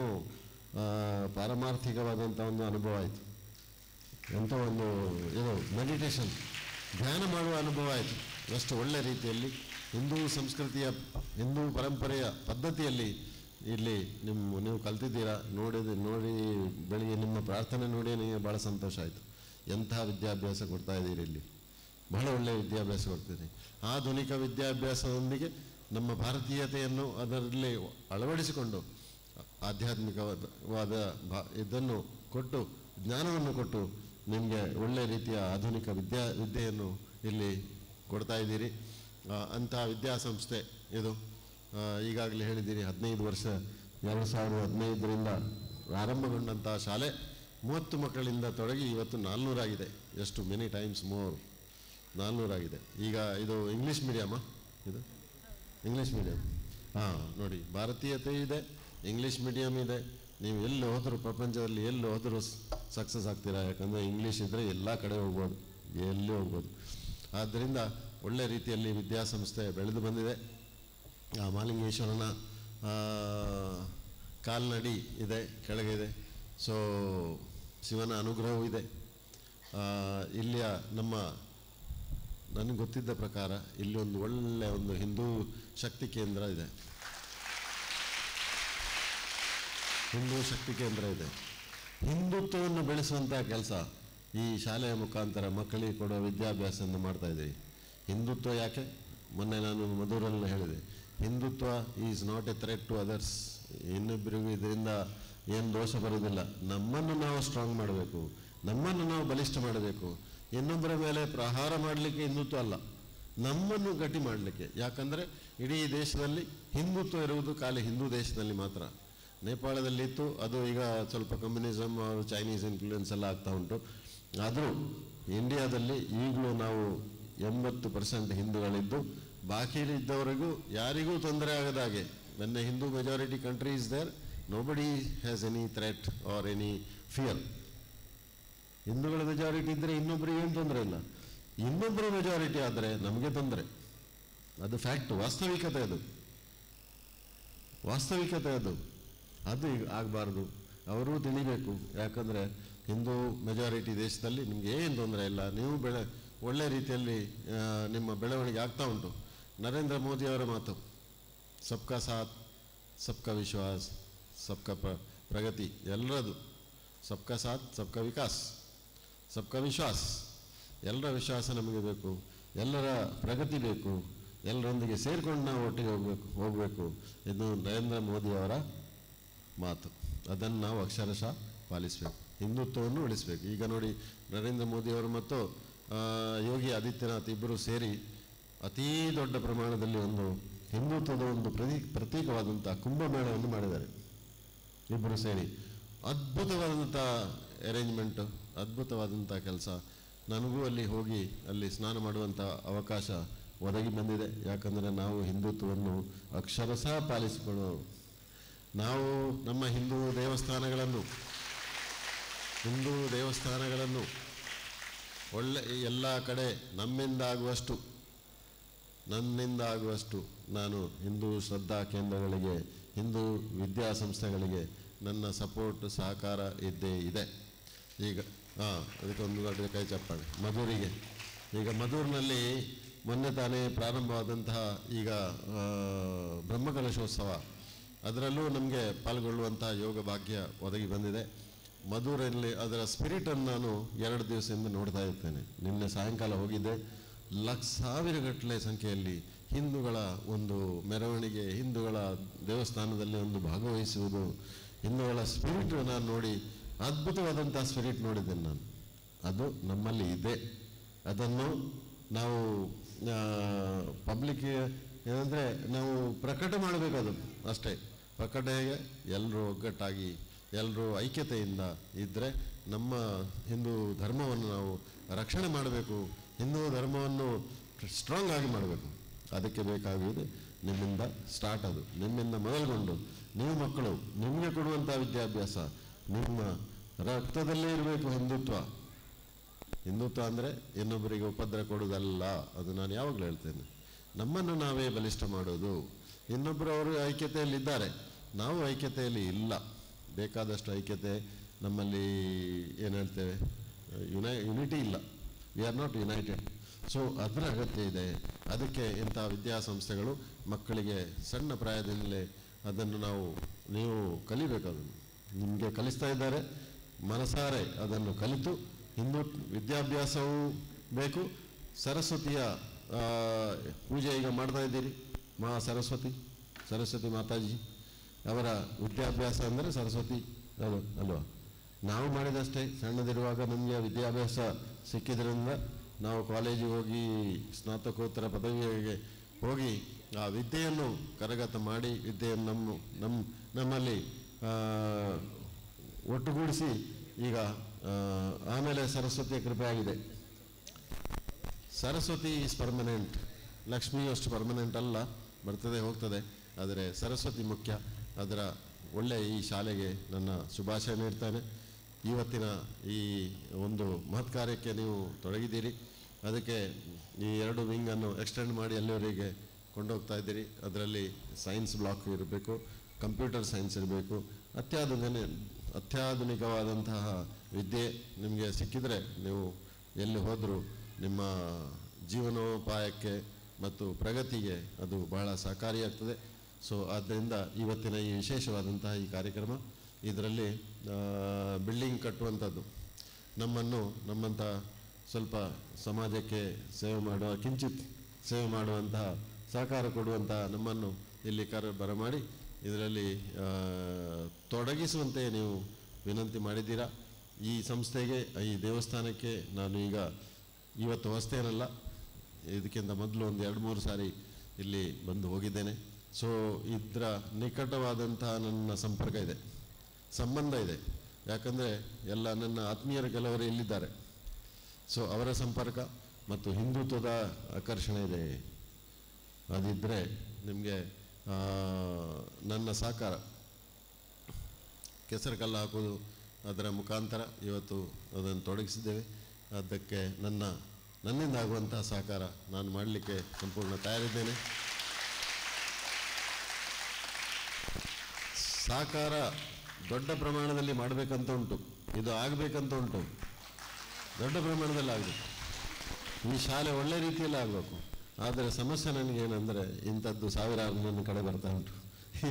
ಪಾರಮಾರ್ಥಿಕವಾದಂಥ ಒಂದು ಅನುಭವ ಆಯಿತು. ಎಂಥ ಒಂದು ಏನೋ ಮೆಡಿಟೇಷನ್, ಧ್ಯಾನ ಮಾಡುವ ಅನುಭವ ಆಯಿತು. ಅಷ್ಟು ಒಳ್ಳೆ ರೀತಿಯಲ್ಲಿ ಹಿಂದೂ ಸಂಸ್ಕೃತಿಯ, ಹಿಂದೂ ಪರಂಪರೆಯ ಪದ್ಧತಿಯಲ್ಲಿ ಇಲ್ಲಿ ನೀವು ಕಲ್ತಿದ್ದೀರಾ. ನೋಡಿ ಬೆಳಿಗ್ಗೆ ನಿಮ್ಮ ಪ್ರಾರ್ಥನೆ ನೋಡಿ ನನಗೆ ಭಾಳ ಸಂತೋಷ ಆಯಿತು. ಎಂಥ ವಿದ್ಯಾಭ್ಯಾಸ ಕೊಡ್ತಾ ಇದ್ದೀರಿ ಇಲ್ಲಿ, ಬಹಳ ಒಳ್ಳೆಯ ವಿದ್ಯಾಭ್ಯಾಸ ಕೊಡ್ತೀರಿ. ಆಧುನಿಕ ವಿದ್ಯಾಭ್ಯಾಸದೊಂದಿಗೆ ನಮ್ಮ ಭಾರತೀಯತೆಯನ್ನು ಅದರಲ್ಲಿ ಅಳವಡಿಸಿಕೊಂಡು ಆಧ್ಯಾತ್ಮಿಕವಾದ ಇದನ್ನು ಕೊಟ್ಟು, ಜ್ಞಾನವನ್ನು ಕೊಟ್ಟು ನಿಮಗೆ ಒಳ್ಳೆಯ ರೀತಿಯ ಆಧುನಿಕ ವಿದ್ಯೆಯನ್ನು ಇಲ್ಲಿ ಕೊಡ್ತಾ ಇದ್ದೀರಿ. ಅಂಥ ವಿದ್ಯಾಸಂಸ್ಥೆ ಇದು. ಈಗಾಗಲೇ ಹೇಳಿದ್ದೀರಿ, 15 ವರ್ಷ 2015ರಿಂದ ಆರಂಭಗೊಂಡಂಥ ಶಾಲೆ 30 ಮಕ್ಕಳಿಂದ ತೊಡಗಿ ಇವತ್ತು 400 ಆಗಿದೆ. ಎಷ್ಟು ಮೆನಿ ಟೈಮ್ಸ್ ಮೋರ್. 400 ಆಗಿದೆ. ಈಗ ಇದು ಇಂಗ್ಲೀಷ್ ಮೀಡಿಯಮಾ? ಇದು ಇಂಗ್ಲೀಷ್ ಮೀಡಿಯಮ್. ಹಾಂ ನೋಡಿ, ಭಾರತೀಯತೆ ಇದೆ, ಇಂಗ್ಲೀಷ್ ಮೀಡಿಯಮ್ ಇದೆ. ನೀವು ಎಲ್ಲಿ ಹೋದರೂ, ಪ್ರಪಂಚದಲ್ಲಿ ಎಲ್ಲಿ ಹೋದರೂ ಸಕ್ಸಸ್ ಆಗ್ತೀರಾ. ಯಾಕಂದರೆ ಇಂಗ್ಲೀಷ್ ಇದ್ದರೆ ಎಲ್ಲ ಕಡೆ ಹೋಗ್ಬೋದು, ಎಲ್ಲಿ ಹೋಗ್ಬೋದು. ಆದ್ದರಿಂದ ಒಳ್ಳೆ ರೀತಿಯಲ್ಲಿ ವಿದ್ಯಾಸಂಸ್ಥೆ ಬೆಳೆದು ಬಂದಿದೆ. ಮಹಾಲಿಂಗೇಶ್ವರನ ಕಾಲ್ನಡಿ ಇದೆ, ಕೆಳಗಿದೆ. ಸೊ ಶಿವನ ಅನುಗ್ರಹವೂ ಇದೆ. ಇಲ್ಲಿಯ ನನಗೆ ಗೊತ್ತಿದ್ದ ಪ್ರಕಾರ ಇಲ್ಲಿ ಒಳ್ಳೆಯ ಒಂದು ಹಿಂದೂ ಶಕ್ತಿ ಕೇಂದ್ರ ಇದೆ. ಹಿಂದೂ ಶಕ್ತಿ ಕೇಂದ್ರ ಇದೆ. ಹಿಂದುತ್ವವನ್ನು ಬೆಳೆಸುವಂಥ ಕೆಲಸ ಈ ಶಾಲೆಯ ಮುಖಾಂತರ ಮಕ್ಕಳಿಗೆ ಕೊಡುವ ವಿದ್ಯಾಭ್ಯಾಸವನ್ನು ಮಾಡ್ತಾ ಇದ್ದೀವಿ. ಹಿಂದುತ್ವ ಯಾಕೆ? ಮೊನ್ನೆ ನಾನು ಮಧುರಲ್ಲಿ ಹೇಳಿದೆ, Hindutva is not a threat to others. ಇನ್ನೊಬ್ಬರಿಗೂ ಇದರಿಂದ ಏನು ದೋಷ ಬರುವುದಿಲ್ಲ. ನಮ್ಮನ್ನು ನಾವು ಸ್ಟ್ರಾಂಗ್ ಮಾಡಬೇಕು, ನಮ್ಮನ್ನು ನಾವು ಬಲಿಷ್ಠ ಮಾಡಬೇಕು. ಇನ್ನೊಬ್ಬರ ಮೇಲೆ ಪ್ರಹಾರ ಮಾಡಲಿಕ್ಕೆ ಹಿಂದುತ್ವ ಅಲ್ಲ, ನಮ್ಮನ್ನು ಗಟ್ಟಿ ಮಾಡಲಿಕ್ಕೆ. ಯಾಕಂದರೆ ಇಡೀ ದೇಶದಲ್ಲಿ ಹಿಂದುತ್ವ ಇರುವುದು ಖಾಲಿ ಹಿಂದೂ ದೇಶದಲ್ಲಿ ಮಾತ್ರ. ನೇಪಾಳದಲ್ಲಿತ್ತು, ಅದು ಈಗ ಸ್ವಲ್ಪ ಕಮ್ಯುನಿಸಮ್ ಅವರು ಚೈನೀಸ್ ಇನ್ಫ್ಲೂಯೆನ್ಸ್ ಎಲ್ಲ ಆಗ್ತಾ ಉಂಟು. ಆದರೂ ಇಂಡಿಯಾದಲ್ಲಿ ಈಗಲೂ ನಾವು 80% ಹಿಂದೂಗಳಿದ್ದು, ಬಾಕಿ ಇದ್ದವರಿಗೂ ಯಾರಿಗೂ ತೊಂದರೆ ಆಗದ ಹಾಗೆ. when a Hindu majority country is there, nobody has any threat or any fear. ಹಿಂದೂಗಳ ಮೆಜಾರಿಟಿ ಇದ್ದರೆ ಇನ್ನೊಬ್ಬರಿಗೆ ಏನು ತೊಂದರೆ ಇಲ್ಲ. ಇನ್ನೊಬ್ಬರ ಮೆಜಾರಿಟಿ ಆದರೆ ನಮಗೆ ತೊಂದರೆ. ಅದು ಫ್ಯಾಕ್ಟ್, ವಾಸ್ತವಿಕತೆ ಅದು, ವಾಸ್ತವಿಕತೆ ಅದು. ಅದು ಈಗ ಆಗಬಾರ್ದು, ಅವರು ತಿಳಿಬೇಕು. ಯಾಕಂದರೆ ಹಿಂದೂ ಮೆಜಾರಿಟಿ ದೇಶದಲ್ಲಿ ನಿಮಗೆ ಏನು ತೊಂದರೆ ಇಲ್ಲ, ನೀವು ಒಳ್ಳೆ ರೀತಿಯಲ್ಲಿ ನಿಮ್ಮ ಬೆಳವಣಿಗೆ ಆಗ್ತಾ ಉಂಟು. ನರೇಂದ್ರ ಮೋದಿಯವರ ಮಾತು, ಸಬ್ಕಾ ಸಾಥ್ ಸಬ್ಕಾ ವಿಶ್ವಾಸ್ ಸಬ್ಕಾ ಪ್ರಗತಿ, ಎಲ್ಲರದು. ಸಬ್ಕಾ ಸಾಥ್ ಸಬ್ಕಾ ವಿಕಾಸ್ ಸಬ್ಕಾ ವಿಶ್ವಾಸ್, ಎಲ್ಲರ ವಿಶ್ವಾಸ ನಮಗೆ ಬೇಕು, ಎಲ್ಲರ ಪ್ರಗತಿ ಬೇಕು, ಎಲ್ಲರೊಂದಿಗೆ ಸೇರಿಕೊಂಡು ನಾವು ಒಟ್ಟಿಗೆ ಹೋಗಬೇಕು. ಇದು ನರೇಂದ್ರ ಮೋದಿಯವರ ಮಾತು. ಅದನ್ನು ನಾವು ಅಕ್ಷರಶಃ ಪಾಲಿಸಬೇಕು, ಹಿಂದುತ್ವವನ್ನು ಉಳಿಸಬೇಕು. ಈಗ ನೋಡಿ, ನರೇಂದ್ರ ಮೋದಿಯವರು ಮತ್ತು ಯೋಗಿ ಆದಿತ್ಯನಾಥ್ ಇಬ್ಬರು ಸೇರಿ ಅತೀ ದೊಡ್ಡ ಪ್ರಮಾಣದಲ್ಲಿ ಒಂದು ಹಿಂದುತ್ವದ ಒಂದು ಪ್ರತೀಕವಾದಂಥ ಕುಂಭಮೇಳವನ್ನು ಮಾಡಿದ್ದಾರೆ. ಇಬ್ಬರು ಸೇರಿ ಅದ್ಭುತವಾದಂಥ ಅರೇಂಜ್ಮೆಂಟು, ಅದ್ಭುತವಾದಂಥ ಕೆಲಸ. ನನಗೂ ಅಲ್ಲಿ ಹೋಗಿ ಅಲ್ಲಿ ಸ್ನಾನ ಮಾಡುವಂಥ ಅವಕಾಶ ಒದಗಿ ಬಂದಿದೆ. ಯಾಕಂದರೆ ನಾವು ಹಿಂದುತ್ವವನ್ನು ಅಕ್ಷರಶಃ ಪಾಲಿಸಿಕೊಳ್ಳೋ, ನಾವು ನಮ್ಮ ಹಿಂದೂ ದೇವಸ್ಥಾನಗಳನ್ನು ಒಳ್ಳೆ ಎಲ್ಲ ಕಡೆ ನನ್ನಿಂದ ಆಗುವಷ್ಟು ನಾನು ಹಿಂದೂ ಶ್ರದ್ಧಾ ಕೇಂದ್ರಗಳಿಗೆ, ಹಿಂದೂ ವಿದ್ಯಾಸಂಸ್ಥೆಗಳಿಗೆ ನನ್ನ ಸಪೋರ್ಟ್ ಸಹಕಾರ ಇದ್ದೇ ಇದೆ. ಈಗ ಅದಕ್ಕೊಂದು ದೊಡ್ಡ ಕೈ ಚಪ್ಪಾಳೆ ಮಧುರಿಗೆ. ಈಗ ಮಧುರಿನಲ್ಲಿ ಮೊನ್ನೆ ತಾನೇ ಪ್ರಾರಂಭವಾದಂತಹ ಈಗ ಬ್ರಹ್ಮಕಲಶೋತ್ಸವ, ಅದರಲ್ಲೂ ನಮಗೆ ಪಾಲ್ಗೊಳ್ಳುವಂಥ ಯೋಗ ಭಾಗ್ಯ ಒದಗಿ ಬಂದಿದೆ. ಮಧುರಲ್ಲಿ ಅದರ ಸ್ಪಿರಿಟನ್ನು ನಾನು 2 ದಿವಸದಿಂದ ನೋಡ್ತಾ ಇರ್ತೇನೆ. ನಿನ್ನೆ ಸಾಯಂಕಾಲ ಹೋಗಿದ್ದೆ. ಸಾವಿರಗಟ್ಟಲೆ ಸಂಖ್ಯೆಯಲ್ಲಿ ಹಿಂದೂಗಳ ಒಂದು ಮೆರವಣಿಗೆ, ಹಿಂದೂಗಳ ದೇವಸ್ಥಾನದಲ್ಲಿ ಒಂದು ಭಾಗವಹಿಸುವುದು, ಹಿಂದೂಗಳ ಸ್ಪಿರಿಟ್ ನಾನು ನೋಡಿ ಅದ್ಭುತವಾದಂಥ ಸ್ಪಿರಿಟ್ ನೋಡಿದ್ದೇನೆ ನಾನು. ಅದು ನಮ್ಮಲ್ಲಿ ಇದೆ. ಅದನ್ನು ನಾವು ಪಬ್ಲಿಕ್ ಏನಂದರೆ ನಾವು ಪ್ರಕಟ ಮಾಡಬೇಕು, ಅದು ಅಷ್ಟೇ. ಪ್ರಕಟಣೆಗೆ ಎಲ್ಲರೂ ಒಗ್ಗಟ್ಟಾಗಿ, ಎಲ್ಲರೂ ಐಕ್ಯತೆಯಿಂದ ಇದ್ದರೆ ನಮ್ಮ ಹಿಂದೂ ಧರ್ಮವನ್ನು ನಾವು ರಕ್ಷಣೆ ಮಾಡಬೇಕು, ಹಿಂದೂ ಧರ್ಮವನ್ನು ಸ್ಟ್ರಾಂಗ್ ಆಗಿ ಮಾಡಬೇಕು. ಅದಕ್ಕೆ ಬೇಕಾಗುವುದು ನಿಮ್ಮಿಂದ ಸ್ಟಾರ್ಟ್. ಅದು ನಿಮ್ಮಿಂದ ಮೊದಲುಗೊಂಡು ನೀವು ಮಕ್ಕಳು ನಿಮಗೆ ಕೊಡುವಂಥ ವಿದ್ಯಾಭ್ಯಾಸ ನಿಮ್ಮ ರಕ್ತದಲ್ಲೇ ಇರಬೇಕು. ಹಿಂದುತ್ವ ಅಂದರೆ ಇನ್ನೊಬ್ಬರಿಗೆ ಉಪದ್ರ ಕೊಡುವುದಲ್ಲ. ಅದು ನಾನು ಯಾವಾಗಲೂ ಹೇಳ್ತೇನೆ. ನಮ್ಮನ್ನು ನಾವೇ ಬಲಿಷ್ಠ ಮಾಡೋದು. ಇನ್ನೊಬ್ಬರು ಅವರು ಐಕ್ಯತೆಯಲ್ಲಿದ್ದಾರೆ, ನಾವು ಐಕ್ಯತೆಯಲ್ಲಿ ಇಲ್ಲ. ಬೇಕಾದಷ್ಟು ಐಕ್ಯತೆ ನಮ್ಮಲ್ಲಿ ಏನು ಹೇಳ್ತೇವೆ, ಯುನಿಟಿ ಇಲ್ಲ. We are not United. So ಅದರ ಅಗತ್ಯ ಇದೆ. ಅದಕ್ಕೆ ಇಂಥ ವಿದ್ಯಾಸಂಸ್ಥೆಗಳು ಮಕ್ಕಳಿಗೆ ಸಣ್ಣ ಪ್ರಾಯದಿಂದಲೇ ಅದನ್ನು ನೀವು ಕಲಿಬೇಕು. ಅದನ್ನು ನಿಮಗೆ ಕಲಿಸ್ತಾ ಇದ್ದಾರೆ. ಮನಸಾರೆ ಅದನ್ನು ಕಲಿತು ಹಿಂದೂ ವಿದ್ಯಾಭ್ಯಾಸವೂ ಬೇಕು. ಸರಸ್ವತಿಯ ಪೂಜೆ ಈಗ ಮಾಡ್ತಾ ಇದ್ದೀರಿ. ಸರಸ್ವತಿ ಮಾತಾಜಿ ಅವರ ವಿದ್ಯಾಭ್ಯಾಸ ಅಂದರೆ ಸರಸ್ವತಿ ಅಲ್ವಾ? ನಾವು ಮಾಡಿದಷ್ಟೇ. ಸಣ್ಣದಿರುವಾಗ ನಮಗೆ ವಿದ್ಯಾಭ್ಯಾಸ ಸಿಕ್ಕಿದ್ರಿಂದ ನಾವು ಕಾಲೇಜಿಗೆ ಹೋಗಿ ಸ್ನಾತಕೋತ್ತರ ಪದವಿಗೆ ಹೋಗಿ ಆ ವಿದ್ಯೆಯನ್ನು ಕರಗತ ಮಾಡಿ ವಿದ್ಯೆಯನ್ನು ನಮ್ಮಲ್ಲಿ ಒಟ್ಟುಗೂಡಿಸಿ ಈಗ ಆಮೇಲೆ ಸರಸ್ವತಿಯ ಕೃಪೆ ಆಗಿದೆ. ಸರಸ್ವತಿ ಈಸ್ ಪರ್ಮನೆಂಟ್, ಲಕ್ಷ್ಮಿ ಅಷ್ಟು ಪರ್ಮನೆಂಟ್ ಅಲ್ಲ, ಬರ್ತದೆ ಹೋಗ್ತದೆ, ಆದರೆ ಸರಸ್ವತಿ ಮುಖ್ಯ. ಅದರ ಒಳ್ಳೆಯ ಈ ಶಾಲೆಗೆ ನನ್ನ ಶುಭಾಶಯ ನೀಡ್ತಾನೆ. ಇವತ್ತಿನ ಈ ಒಂದು ಮಹತ್ ಕಾರ್ಯಕ್ಕೆ ನೀವು ತೊಡಗಿದ್ದೀರಿ, ಅದಕ್ಕೆ ಈ 2 ವಿಂಗನ್ನು ಎಕ್ಸ್ಟೆಂಡ್ ಮಾಡಿ ಅಲ್ಲಿವರೆಗೆ ಕೊಂಡೋಗ್ತಾ ಇದ್ದೀರಿ. ಅದರಲ್ಲಿ ಸೈನ್ಸ್ ಬ್ಲಾಕ್ ಇರಬೇಕು, ಕಂಪ್ಯೂಟರ್ ಸೈನ್ಸ್ ಇರಬೇಕು, ಅತ್ಯಾಧುನಿಕವಾದಂತಹ ವಿದ್ಯೆ ನಿಮಗೆ ಸಿಕ್ಕಿದರೆ ನೀವು ಎಲ್ಲಿ ಹೋದರೂ ನಿಮ್ಮ ಜೀವನೋಪಾಯಕ್ಕೆ ಮತ್ತು ಪ್ರಗತಿಗೆ ಅದು ಬಹಳ ಸಹಕಾರಿಯಾಗ್ತದೆ. ಸೊ ಆದ್ದರಿಂದ ಇವತ್ತಿನ ಈ ವಿಶೇಷವಾದಂತಹ ಈ ಕಾರ್ಯಕ್ರಮ, ಇದರಲ್ಲಿ ಬಿಲ್ಡಿಂಗ್ ಕಟ್ಟುವಂಥದ್ದು, ನಮ್ಮಂಥ ಸ್ವಲ್ಪ ಸಮಾಜಕ್ಕೆ ಸೇವೆ ಮಾಡುವ, ಕಿಂಚಿತ್ ಸೇವೆ ಮಾಡುವಂತಹ, ಸಹಕಾರ ಕೊಡುವಂತಹ ನಮ್ಮನ್ನು ಇಲ್ಲಿ ಬರಮಾಡಿ ಇದರಲ್ಲಿ ತೊಡಗಿಸುವಂತೆ ನೀವು ವಿನಂತಿ ಮಾಡಿದ್ದೀರಾ. ಈ ಸಂಸ್ಥೆಗೆ, ಈ ದೇವಸ್ಥಾನಕ್ಕೆ ನಾನು ಇವತ್ತು ಹೊಸ್ತೇನಲ್ಲ, ಇದಕ್ಕಿಂತ ಮೊದಲು ಒಂದು 2-3 ಸಾರಿ ಇಲ್ಲಿ ಬಂದು ಹೋಗಿದ್ದೇನೆ. ಸೊ ಇದರ ನಿಕಟವಾದಂತಹ ನನ್ನ ಸಂಪರ್ಕ ಇದೆ, ಸಂಬಂಧ ಇದೆ. ಯಾಕಂದರೆ ಎಲ್ಲ ನನ್ನ ಆತ್ಮೀಯರು ಕೆಲವರು ಇಲ್ಲಿದ್ದಾರೆ. ಸೊ ಅವರ ಸಂಪರ್ಕ ಮತ್ತು ಹಿಂದುತ್ವದ ಆಕರ್ಷಣೆ ಇದೆ. ಅದಿದ್ದರೆ ನಿಮಗೆ ನನ್ನ ಸಹಕಾರ, ಕೆಸರು ಕಲ್ಲು ಹಾಕೋದು, ಅದರ ಮುಖಾಂತರ ಇವತ್ತು ಅದನ್ನು ತೊಡಗಿಸಿದ್ದೇವೆ. ಅದಕ್ಕೆ ನನ್ನಿಂದ ಆಗುವಂಥ ಸಹಕಾರ ನಾನು ಮಾಡಲಿಕ್ಕೆ ಸಂಪೂರ್ಣ ತಯಾರಿದ್ದೇನೆ. ಸಹಕಾರ ದೊಡ್ಡ ಪ್ರಮಾಣದಲ್ಲಿ ಮಾಡಬೇಕಂತ ಉಂಟು, ಇದು ಆಗಬೇಕಂತ ಉಂಟು, ದೊಡ್ಡ ಪ್ರಮಾಣದಲ್ಲಿ ಆಗಬೇಕು. ಈ ಶಾಲೆ ಒಳ್ಳೆ ರೀತಿಯಲ್ಲಿ ಆಗಬೇಕು. ಆದರೆ ಸಮಸ್ಯೆ ನನಗೇನೆಂದರೆ, ಇಂಥದ್ದು ಸಾವಿರಾರು ನನ್ನ ಕಡೆ ಬರ್ತಾ ಉಂಟು.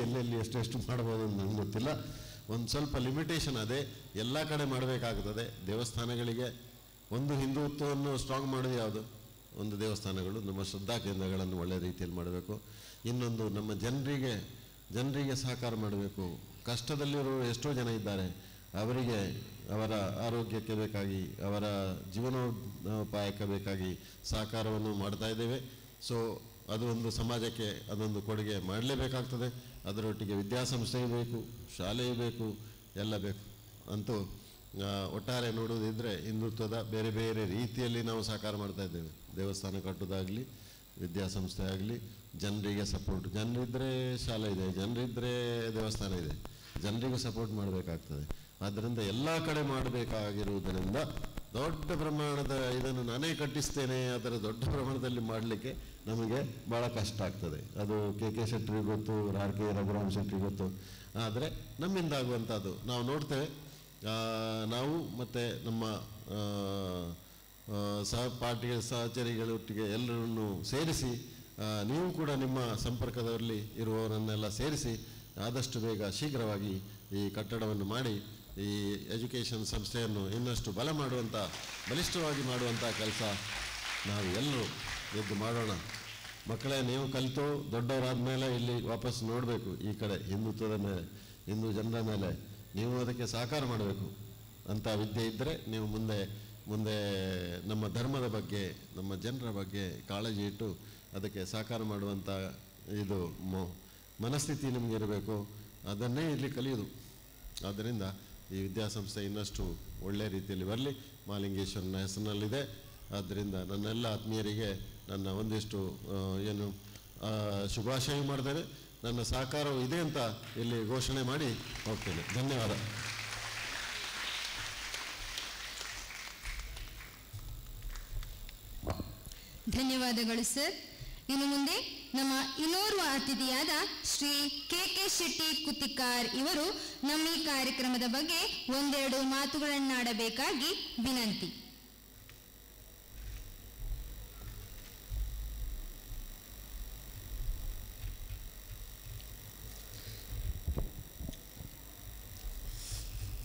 ಎಲ್ಲೆಲ್ಲಿ ಎಷ್ಟೆಷ್ಟು ಮಾಡ್ಬೋದು ಅಂತ ನನಗೆ ಗೊತ್ತಿಲ್ಲ. ಒಂದು ಸ್ವಲ್ಪ ಲಿಮಿಟೇಷನ್ ಅದೇ, ಎಲ್ಲ ಕಡೆ ಮಾಡಬೇಕಾಗ್ತದೆ. ದೇವಸ್ಥಾನಗಳಿಗೆ ಒಂದು ಹಿಂದುತ್ವವನ್ನು ಸ್ಟ್ರಾಂಗ್ ಮಾಡೋದು ಯಾವುದು? ಒಂದು ದೇವಸ್ಥಾನಗಳು, ನಮ್ಮ ಶ್ರದ್ಧಾ ಕೇಂದ್ರಗಳನ್ನು ಒಳ್ಳೆಯ ರೀತಿಯಲ್ಲಿ ಮಾಡಬೇಕು. ಇನ್ನೊಂದು ನಮ್ಮ ಜನರಿಗೆ ಸಹಕಾರ ಮಾಡಬೇಕು. ಕಷ್ಟದಲ್ಲಿರುವ ಎಷ್ಟೋ ಜನ ಇದ್ದಾರೆ, ಅವರಿಗೆ ಅವರ ಆರೋಗ್ಯಕ್ಕೆ ಬೇಕಾಗಿ, ಅವರ ಜೀವನೋಪಾಯಕ್ಕೆ ಬೇಕಾಗಿ ಸಹಕಾರವನ್ನು ಮಾಡ್ತಾ ಇದ್ದೇವೆ. ಸೊ ಅದು ಒಂದು ಸಮಾಜಕ್ಕೆ ಅದೊಂದು ಕೊಡುಗೆ ಮಾಡಲೇಬೇಕಾಗ್ತದೆ. ಅದರೊಟ್ಟಿಗೆ ವಿದ್ಯಾಸಂಸ್ಥೆಯೂ ಬೇಕು, ಶಾಲೆಯೂ ಬೇಕು, ಎಲ್ಲ ಬೇಕು. ಅಂತೂ ಒಟ್ಟಾರೆ ನೋಡುವುದಿದ್ದರೆ ಹಿಂದುತ್ವದ ಬೇರೆ ಬೇರೆ ರೀತಿಯಲ್ಲಿ ನಾವು ಸಹಕಾರ ಮಾಡ್ತಾ ಇದ್ದೇವೆ. ದೇವಸ್ಥಾನ ಕಟ್ಟೋದಾಗಲಿ, ವಿದ್ಯಾಸಂಸ್ಥೆ ಆಗಲಿ, ಜನರಿಗೆ ಸಪೋರ್ಟ್, ಜನರಿದ್ದರೆ ಶಾಲೆ ಇದೆ, ಜನರಿದ್ದರೆ ದೇವಸ್ಥಾನ ಇದೆ, ಜನರಿಗೂ ಸಪೋರ್ಟ್ ಮಾಡಬೇಕಾಗ್ತದೆ. ಆದ್ದರಿಂದ ಎಲ್ಲ ಕಡೆ ಮಾಡಬೇಕಾಗಿರುವುದರಿಂದ ದೊಡ್ಡ ಪ್ರಮಾಣದ ಇದನ್ನು ನಾನೇ ಕಟ್ಟಿಸ್ತೇನೆ, ಅದರ ದೊಡ್ಡ ಪ್ರಮಾಣದಲ್ಲಿ ಮಾಡಲಿಕ್ಕೆ ನಮಗೆ ಭಾಳ ಕಷ್ಟ ಆಗ್ತದೆ. ಅದು ಕೆ ಶೆಟ್ಟರಿಗೆ ಗೊತ್ತು, ಕೆ ರಘುರಾಮ್ ಶೆಟ್ಟರಿಗೆ ಗೊತ್ತು. ಆದರೆ ನಮ್ಮಿಂದ ಆಗುವಂಥದ್ದು ನಾವು ನೋಡ್ತೇವೆ. ನಾವು ಮತ್ತು ನಮ್ಮ ಸಹಚರಿಗಳೊಟ್ಟಿಗೆ ಎಲ್ಲರನ್ನು ಸೇರಿಸಿ, ನೀವು ಕೂಡ ನಿಮ್ಮ ಸಂಪರ್ಕದಲ್ಲಿ ಇರುವವರನ್ನೆಲ್ಲ ಸೇರಿಸಿ ಆದಷ್ಟು ಬೇಗ ಶೀಘ್ರವಾಗಿ ಈ ಕಟ್ಟಡವನ್ನು ಮಾಡಿ ಈ ಎಜುಕೇಷನ್ ಸಂಸ್ಥೆಯನ್ನು ಇನ್ನಷ್ಟು ಬಲಿಷ್ಠವಾಗಿ ಮಾಡುವಂಥ ಕೆಲಸ ನಾವು ಎಲ್ಲರೂ ಎದ್ದು ಮಾಡೋಣ. ಮಕ್ಕಳೇ, ನೀವು ಕಲಿತು ದೊಡ್ಡವರಾದ ಮೇಲೆ ಇಲ್ಲಿ ವಾಪಸ್ ನೋಡಬೇಕು, ಈ ಕಡೆ ಹಿಂದುತ್ವದ ಮೇಲೆ, ಹಿಂದೂ ಜನರ ಮೇಲೆ ನೀವು ಅದಕ್ಕೆ ಸಹಕಾರ ಮಾಡಬೇಕು. ಅಂಥ ವಿದ್ಯೆ ಇದ್ದರೆ ನೀವು ಮುಂದೆ ನಮ್ಮ ಧರ್ಮದ ಬಗ್ಗೆ, ನಮ್ಮ ಜನರ ಬಗ್ಗೆ ಕಾಳಜಿ ಇಟ್ಟು ಅದಕ್ಕೆ ಸಹಕಾರ ಮಾಡುವಂಥ ಇದು ಮನಸ್ಥಿತಿ ನಿಮಗೆ ಇರಬೇಕು. ಅದನ್ನೇ ಇಲ್ಲಿ ಕಲಿಯೋದು. ಆದ್ದರಿಂದ ಈ ವಿದ್ಯಾಸಂಸ್ಥೆ ಇನ್ನಷ್ಟು ಒಳ್ಳೆಯ ರೀತಿಯಲ್ಲಿ ಬರಲಿ, ಮಹಾಲಿಂಗೇಶ್ವರನ ಹೆಸರಿನಲ್ಲಿದೆ. ಆದ್ದರಿಂದ ನನ್ನೆಲ್ಲ ಆತ್ಮೀಯರಿಗೆ ನನ್ನ ಒಂದಿಷ್ಟು ಶುಭಾಶಯ ಮಾಡ್ತೇನೆ. ನನ್ನ ಸಹಕಾರವು ಇದೆ ಅಂತ ಇಲ್ಲಿ ಘೋಷಣೆ ಮಾಡಿ ಹೋಗ್ತೇನೆ. ಧನ್ಯವಾದ. ಧನ್ಯವಾದಗಳು ಸರ್. ಇನ್ನು ಮುಂದೆ ನಮ್ಮ ಇನ್ನೋರ್ವ ಅತಿಥಿಯಾದ ಶ್ರೀ ಕೆ ಶೆಟ್ಟಿ ಕುತ್ತಿಕಾರ್ ಇವರು ನಮ್ಮ ಈ ಕಾರ್ಯಕ್ರಮದ ಬಗ್ಗೆ ಒಂದೆರಡು ಮಾತುಗಳನ್ನಾಡಬೇಕಾಗಿ ವಿನಂತಿ.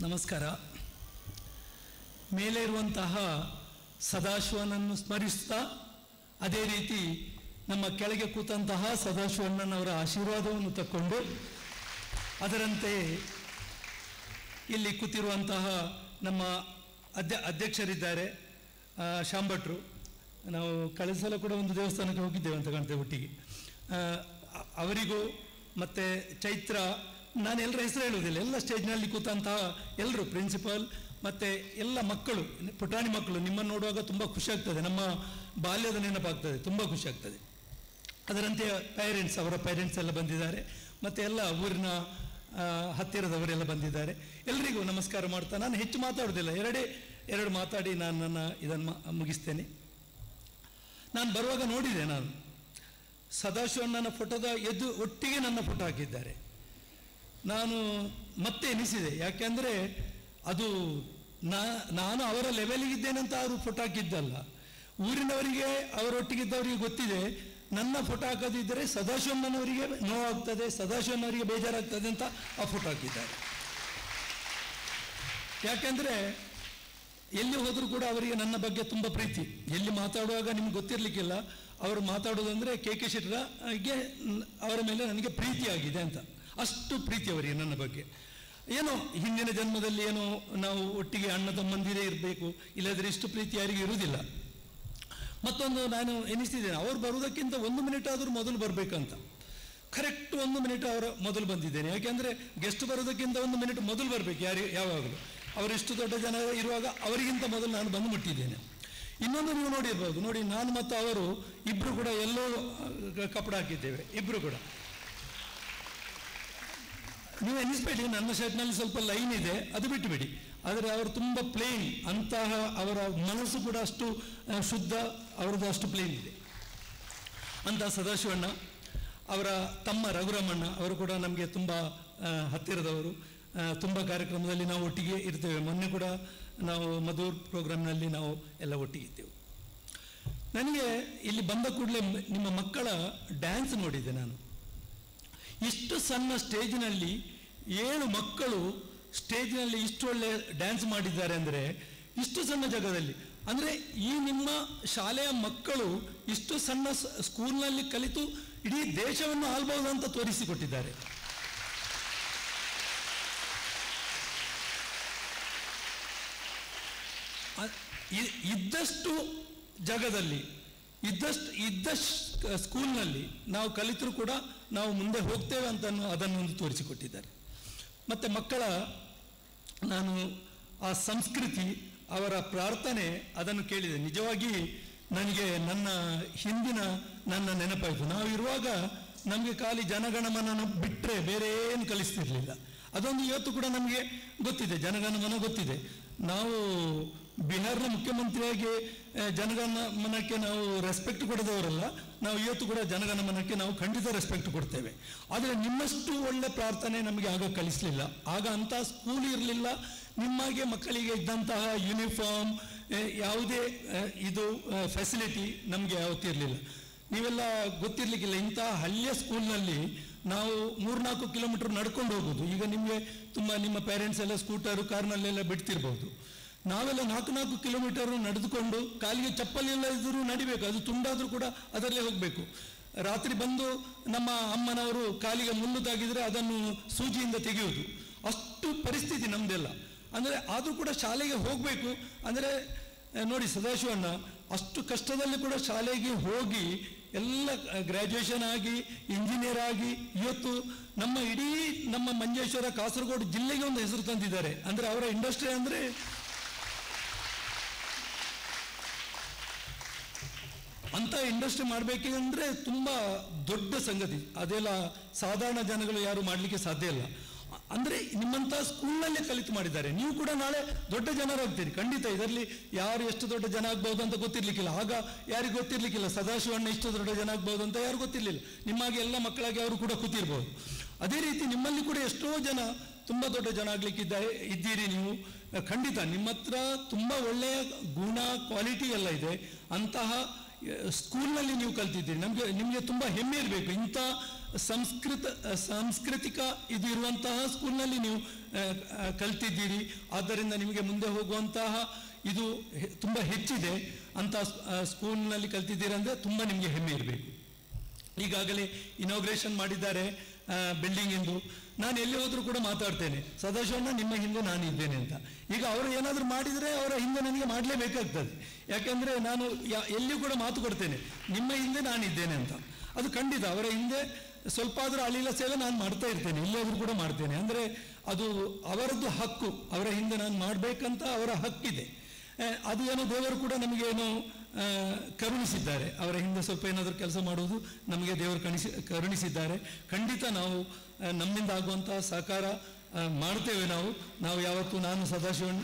ನಮಸ್ಕಾರ. ಮೇಲೆ ಇರುವಂತಹ ಸದಾಶಿವನನ್ನು ಸ್ಮರಿಸ್ತಾ, ಅದೇ ರೀತಿ ನಮ್ಮ ಕೆಳಗೆ ಕೂತಂತಹ ಸದಾಶಿವಣ್ಣನವರ ಆಶೀರ್ವಾದವನ್ನು ತಕ್ಕೊಂಡು, ಅದರಂತೆ ಇಲ್ಲಿ ಕೂತಿರುವಂತಹ ನಮ್ಮ ಅಧ್ಯಕ್ಷರಿದ್ದಾರೆ ಶಾಂಭಟ್ರು. ನಾವು ಕಳೆದ ಸಲ ಕೂಡ ಒಂದು ದೇವಸ್ಥಾನಕ್ಕೆ ಹೋಗಿದ್ದೇವೆ ಅಂತ ಕಾಣ್ತೇವೆ ಒಟ್ಟಿಗೆ. ಅವರಿಗೂ ಮತ್ತು ಚೈತ್ರ, ನಾನು ಎಲ್ಲರ ಹೆಸರು ಹೇಳುವುದಿಲ್ಲ, ಎಲ್ಲ ಸ್ಟೇಜ್ನಲ್ಲಿ ಕೂತಂತಹ ಎಲ್ಲರೂ, ಪ್ರಿನ್ಸಿಪಾಲ್ ಮತ್ತು ಎಲ್ಲ ಮಕ್ಕಳು, ಪುಟಾಣಿ ಮಕ್ಕಳು ನಿಮ್ಮನ್ನು ನೋಡುವಾಗ ತುಂಬ ಖುಷಿ ಆಗ್ತದೆ, ನಮ್ಮ ಬಾಲ್ಯದ ನೆನಪಾಗ್ತದೆ, ತುಂಬ ಖುಷಿ ಆಗ್ತದೆ. ಅದರಂತೆ ಪೇರೆಂಟ್ಸ್, ಅವರ ಪೇರೆಂಟ್ಸ್ ಎಲ್ಲ ಬಂದಿದ್ದಾರೆ, ಮತ್ತು ಎಲ್ಲ ಊರಿನ ಹತ್ತಿರದವರೆಲ್ಲ ಬಂದಿದ್ದಾರೆ. ಎಲ್ಲರಿಗೂ ನಮಸ್ಕಾರ ಮಾಡ್ತಾ ನಾನು ಹೆಚ್ಚು ಮಾತಾಡೋದಿಲ್ಲ, ಎರಡು ಮಾತಾಡಿ ನಾನು ನನ್ನ ಇದನ್ನು ಮುಗಿಸ್ತೇನೆ. ನಾನು ಬರುವಾಗ ನೋಡಿದೆ, ನಾನು ಸದಾಶಿವಣ್ಣನ ಫೋಟೋದ ಒಟ್ಟಿಗೆ ನನ್ನ ಫೋಟೋ ಹಾಕಿದ್ದಾರೆ. ನಾನು ಮತ್ತೆ ಎನಿಸಿದೆ, ಯಾಕೆಂದರೆ ಅದು ನಾನು ಅವರ ಲೆವೆಲಿಗಿದ್ದೇನೆ ಅಂತ ಅವರು ಫೋಟೋ ಹಾಕಿದ್ದಲ್ಲ. ಊರಿನವರಿಗೆ ಅವರೊಟ್ಟಿಗಿದ್ದವರಿಗೆ ಗೊತ್ತಿದೆ, ನನ್ನ ಫೋಟೋ ಹಾಕೋದಿದ್ದರೆ ಸದಾಶಿವಣ್ಣನವರಿಗೆ ನೋವಾಗ್ತದೆ, ಸದಾಶಿವಣ್ಣವರಿಗೆ ಬೇಜಾರಾಗ್ತದೆ ಅಂತ ಆ ಫೋಟೋ ಹಾಕಿದ್ದಾರೆ. ಯಾಕೆಂದರೆ ಎಲ್ಲಿ ಹೋದರೂ ಕೂಡ ಅವರಿಗೆ ನನ್ನ ಬಗ್ಗೆ ತುಂಬ ಪ್ರೀತಿ. ಎಲ್ಲಿ ಮಾತಾಡುವಾಗ ನಿಮ್ಗೆ ಗೊತ್ತಿರಲಿಕ್ಕಿಲ್ಲ, ಅವರು ಮಾತಾಡೋದಂದರೆ ಕೆ ಶೆಟ್ಟರ್ಗೆ ಅವರ ಮೇಲೆ ನನಗೆ ಪ್ರೀತಿ ಆಗಿದೆ ಅಂತ, ಅಷ್ಟು ಪ್ರೀತಿ ಅವರಿಗೆ ನನ್ನ ಬಗ್ಗೆ. ಏನೋ ಹಿಂದಿನ ಜನ್ಮದಲ್ಲಿ ಏನೋ ನಾವು ಒಟ್ಟಿಗೆ ಅಣ್ಣ ತಮ್ಮಂದಿರೇ ಇರಬೇಕು, ಇಲ್ಲದ್ರೆ ಇಷ್ಟು ಪ್ರೀತಿ ಯಾರಿಗೂ ಇರುವುದಿಲ್ಲ. ಮತ್ತೊಂದು ನಾನು ಎನಿಸ್ತಿದ್ದೇನೆ, ಅವ್ರು ಬರುವುದಕ್ಕಿಂತ 1 ಮಿನಿಟ್ ಆದರೂ ಮೊದಲು ಬರಬೇಕಂತ. ಕರೆಕ್ಟ್ 1 ಮಿನಿಟ್ ಅವರ ಮೊದಲು ಬಂದಿದ್ದೇನೆ. ಯಾಕೆಂದರೆ ಗೆಸ್ಟ್ ಬರೋದಕ್ಕಿಂತ 1 ಮಿನಿಟ್ ಮೊದಲು ಬರಬೇಕು ಯಾವಾಗಲೂ. ಅವರಿಷ್ಟು ದೊಡ್ಡ ಜನ ಇರುವಾಗ ಅವರಿಗಿಂತ ಮೊದಲು ನಾನು ಬಂದು ಮುಟ್ಟಿದ್ದೇನೆ. ಇನ್ನೊಂದು ನೀವು ನೋಡಿರ್ಬೋದು, ನೋಡಿ, ನಾನು ಮತ್ತು ಅವರು ಇಬ್ಬರು ಕೂಡ ಎಲ್ಲೋ ಕಪಡ ಹಾಕಿದ್ದೇವೆ, ಇಬ್ಬರು ಕೂಡ. ನೀವು ಎನಿಸ್ಬೇಡಿ, ನನ್ನ ಶರ್ಟ್ನಲ್ಲಿ ಸ್ವಲ್ಪ ಲೈನ್ ಇದೆ, ಅದು ಬಿಟ್ಟುಬಿಡಿ. ಆದರೆ ಅವರು ತುಂಬ ಪ್ಲೇನ್, ಅಂತಹ ಅವರ ಮನಸ್ಸು ಕೂಡ ಅಷ್ಟು ಶುದ್ಧ, ಅವರದ್ದು ಅಷ್ಟು ಪ್ಲೇನ್ ಇದೆ. ಅಂತಹ ಸದಾಶಿವಣ್ಣ, ಅವರ ತಮ್ಮ ರಘುರಾಮಣ್ಣ ಅವರು ಕೂಡ ನಮಗೆ ತುಂಬ ಹತ್ತಿರದವರು. ತುಂಬ ಕಾರ್ಯಕ್ರಮದಲ್ಲಿ ನಾವು ಒಟ್ಟಿಗೆ ಇರ್ತೇವೆ. ಮೊನ್ನೆ ಕೂಡ ನಾವು ಮಧುರ್ ಪ್ರೋಗ್ರಾಮ್ನಲ್ಲಿ ನಾವು ಎಲ್ಲ ಒಟ್ಟಿಗೆ ಇದ್ದೇವೆ. ನನಗೆ ಇಲ್ಲಿ ಬಂದ ಕೂಡಲೇ ನಿಮ್ಮ ಮಕ್ಕಳ ಡ್ಯಾನ್ಸ್ ನೋಡಿದ್ದೆ ನಾನು. ಇಷ್ಟು ಸಣ್ಣ ಸ್ಟೇಜಿನಲ್ಲಿ 7 ಮಕ್ಕಳು ಸ್ಟೇಜಿನಲ್ಲಿ ಇಷ್ಟು ಒಳ್ಳೆ ಡ್ಯಾನ್ಸ್ ಮಾಡಿದ್ದಾರೆ ಅಂದರೆ, ಇಷ್ಟು ಸಣ್ಣ ಜಾಗದಲ್ಲಿ. ಅಂದರೆ ಈ ನಿಮ್ಮ ಶಾಲೆಯ ಮಕ್ಕಳು ಇಷ್ಟು ಸಣ್ಣ ಸ್ಕೂಲ್ನಲ್ಲಿ ಕಲಿತು ಇಡೀ ದೇಶವನ್ನು ಆಳ್ಬಹುದು ಅಂತ ತೋರಿಸಿಕೊಟ್ಟಿದ್ದಾರೆ. ಇದ್ದಷ್ಟು ಜಾಗದಲ್ಲಿ ಇದ್ದಷ್ಟು ಸ್ಕೂಲ್ನಲ್ಲಿ ನಾವು ಕಲಿತರೂ ಕೂಡ ನಾವು ಮುಂದೆ ಹೋಗ್ತೇವೆ ಅಂತ ಅದನ್ನು ತೋರಿಸಿಕೊಟ್ಟಿದ್ದಾರೆ. ಮತ್ತು ಮಕ್ಕಳ ನಾನು ಆ ಸಂಸ್ಕೃತಿ, ಅವರ ಪ್ರಾರ್ಥನೆ ಅದನ್ನು ಕೇಳಿದೆ. ನಿಜವಾಗಿ ನನಗೆ ನನ್ನ ನೆನಪಾಯಿತು. ನಾವು ಇರುವಾಗ ನಮಗೆ ಖಾಲಿ ಜನಗಣಮನ ಬಿಟ್ಟರೆ ಬೇರೆ ಏನು ಕಲಿಸ್ತಿರ್ಲಿಲ್ಲ. ಅದೊಂದು ಇವತ್ತು ಕೂಡ ನಮಗೆ ಗೊತ್ತಿದೆ, ಜನಗಣಮನ ಗೊತ್ತಿದೆ. ನಾವು ಬಿಹಾರ್ನ ಮುಖ್ಯಮಂತ್ರಿಯಾಗಿ ಜನಗಣಮನಕ್ಕೆ ನಾವು ರೆಸ್ಪೆಕ್ಟ್ ಕೊಡದವರಲ್ಲ. ನಾವು ಇವತ್ತು ಕೂಡ ಜನಗಣಮನಕ್ಕೆ ನಾವು ಖಂಡಿತ ರೆಸ್ಪೆಕ್ಟ್ ಕೊಡ್ತೇವೆ. ಆದರೆ ನಿಮ್ಮಷ್ಟು ಒಳ್ಳೆ ಪ್ರಾರ್ಥನೆ ನಮಗೆ ಆಗ ಕಲಿಸಲಿಲ್ಲ. ಆಗ ಅಂಥ ಸ್ಕೂಲ್ ಇರಲಿಲ್ಲ. ನಿಮಗೆ ಮಕ್ಕಳಿಗೆ ಇದ್ದಂತಹ ಯೂನಿಫಾರ್ಮ್, ಯಾವುದೇ ಇದು ಫೆಸಿಲಿಟಿ ನಮಗೆ ಯಾವತ್ತಿರಲಿಲ್ಲ. ನೀವೆಲ್ಲ ಗೊತ್ತಿರಲಿಕ್ಕಿಲ್ಲ. ಇಂಥ ಹಳ್ಳಿಯ ಸ್ಕೂಲ್ನಲ್ಲಿ ನಾವು 3-4 ಕಿಲೋಮೀಟರ್ ನಡ್ಕೊಂಡು ಹೋಗೋದು. ಈಗ ನಿಮಗೆ ತುಂಬ ನಿಮ್ಮ ಪೇರೆಂಟ್ಸ್ ಎಲ್ಲ ಸ್ಕೂಟರು ಕಾರ್ನಲ್ಲೆಲ್ಲ ಬಿಡ್ತಿರ್ಬೋದು. ನಾವೆಲ್ಲ 4 ಕಿಲೋಮೀಟರ್ ನಡೆದುಕೊಂಡು ಕಾಲಿಗೆ ಚಪ್ಪಲಿ ಎಲ್ಲ ಇದ್ದರೂ ನಡಿಬೇಕು. ಅದು ತುಂಡಾದರೂ ಕೂಡ ಅದರಲ್ಲೇ ಹೋಗಬೇಕು. ರಾತ್ರಿ ಬಂದು ನಮ್ಮ ಅಮ್ಮನವರು ಕಾಲಿಗೆ ಮುಳ್ಳು ತಾಗಿದರೆ ಅದನ್ನು ಸೂಜಿಯಿಂದ ತೆಗೆಯುವುದು, ಅಷ್ಟು ಪರಿಸ್ಥಿತಿ ನಮ್ಮದೆಲ್ಲ. ಅಂದರೆ ಆದರೂ ಕೂಡ ಶಾಲೆಗೆ ಹೋಗಬೇಕು. ಅಂದರೆ ನೋಡಿ, ಸದಾಶಿವಣ್ಣ ಅಷ್ಟು ಕಷ್ಟದಲ್ಲಿ ಕೂಡ ಶಾಲೆಗೆ ಹೋಗಿ ಎಲ್ಲ ಗ್ರ್ಯಾಜುಯೇಷನ್ ಆಗಿ ಇಂಜಿನಿಯರ್ ಆಗಿ ಇವತ್ತು ನಮ್ಮ ಮಂಜೇಶ್ವರ ಕಾಸರಗೋಡು ಜಿಲ್ಲೆಗೆ ಒಂದು ಹೆಸರು ತಂದಿದ್ದಾರೆ. ಅಂದರೆ ಅವರ ಇಂಡಸ್ಟ್ರಿ ಅಂದರೆ ಅಂಥ ಇಂಡಸ್ಟ್ರಿ ಮಾಡಬೇಕಂದ್ರೆ ತುಂಬ ದೊಡ್ಡ ಸಂಗತಿ. ಅದೆಲ್ಲ ಸಾಧಾರಣ ಜನಗಳು ಯಾರು ಮಾಡಲಿಕ್ಕೆ ಸಾಧ್ಯ ಇಲ್ಲ. ಅಂದರೆ ನಿಮ್ಮಂಥ ಸ್ಕೂಲ್ನಲ್ಲೇ ಕಲಿತು ಮಾಡಿದ್ದಾರೆ. ನೀವು ಕೂಡ ನಾಳೆ ದೊಡ್ಡ ಜನರಾಗ್ತೀರಿ ಖಂಡಿತ. ಇದರಲ್ಲಿ ಯಾರು ಎಷ್ಟು ದೊಡ್ಡ ಜನ ಆಗ್ಬೋದು ಅಂತ ಗೊತ್ತಿರಲಿಕ್ಕಿಲ್ಲ. ಆಗ ಯಾರಿಗೂ ಗೊತ್ತಿರಲಿಕ್ಕಿಲ್ಲ ಸದಾಶಿವಣ್ಣ ಇಷ್ಟು ದೊಡ್ಡ ಜನ ಆಗ್ಬೋದು ಅಂತ ಯಾರು ಗೊತ್ತಿರಲಿಲ್ಲ. ನಿಮ್ಮಾಗೆ ಎಲ್ಲ ಮಕ್ಕಳಾಗಿ ಅವರು ಕೂಡ ಕೂತಿರ್ಬೋದು. ಅದೇ ರೀತಿ ನಿಮ್ಮಲ್ಲಿ ಕೂಡ ಎಷ್ಟೋ ಜನ ತುಂಬ ದೊಡ್ಡ ಜನ ಇದ್ದೀರಿ ನೀವು. ಖಂಡಿತ ನಿಮ್ಮ ಹತ್ರ ತುಂಬ ಒಳ್ಳೆಯ ಗುಣ, ಕ್ವಾಲಿಟಿ ಎಲ್ಲ ಇದೆ. ಅಂತಹ ಸ್ಕೂಲ್ನಲ್ಲಿ ನೀವು ಕಲ್ತಿದ್ದೀರಿ. ನಿಮಗೆ ತುಂಬ ಹೆಮ್ಮೆ ಇರಬೇಕು. ಇಂಥ ಸಾಂಸ್ಕೃತಿಕ ಇದು ಇರುವಂತಹ ಸ್ಕೂಲ್ನಲ್ಲಿ ನೀವು ಕಲ್ತಿದ್ದೀರಿ. ಆದ್ದರಿಂದ ನಿಮಗೆ ಮುಂದೆ ಹೋಗುವಂತಹ ಇದು ತುಂಬ ಹೆಚ್ಚಿದೆ. ಅಂಥ ಸ್ಕೂಲ್ನಲ್ಲಿ ಕಲ್ತಿದ್ದೀರಿ ಅಂದರೆ ತುಂಬ ನಿಮಗೆ ಹೆಮ್ಮೆ ಇರಬೇಕು. ಈಗಾಗಲೇ ಇನಾಗ್ರೇಷನ್ ಮಾಡಿದ್ದಾರೆ ಬಿಲ್ಡಿಂಗಿಂದು. ನಾನು ಎಲ್ಲಿ ಹೋದರೂ ಕೂಡ ಮಾತಾಡ್ತೇನೆ, ಸದಾಶಿವಣ್ಣ ನಿಮ್ಮ ಹಿಂದೆ ನಾನು ಇದ್ದೇನೆ ಅಂತ. ಈಗ ಅವರು ಏನಾದರೂ ಮಾಡಿದರೆ ಅವರ ಹಿಂದೆ ನನಗೆ ಮಾಡಲೇಬೇಕಾಗ್ತದೆ. ಯಾಕೆಂದರೆ ನಾನು ಎಲ್ಲಿಯೂ ಕೂಡ ಮಾತು ಕೊಡ್ತೇನೆ, ನಿಮ್ಮ ಹಿಂದೆ ನಾನಿದ್ದೇನೆ ಅಂತ. ಅದು ಖಂಡಿತ ಅವರ ಹಿಂದೆ ಸ್ವಲ್ಪ ಆದರೂ ಅಳಿಲ ಸೇವೆ ನಾನು ಮಾಡ್ತಾ ಇರ್ತೇನೆ, ಇಲ್ಲಿಯಾದರೂ ಕೂಡ ಮಾಡ್ತೇನೆ. ಅಂದರೆ ಅದು ಅವರದ್ದು ಹಕ್ಕು, ಅವರ ಹಿಂದೆ ನಾನು ಮಾಡಬೇಕಂತ ಅವರ ಹಕ್ಕಿದೆ. ಅದು ಏನೋ ದೇವರು ಕೂಡ ನಮಗೇನೋ ಕರುಣಿಸಿದ್ದಾರೆ, ಅವರ ಹಿಂದೆ ಸ್ವಲ್ಪ ಏನಾದರೂ ಕೆಲಸ ಮಾಡುವುದು ನಮಗೆ ದೇವರು ಕರುಣಿಸಿದ್ದಾರೆ. ಖಂಡಿತ ನಾವು ನಮ್ಮಿಂದ ಆಗುವಂತಹ ಸಹಕಾರ ಮಾಡ್ತೇವೆ. ನಾವು ಯಾವತ್ತೂ ನಾನು ಸದಾಶಿವನ್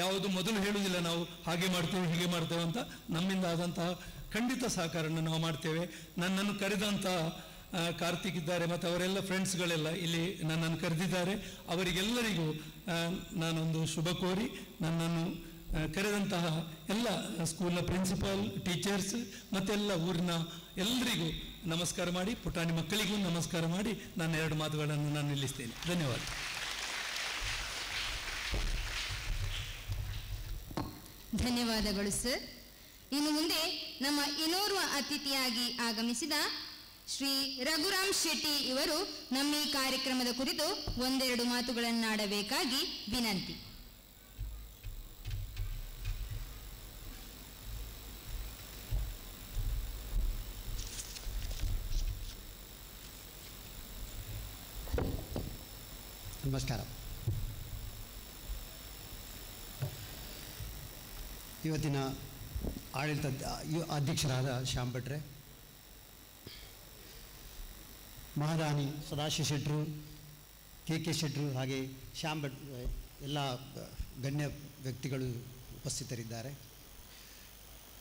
ಯಾವುದು ಮೊದಲು ಹೇಳುವುದಿಲ್ಲ ನಾವು ಹಾಗೆ ಮಾಡ್ತೇವೆ ಹೀಗೆ ಮಾಡ್ತೇವೆ ಅಂತ. ನಮ್ಮಿಂದ ಆದಂತಹ ಖಂಡಿತ ಸಹಕಾರವನ್ನು ನಾವು ಮಾಡ್ತೇವೆ. ನನ್ನನ್ನು ಕರೆದಂಥ ಕಾರ್ತಿಕ್ ಇದ್ದಾರೆ ಮತ್ತು ಅವರೆಲ್ಲ ಫ್ರೆಂಡ್ಸ್ಗಳೆಲ್ಲ ಇಲ್ಲಿ ನನ್ನನ್ನು ಕರೆದಿದ್ದಾರೆ. ಅವರಿಗೆಲ್ಲರಿಗೂ ನಾನೊಂದು ಶುಭ ಕೋರಿ ನನ್ನನ್ನು ಕರೆದಂತಹ ಎಲ್ಲ ಸ್ಕೂಲ್ನ ಪ್ರಿನ್ಸಿಪಾಲ್, ಟೀಚರ್ಸ್ ಮತ್ತೆಲ್ಲ ಊರಿನ ಎಲ್ಲರಿಗೂ ನಮಸ್ಕಾರ ಮಾಡಿ, ಪುಟಾಣಿ ಮಕ್ಕಳಿಗೂ ನಮಸ್ಕಾರ ಮಾಡಿ ನನ್ನ 2 ಮಾತುಗಳನ್ನು ನಾನು ನಿಲ್ಲಿಸ್ತೇನೆ. ಧನ್ಯವಾದ. ಧನ್ಯವಾದಗಳು ಸರ್. ಇನ್ನು ಮುಂದೆ ನಮ್ಮ ಇನ್ನೋರ್ವ ಅತಿಥಿಯಾಗಿ ಆಗಮಿಸಿದ ಶ್ರೀ ರಘುರಾಮ್ ಶೆಟ್ಟಿ ಇವರು ನಮ್ಮ ಈ ಕಾರ್ಯಕ್ರಮದ ಕುರಿತು 1-2 ಮಾತುಗಳನ್ನಾಡಬೇಕಾಗಿ ವಿನಂತಿ. ನಮಸ್ಕಾರ. ಇವತ್ತಿನ ಆಡಳಿತ ಅಧ್ಯಕ್ಷರಾದ ಶ್ಯಾಮ್ ಭಟ್ರೆ, ಮಹಾದಾನಿ ಸದಾಶಿವ ಶೆಟ್ಟರು, ಕೆ ಶೆಟ್ಟರು, ಹಾಗೆ ಶ್ಯಾಮ್ ಭಟ್ ಎಲ್ಲ ಗಣ್ಯ ವ್ಯಕ್ತಿಗಳು ಉಪಸ್ಥಿತರಿದ್ದಾರೆ.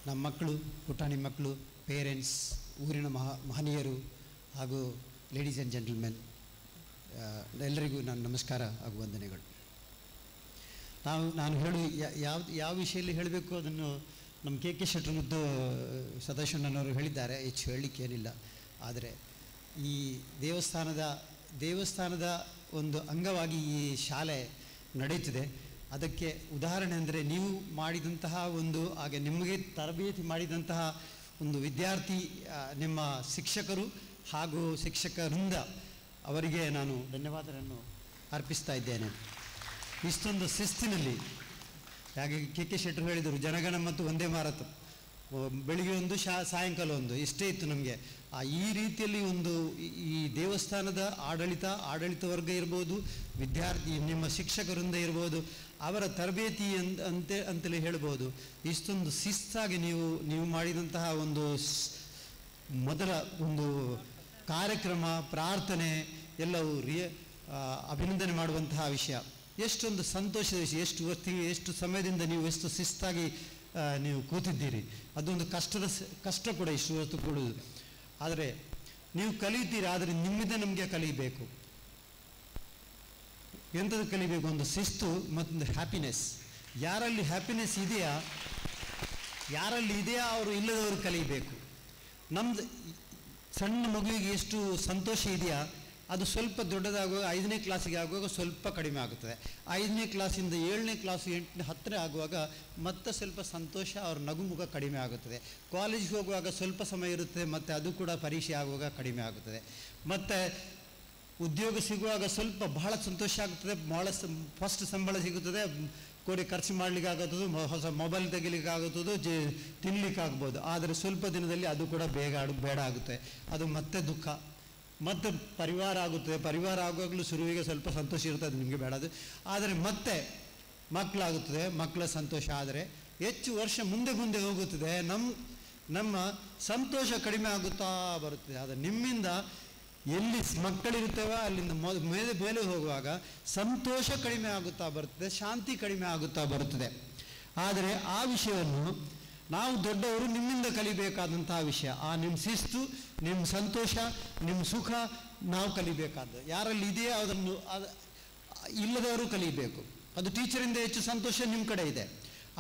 ನಮ್ಮ ಮಕ್ಕಳು, ಪುಟಾಣಿ ಮಕ್ಕಳು, ಪೇರೆಂಟ್ಸ್, ಊರಿನ ಮಹನೀಯರು ಹಾಗೂ ಲೇಡೀಸ್ ಆ್ಯಂಡ್ ಜೆಂಟಲ್ಮೆನ್ ಎಲ್ಲರಿಗೂ ನನ್ನ ನಮಸ್ಕಾರ ಹಾಗೂ ವಂದನೆಗಳು. ನಾನು ಯಾವ ವಿಷಯದಲ್ಲಿ ಹೇಳಬೇಕು ಅದನ್ನು ನಮ್ಮ ಕೆ ಶೆಟ್ಟರು ಮತ್ತು ಸದಾಶಿವಣ್ಣನವರು ಹೇಳಿದ್ದಾರೆ, ಹೆಚ್ಚು ಹೇಳಲಿಕ್ಕೆ ಏನಿಲ್ಲ. ಆದರೆ ಈ ದೇವಸ್ಥಾನದ ಒಂದು ಅಂಗವಾಗಿ ಈ ಶಾಲೆ ನಡೆಯುತ್ತಿದೆ. ಅದಕ್ಕೆ ಉದಾಹರಣೆ ಅಂದರೆ ನೀವು ಮಾಡಿದಂತಹ ಹಾಗೆ ನಿಮಗೆ ತರಬೇತಿ ಮಾಡಿದಂತಹ ಒಂದು ವಿದ್ಯಾರ್ಥಿ, ನಿಮ್ಮ ಶಿಕ್ಷಕರು ಹಾಗೂ ಶಿಕ್ಷಕರಿಂದ ಅವರಿಗೆ ನಾನು ಧನ್ಯವಾದಗಳನ್ನು ಅರ್ಪಿಸ್ತಾ ಇದ್ದೇನೆ. ಇಷ್ಟೊಂದು ಶಿಸ್ತಿನಲ್ಲಿ, ಹಾಗೆ ಕೆ ಶೆಟ್ಟರು ಹೇಳಿದರು, ಜನಗಣ ಮತ್ತು ವಂದೇ ಮಾತರಂ, ಬೆಳಿಗ್ಗೆ ಒಂದು ಸಾಯಂಕಾಲ ಒಂದು, ಇಷ್ಟೇ ಇತ್ತು ನಮಗೆ. ಈ ರೀತಿಯಲ್ಲಿ ಈ ದೇವಸ್ಥಾನದ ಆಡಳಿತ ವರ್ಗ ಇರ್ಬೋದು, ವಿದ್ಯಾರ್ಥಿ ನಿಮ್ಮ ಶಿಕ್ಷಕರಿಂದ ಇರ್ಬೋದು, ಅವರ ತರಬೇತಿ ಅಂತಲೇ ಹೇಳ್ಬೋದು. ಇಷ್ಟೊಂದು ಶಿಸ್ತಾಗಿ ನೀವು ಮಾಡಿದಂತಹ ಮೊದಲ ಕಾರ್ಯಕ್ರಮ, ಪ್ರಾರ್ಥನೆ ಎಲ್ಲವೂ ಅಭಿನಂದನೆ ಮಾಡುವಂತಹ ವಿಷಯ. ಎಷ್ಟೊಂದು ಸಂತೋಷದ ವಿಷಯ. ಎಷ್ಟು ಸಮಯದಿಂದ ನೀವು ಎಷ್ಟು ಶಿಸ್ತಾಗಿ ನೀವು ಕೂತಿದ್ದೀರಿ. ಅದೊಂದು ಕಷ್ಟ ಕೂಡ ಇಷ್ಟು ಹೊತ್ತು ಕೊಡುವುದು. ಆದರೆ ನೀವು ಕಲಿಯುತ್ತೀರಿ, ಆದರೆ ನಿಮ್ಮಿಂದ ನಮಗೆ ಕಲಿಬೇಕು. ಎಂಥದ್ದು ಕಲಿಬೇಕು? ಒಂದು ಶಿಸ್ತು ಮತ್ತೊಂದು ಹ್ಯಾಪಿನೆಸ್. ಯಾರಲ್ಲಿ ಹ್ಯಾಪಿನೆಸ್ ಇದೆಯಾ ಅವರು ಇಲ್ಲದವರು ಕಲಿಬೇಕು. ನಮ್ದು ಸಣ್ಣ ಮಗುವಿಗೆ ಎಷ್ಟು ಸಂತೋಷ ಇದೆಯಾ, ಅದು ಸ್ವಲ್ಪ ದೊಡ್ಡದಾಗುವಾಗ 5ನೇ ಕ್ಲಾಸಿಗೆ ಆಗುವಾಗ ಸ್ವಲ್ಪ ಕಡಿಮೆ ಆಗುತ್ತದೆ. 5ನೇ ಕ್ಲಾಸಿಂದ 7ನೇ ಕ್ಲಾಸು 8ನೇ 10ನೇ ಆಗುವಾಗ ಮತ್ತೆ ಸ್ವಲ್ಪ ಸಂತೋಷ, ಅವ್ರ ನಗುಮುಖ ಕಡಿಮೆ ಆಗುತ್ತದೆ. ಕಾಲೇಜಿಗೆ ಹೋಗುವಾಗ ಸ್ವಲ್ಪ ಸಮಯ ಇರುತ್ತೆ, ಮತ್ತು ಅದು ಕೂಡ ಪರೀಕ್ಷೆ ಆಗುವಾಗ ಕಡಿಮೆ ಆಗುತ್ತದೆ. ಮತ್ತು ಉದ್ಯೋಗ ಸಿಗುವಾಗ ಸ್ವಲ್ಪ ಬಹಳ ಸಂತೋಷ ಆಗುತ್ತದೆ. ಫಸ್ಟ್ ಸಂಬಳ ಸಿಗುತ್ತದೆ, ಕೋಡಿ ಖರ್ಚು ಮಾಡಲಿಕ್ಕೆ ಆಗುತ್ತದೆ, ಹೊಸ ಮೊಬೈಲ್ ತೆಗಿಲಿಕ್ಕೆ ಆಗುತ್ತದೆ, ತಿನ್ನಲಿಕ್ಕೆ ಆಗ್ಬೋದು. ಆದರೆ ಸ್ವಲ್ಪ ದಿನದಲ್ಲಿ ಅದು ಕೂಡ ಬೇಡ ಆಗುತ್ತೆ. ಅದು ಮತ್ತೆ ದುಃಖ, ಮತ್ತೆ ಪರಿವಾರ ಆಗುತ್ತದೆ. ಪರಿವಾರ ಆಗುವಾಗಲೂ ಶುರುವಿಗೆ ಸ್ವಲ್ಪ ಸಂತೋಷ ಇರುತ್ತೆ, ಅದು ನಿಮಗೆ ಬೇಡ. ಆದರೆ ಮತ್ತೆ ಮಕ್ಕಳಾಗುತ್ತದೆ, ಮಕ್ಕಳ ಸಂತೋಷ. ಆದರೆ ಹೆಚ್ಚು ವರ್ಷ ಮುಂದೆ ಹೋಗುತ್ತದೆ, ನಮ್ಮ ಸಂತೋಷ ಕಡಿಮೆ ಆಗುತ್ತಾ ಬರುತ್ತದೆ. ಆದರೆ ನಿಮ್ಮಿಂದ ಎಲ್ಲಿ ಮಕ್ಕಳಿರುತ್ತೇವೆ ಅಲ್ಲಿಂದ ಮೇಲೆ ಹೋಗುವಾಗ ಸಂತೋಷ ಕಡಿಮೆ ಆಗುತ್ತಾ ಬರುತ್ತದೆ, ಶಾಂತಿ ಕಡಿಮೆ ಆಗುತ್ತಾ ಬರುತ್ತದೆ. ಆದರೆ ಆ ವಿಷಯವನ್ನು ನಾವು ದೊಡ್ಡವರು ನಿಮ್ಮಿಂದ ಕಲಿಬೇಕಾದಂತಹ ವಿಷಯ. ನಿಮ್ಮ ಶಿಸ್ತು, ನಿಮ್ಮ ಸಂತೋಷ, ನಿಮ್ಮ ಸುಖ ನಾವು ಕಲಿಬೇಕಾದ್ದು. ಯಾರಲ್ಲಿ ಇದೆಯೋ ಅದನ್ನು ಇಲ್ಲದವರು ಕಲಿಬೇಕು. ಅದು ಟೀಚರಿಂದ ಹೆಚ್ಚು ಸಂತೋಷ ನಿಮ್ಮ ಕಡೆ ಇದೆ.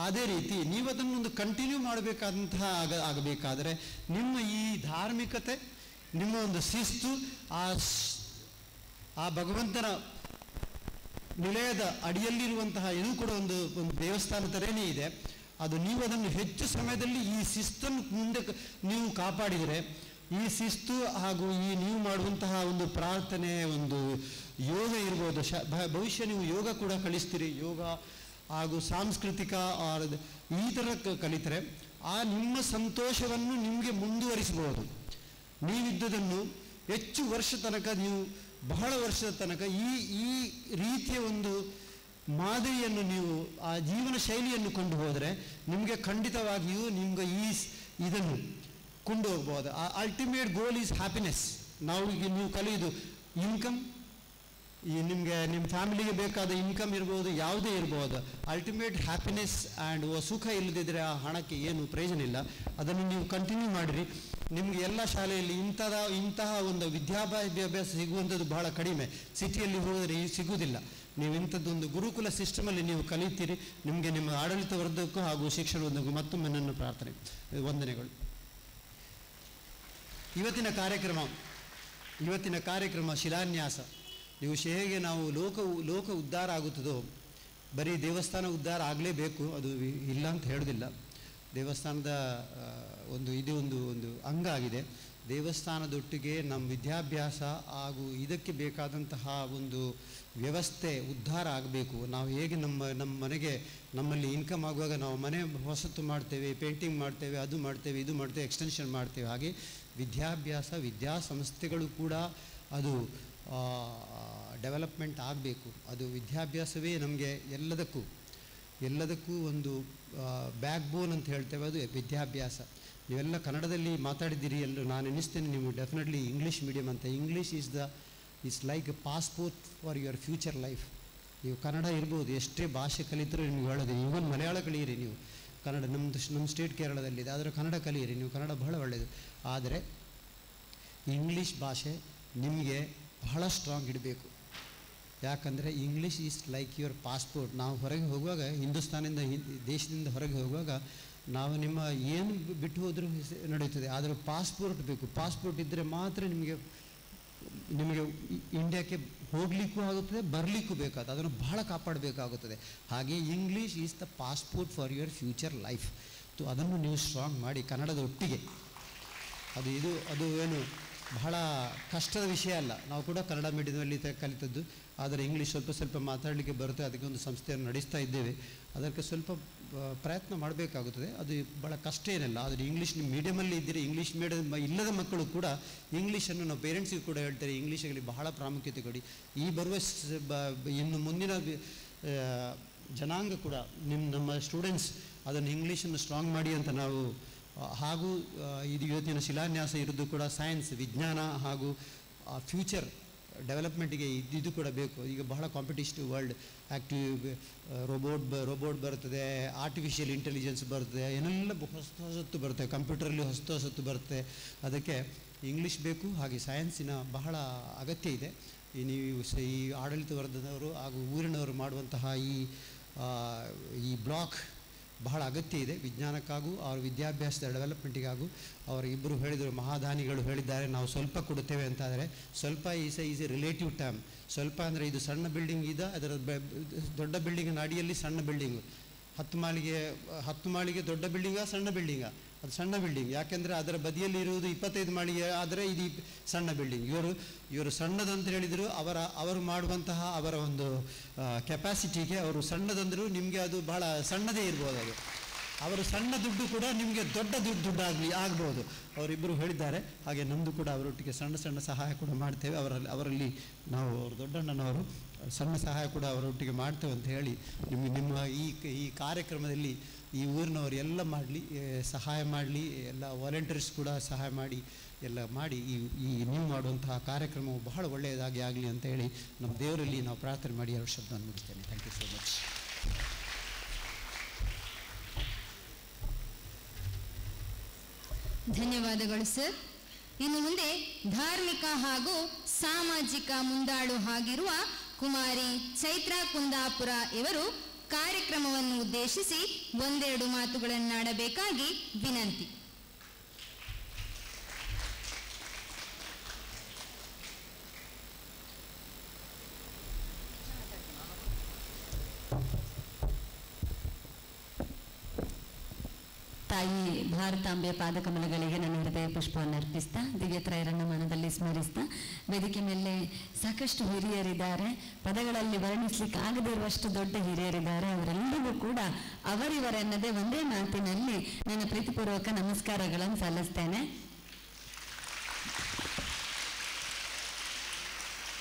ಅದೇ ರೀತಿ ನೀವು ಅದನ್ನು ಕಂಟಿನ್ಯೂ ಮಾಡಬೇಕಾದಂತಹ ಆಗಬೇಕಾದರೆ ನಿಮ್ಮ ಈ ಧಾರ್ಮಿಕತೆ, ನಿಮ್ಮ ಒಂದು ಶಿಸ್ತು, ಆ ಭಗವಂತನ ನಿಲಯದ ಅಡಿಯಲ್ಲಿರುವಂತಹ ಇದು ಕೂಡ ಒಂದು ದೇವಸ್ಥಾನ ಥರನೇ ಇದೆ. ಅದು ನೀವು ಅದನ್ನು ಹೆಚ್ಚು ಸಮಯದಲ್ಲಿ ಈ ಶಿಸ್ತನ್ನು ಮುಂದೆ ನೀವು ಕಾಪಾಡಿದರೆ, ಈ ಶಿಸ್ತು ಹಾಗೂ ನೀವು ಮಾಡುವಂತಹ ಒಂದು ಪ್ರಾರ್ಥನೆ, ಒಂದು ಯೋಗ ಇರ್ಬೋದು, ಭವಿಷ್ಯ ನೀವು ಯೋಗ ಕೂಡ ಕಲಿಸ್ತೀರಿ. ಯೋಗ ಹಾಗೂ ಸಾಂಸ್ಕೃತಿಕ ಈ ಥರ ಕಲಿತರೆ ನಿಮ್ಮ ಸಂತೋಷವನ್ನು ನಿಮಗೆ ಮುಂದುವರಿಸಬಹುದು. ನೀವಿದ್ದುದನ್ನು ಹೆಚ್ಚು ವರ್ಷ ತನಕ ನೀವು ಬಹಳ ವರ್ಷದ ತನಕ ಈ ರೀತಿಯ ಒಂದು ಮಾದರಿಯನ್ನು ನೀವು ಆ ಜೀವನ ಶೈಲಿಯನ್ನು ಕೊಂಡು ಹೋದರೆ ನಿಮಗೆ ಖಂಡಿತವಾಗಿಯೂ ನಿಮ್ಗೆ ಇದನ್ನು ಕೊಂಡು ಹೋಗ್ಬೋದು. ಆ ಅಲ್ಟಿಮೇಟ್ ಗೋಲ್ ಈಸ್ ಹ್ಯಾಪಿನೆಸ್. ಈಗ ನೀವು ಕಲಿಯೋದು ಇನ್ಕಮ್, ನಿಮಗೆ ನಿಮ್ಮ ಫ್ಯಾಮಿಲಿಗೆ ಬೇಕಾದ ಇನ್ಕಮ್ ಇರ್ಬೋದು, ಯಾವುದೇ ಇರ್ಬೋದು. ಅಲ್ಟಿಮೇಟ್ ಹ್ಯಾಪಿನೆಸ್ ಆ್ಯಂಡ್ ಸುಖ ಇಲ್ಲದಿದ್ದರೆ ಆ ಹಣಕ್ಕೆ ಏನು ಪ್ರಯೋಜನ ಇಲ್ಲ. ಅದನ್ನು ನೀವು ಕಂಟಿನ್ಯೂ ಮಾಡಿರಿ. ನಿಮಗೆ ಎಲ್ಲ ಶಾಲೆಯಲ್ಲಿ ಇಂತಹ ಒಂದು ವಿದ್ಯಾಭ್ಯಾಸ ಸಿಗುವಂಥದ್ದು ಬಹಳ ಕಡಿಮೆ. ಸಿಟಿಯಲ್ಲಿ ಹೋದರೆ ಸಿಗುವುದಿಲ್ಲ. ನೀವು ಇಂಥದ್ದೊಂದು ಗುರುಕುಲ ಸಿಸ್ಟಮಲ್ಲಿ ನೀವು ಕಲಿತೀರಿ. ನಿಮಗೆ ನಿಮ್ಮ ಆಡಳಿತ ವರ್ಗಕ್ಕೂ ಹಾಗೂ ಶಿಕ್ಷಣ ವರ್ಗಕ್ಕೂ ಮತ್ತೊಮ್ಮೆ ನನ್ನ ಪ್ರಾರ್ಥನೆ, ವಂದನೆಗಳು. ಇವತ್ತಿನ ಕಾರ್ಯಕ್ರಮ ಶಿಲಾನ್ಯಾಸ. ನೀವು ಹೇಗೆ ನಾವು ಲೋಕ ಉದ್ಧಾರ ಆಗುತ್ತದೋ, ಬರೀ ದೇವಸ್ಥಾನ ಉದ್ಧಾರ ಆಗಲೇಬೇಕು ಅದು ಇಲ್ಲ ಅಂತ ಹೇಳೋದಿಲ್ಲ. ದೇವಸ್ಥಾನದ ಒಂದು ಅಂಗ ಆಗಿದೆ. ದೇವಸ್ಥಾನದೊಟ್ಟಿಗೆ ನಮ್ಮ ವಿದ್ಯಾಭ್ಯಾಸ ಹಾಗೂ ಇದಕ್ಕೆ ಬೇಕಾದಂತಹ ಒಂದು ವ್ಯವಸ್ಥೆ ಉದ್ಧಾರ ಆಗಬೇಕು. ನಾವು ಹೇಗೆ ನಮ್ಮ ಮನೆಗೆ ನಮ್ಮಲ್ಲಿ ಇನ್ಕಮ್ ಆಗುವಾಗ ನಾವು ಮನೆ ಹೊಸತು ಮಾಡ್ತೇವೆ, ಪೇಂಟಿಂಗ್ ಮಾಡ್ತೇವೆ, ಅದು ಮಾಡ್ತೇವೆ, ಇದು ಮಾಡ್ತೇವೆ, ಎಕ್ಸ್ಟೆನ್ಷನ್ ಮಾಡ್ತೇವೆ. ಹಾಗೆ ವಿದ್ಯಾಸಂಸ್ಥೆಗಳು ಕೂಡ ಅದು ಡೆವಲಪ್ಮೆಂಟ್ ಆಗಬೇಕು. ಅದು ವಿದ್ಯಾಭ್ಯಾಸವೇ ನಮಗೆ ಎಲ್ಲದಕ್ಕೂ ಒಂದು ಬ್ಯಾಕ್ ಬೋನ್ ಅಂತ ಹೇಳ್ತೇವೆ, ಅದು ವಿದ್ಯಾಭ್ಯಾಸ. ನೀವೆಲ್ಲ ಕನ್ನಡದಲ್ಲಿ ಮಾತಾಡಿದ್ದೀರಿ ಎಲ್ಲರೂ. ನಾನು ಎನಿಸ್ತೇನೆ ನೀವು ಡೆಫಿನೆಟ್ಲಿ ಇಂಗ್ಲೀಷ್ ಮೀಡಿಯಮ್ ಅಂತ. English is like A passport for your future life. ನೀವು ಕನ್ನಡ ಇರ್ಬೋದು, ಎಷ್ಟೇ ಭಾಷೆ ಕಲಿತರೂ ನೀವು ಹೇಳೋದು. ಈವನ್ ಮಲಯಾಳ ಕಲಿಯಿರಿ ನೀವು. ಕನ್ನಡ ನಮ್ಮ ಸ್ಟೇಟ್ ಕೇರಳದಲ್ಲಿದೆ, ಆದರೆ ಕನ್ನಡ ಕಲಿಯಿರಿ ನೀವು. ಕನ್ನಡ ಬಹಳ ಒಳ್ಳೆಯದು. ಆದರೆ ಇಂಗ್ಲೀಷ್ ಭಾಷೆ ನಿಮಗೆ ಬಹಳ ಸ್ಟ್ರಾಂಗ್ ಇಡಬೇಕು. ಯಾಕಂದರೆ English is like your passport. ನಾವು ಹೊರಗೆ ಹೋಗುವಾಗ, ದೇಶದಿಂದ ಹೊರಗೆ ಹೋಗುವಾಗ ನಾವು ನಿಮ್ಮ ಏನು ಬಿಟ್ಟು ಹೋದರೂ ನಡೆಯುತ್ತದೆ, ಆದರೆ ಪಾಸ್ಪೋರ್ಟ್ ಬೇಕು. ಪಾಸ್ಪೋರ್ಟ್ ಇದ್ದರೆ ಮಾತ್ರ ನಿಮಗೆ ಇಂಡಿಯಾಕ್ಕೆ ಹೋಗಲಿಕ್ಕೂ ಆಗುತ್ತದೆ, ಬರಲಿಕ್ಕೂ ಬೇಕಾದ. ಅದನ್ನು ಬಹಳ ಕಾಪಾಡಬೇಕಾಗುತ್ತದೆ. ಹಾಗೆ English is the passport for your future life. ಅದನ್ನು ನೀವು ಸ್ಟ್ರಾಂಗ್ ಮಾಡಿ ಕನ್ನಡದ ಒಟ್ಟಿಗೆ. ಅದು ಏನು ಬಹಳ ಕಷ್ಟದ ವಿಷಯ ಅಲ್ಲ. ನಾವು ಕೂಡ ಕನ್ನಡ ಮೀಡಿಯಮಲ್ಲಿ ಕಲಿತದ್ದು. ಆದರೆ ಇಂಗ್ಲೀಷ್ ಸ್ವಲ್ಪ ಮಾತಾಡಲಿಕ್ಕೆ ಬರುತ್ತೆ. ಅದಕ್ಕೆ ಒಂದು ಸಂಸ್ಥೆಯನ್ನು ನಡೆಸ್ತಾ ಇದ್ದೇವೆ. ಅದಕ್ಕೆ ಸ್ವಲ್ಪ ಪ್ರಯತ್ನ ಮಾಡಬೇಕಾಗುತ್ತದೆ. ಅದು ಭಾಳ ಕಷ್ಟ ಏನಿಲ್ಲ. ಆದರೆ ಇಂಗ್ಲೀಷ್ ಮೀಡಿಯಮಲ್ಲಿ ಇದ್ದರೆ, ಇಂಗ್ಲೀಷ್ ಮೀಡಿಯಮ್ ಇಲ್ಲದ ಮಕ್ಕಳು ಕೂಡ ಇಂಗ್ಲೀಷನ್ನು ನಾವು ಪೇರೆಂಟ್ಸಿಗೆ ಕೂಡ ಹೇಳ್ತಾರೆ, ಇಂಗ್ಲೀಷಲ್ಲಿ ಬಹಳ ಪ್ರಾಮುಖ್ಯತೆ ಕೊಡಿ. ಇನ್ನು ಮುಂದಿನ ಜನಾಂಗ ಕೂಡ ನಮ್ಮ ಸ್ಟೂಡೆಂಟ್ಸ್ ಅದನ್ನು ಇಂಗ್ಲೀಷನ್ನು ಸ್ಟ್ರಾಂಗ್ ಮಾಡಿ ಅಂತ ನಾವು ಹಾಗೂ ಇದು ಇವತ್ತಿನ ಶಿಲಾನ್ಯಾಸ ಇರೋದು ಕೂಡ ಸೈನ್ಸ್, ವಿಜ್ಞಾನ ಹಾಗೂ ಫ್ಯೂಚರ್ ಡೆವಲಪ್ಮೆಂಟಿಗೆ ಇದು ಕೂಡ ಬೇಕು. ಈಗ ಬಹಳ ಕಾಂಪಿಟೇಟಿವ್ ವರ್ಲ್ಡ್. ಆ್ಯಕ್ಟಿವ್ ರೋಬೋಟ್ ಬರ್ತದೆ, ಆರ್ಟಿಫಿಷಿಯಲ್ ಇಂಟೆಲಿಜೆನ್ಸ್ ಬರ್ತದೆ, ಏನೆಲ್ಲ ಹೊಸತು ಬರ್ತದೆ, ಕಂಪ್ಯೂಟರಲ್ಲಿ ಹೊಸತು ಬರುತ್ತೆ. ಅದಕ್ಕೆ ಇಂಗ್ಲೀಷ್ ಬೇಕು. ಹಾಗೆ ಸೈನ್ಸಿನ ಬಹಳ ಅಗತ್ಯ ಇದೆ. ನೀವು ಈ ಆಡಳಿತ ವರ್ಗದವರು ಹಾಗೂ ಊರಿನವರು ಮಾಡುವಂತಹ ಈ ಬ್ಲಾಕ್ ಬಹಳ ಅಗತ್ಯ ಇದೆ ವಿಜ್ಞಾನಕ್ಕಾಗೂ ಅವ್ರ ವಿದ್ಯಾಭ್ಯಾಸದ ಡೆವಲಪ್ಮೆಂಟಿಗಾಗೂ. ಅವರು ಇಬ್ಬರು ಹೇಳಿದರು, ಮಹಾದಾನಿಗಳು ಹೇಳಿದ್ದಾರೆ, ನಾವು ಸ್ವಲ್ಪ ಕೊಡುತ್ತೇವೆ ಅಂತಾದರೆ ಸ್ವಲ್ಪ ಈಸ್ ಎ ರಿಲೇಟಿವ್ ಟರ್ಮ್. ಸ್ವಲ್ಪ ಅಂದರೆ ಇದು ಸಣ್ಣ ಬಿಲ್ಡಿಂಗ್ ಇದೆ, ಅದರ ದೊಡ್ಡ ಬಿಲ್ಡಿಂಗಿನ ಅಡಿಯಲ್ಲಿ ಸಣ್ಣ ಬಿಲ್ಡಿಂಗು. 10 ಮಾಳಿಗೆ ದೊಡ್ಡ ಬಿಲ್ಡಿಂಗಾ ಸಣ್ಣ ಬಿಲ್ಡಿಂಗಾ? ಅದು ಸಣ್ಣ ಬಿಲ್ಡಿಂಗ್. ಯಾಕೆಂದರೆ ಅದರ ಬದಿಯಲ್ಲಿ ಇರುವುದು 25 ಮಾಳಿಗೆ, ಆದರೆ ಇದು ಸಣ್ಣ ಬಿಲ್ಡಿಂಗ್. ಇವರು ಸಣ್ಣದಂತ ಹೇಳಿದರು. ಅವರು ಮಾಡುವಂತಹ ಅವರ ಒಂದು ಕೆಪಾಸಿಟಿಗೆ ಅವರು ಸಣ್ಣದಂದರೂ ನಿಮಗೆ ಅದು ಬಹಳ ಸಣ್ಣದೇ ಇರ್ಬೋದು. ಅದು ಅವರು ಸಣ್ಣ ದುಡ್ಡು ಕೂಡ ನಿಮಗೆ ದೊಡ್ಡ ದುಡ್ಡು ಆಗ್ಬೋದು. ಅವರಿಬ್ಬರು ಹೇಳಿದ್ದಾರೆ. ಹಾಗೆ ನಮ್ಮದು ಕೂಡ ಅವರೊಟ್ಟಿಗೆ ಸಣ್ಣ ಸಹಾಯ ಕೂಡ ಮಾಡ್ತೇವೆ. ಅವರಲ್ಲಿ ನಾವು ದೊಡ್ಡಣ್ಣನವರು ಸಣ್ಣ ಸಹಾಯ ಕೂಡ ಅವರೊಟ್ಟಿಗೆ ಮಾಡ್ತೇವೆ ಅಂತ ಹೇಳಿ ನಿಮ್ಮ ಈ ಕಾರ್ಯಕ್ರಮದಲ್ಲಿ ಈ ಊರಿನವರು ಎಲ್ಲ ಸಹಾಯ ಮಾಡಲಿ, ಎಲ್ಲ ವಾಲಂಟಿಯರ್ಸ್ ಕೂಡ ಸಹಾಯ ಮಾಡಿ ಎಲ್ಲ ಮಾಡಿ ಈ ನೀವು ಮಾಡುವಂತಹ ಕಾರ್ಯಕ್ರಮವು ಬಹಳ ಒಳ್ಳೆಯದಾಗಿ ಆಗಲಿ ಅಂತ ಹೇಳಿ ನಮ್ಮ ದೇವರಲ್ಲಿ ನಾವು ಪ್ರಾರ್ಥನೆ ಮಾಡಿ ಅವರ ಶಬ್ದವನ್ನು ಮುಗಿಸ್ತೇನೆ. Thank you so much. ಧನ್ಯವಾದಗಳು ಸರ್. ಇನ್ನು ಮುಂದೆ ಧಾರ್ಮಿಕ ಹಾಗೂ ಸಾಮಾಜಿಕ ಮುಂದಾಳು ಆಗಿರುವ ಕುಮಾರಿ ಚೈತ್ರಾ ಕುಂದಾಪುರ ಇವರು ಕಾರ್ಯಕ್ರಮವನ್ನು ಉದ್ದೇಶಿಸಿ ಒಂದೆರಡು ಮಾತುಗಳನ್ನಾಡಬೇಕಾಗಿ ವಿನಂತಿ. ತಾಯಿ ಭಾರತಾಂಬೆಯ ಪಾದಕಮಲಗಳಿಗೆ ನನ್ನ ಹೃದಯ ಪುಷ್ಪವನ್ನು ಅರ್ಪಿಸ್ತಾ, ದಿವ್ಯತ್ರಯರನ್ನು ಮನದಲ್ಲಿ ಸ್ಮರಿಸ್ತಾ, ವೇದಿಕೆ ಮೇಲೆ ಸಾಕಷ್ಟು ಹಿರಿಯರಿದ್ದಾರೆ, ಪದಗಳಲ್ಲಿ ವರ್ಣಿಸ್ಲಿಕ್ಕೆ ಆಗದೇ ಇರುವಷ್ಟು ದೊಡ್ಡ ಹಿರಿಯರಿದ್ದಾರೆ. ಅವರೆಲ್ಲರಿಗೂ ಕೂಡ ಅವರಿವರೆನ್ನದೇ ಒಂದೇ ಮಾತಿನಲ್ಲಿ ನನ್ನ ಪ್ರೀತಿಪೂರ್ವಕ ನಮಸ್ಕಾರಗಳನ್ನು ಸಲ್ಲಿಸ್ತೇನೆ.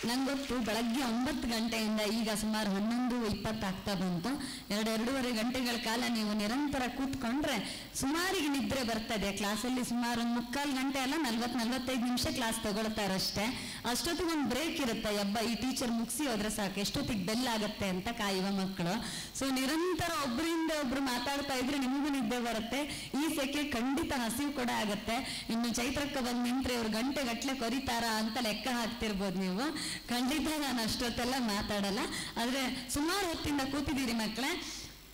ನಂಗೆ ಗೊತ್ತು ಬೆಳಗ್ಗೆ 9 ಗಂಟೆಯಿಂದ ಈಗ ಸುಮಾರು 11:20 ಆಗ್ತಾ ಬಂತು. 2-2.5 ಗಂಟೆಗಳ ಕಾಲ ನೀವು ನಿರಂತರ ಕೂತ್ಕೊಂಡ್ರೆ ಸುಮಾರಿಗೆ ನಿದ್ರೆ ಬರ್ತದೆ. ಕ್ಲಾಸಲ್ಲಿ ಸುಮಾರು 1/4 ಗಂಟೆ ಅಲ್ಲ 40-45 ನಿಮಿಷ ಕ್ಲಾಸ್ ತಗೊಳ್ತಾರಷ್ಟೇ. ಅಷ್ಟೊತ್ತಿಗೆ ಒಂದು ಬ್ರೇಕ್ ಇರುತ್ತೆ. ಈ ಟೀಚರ್ ಮುಗಿಸಿ ಹೋದ್ರೆ ಸಾಕು, ಎಷ್ಟೊತ್ತಿಗೆ ಬೆಲ್ ಆಗತ್ತೆ ಅಂತ ಕಾಯುವ ಮಕ್ಕಳು. ಸೊ ನಿರಂತರ ಒಬ್ಬರಿಂದ ಒಬ್ರು ಮಾತಾಡ್ತಾ ಇದ್ರೆ ನಿಮಗೂ ನಿದ್ದೆ ಬರುತ್ತೆ. ಈ ಸೆಕೆ ಖಂಡಿತ ಹಸಿವು ಕೂಡ ಆಗತ್ತೆ. ಇನ್ನು ಚೈತ್ರಕ್ಕೆ ಬಂದು ನಿಂತ್ರೆ ಇವ್ರು ಗಂಟೆ ಗಟ್ಲೆ ಕೊರಿತಾರ ಅಂತ ಲೆಕ್ಕ ಹಾಕ್ತಿರ್ಬೋದು ನೀವು. ಖಂಡಿತ ನಾನು ಅಷ್ಟೊತ್ತೆಲ್ಲ ಮಾತಾಡಲ್ಲ. ಆದ್ರೆ ಸುಮಾರು ಹೊತ್ತಿಂದ ಕೂತಿದ್ದೀರಿ ಮಕ್ಕಳೇ,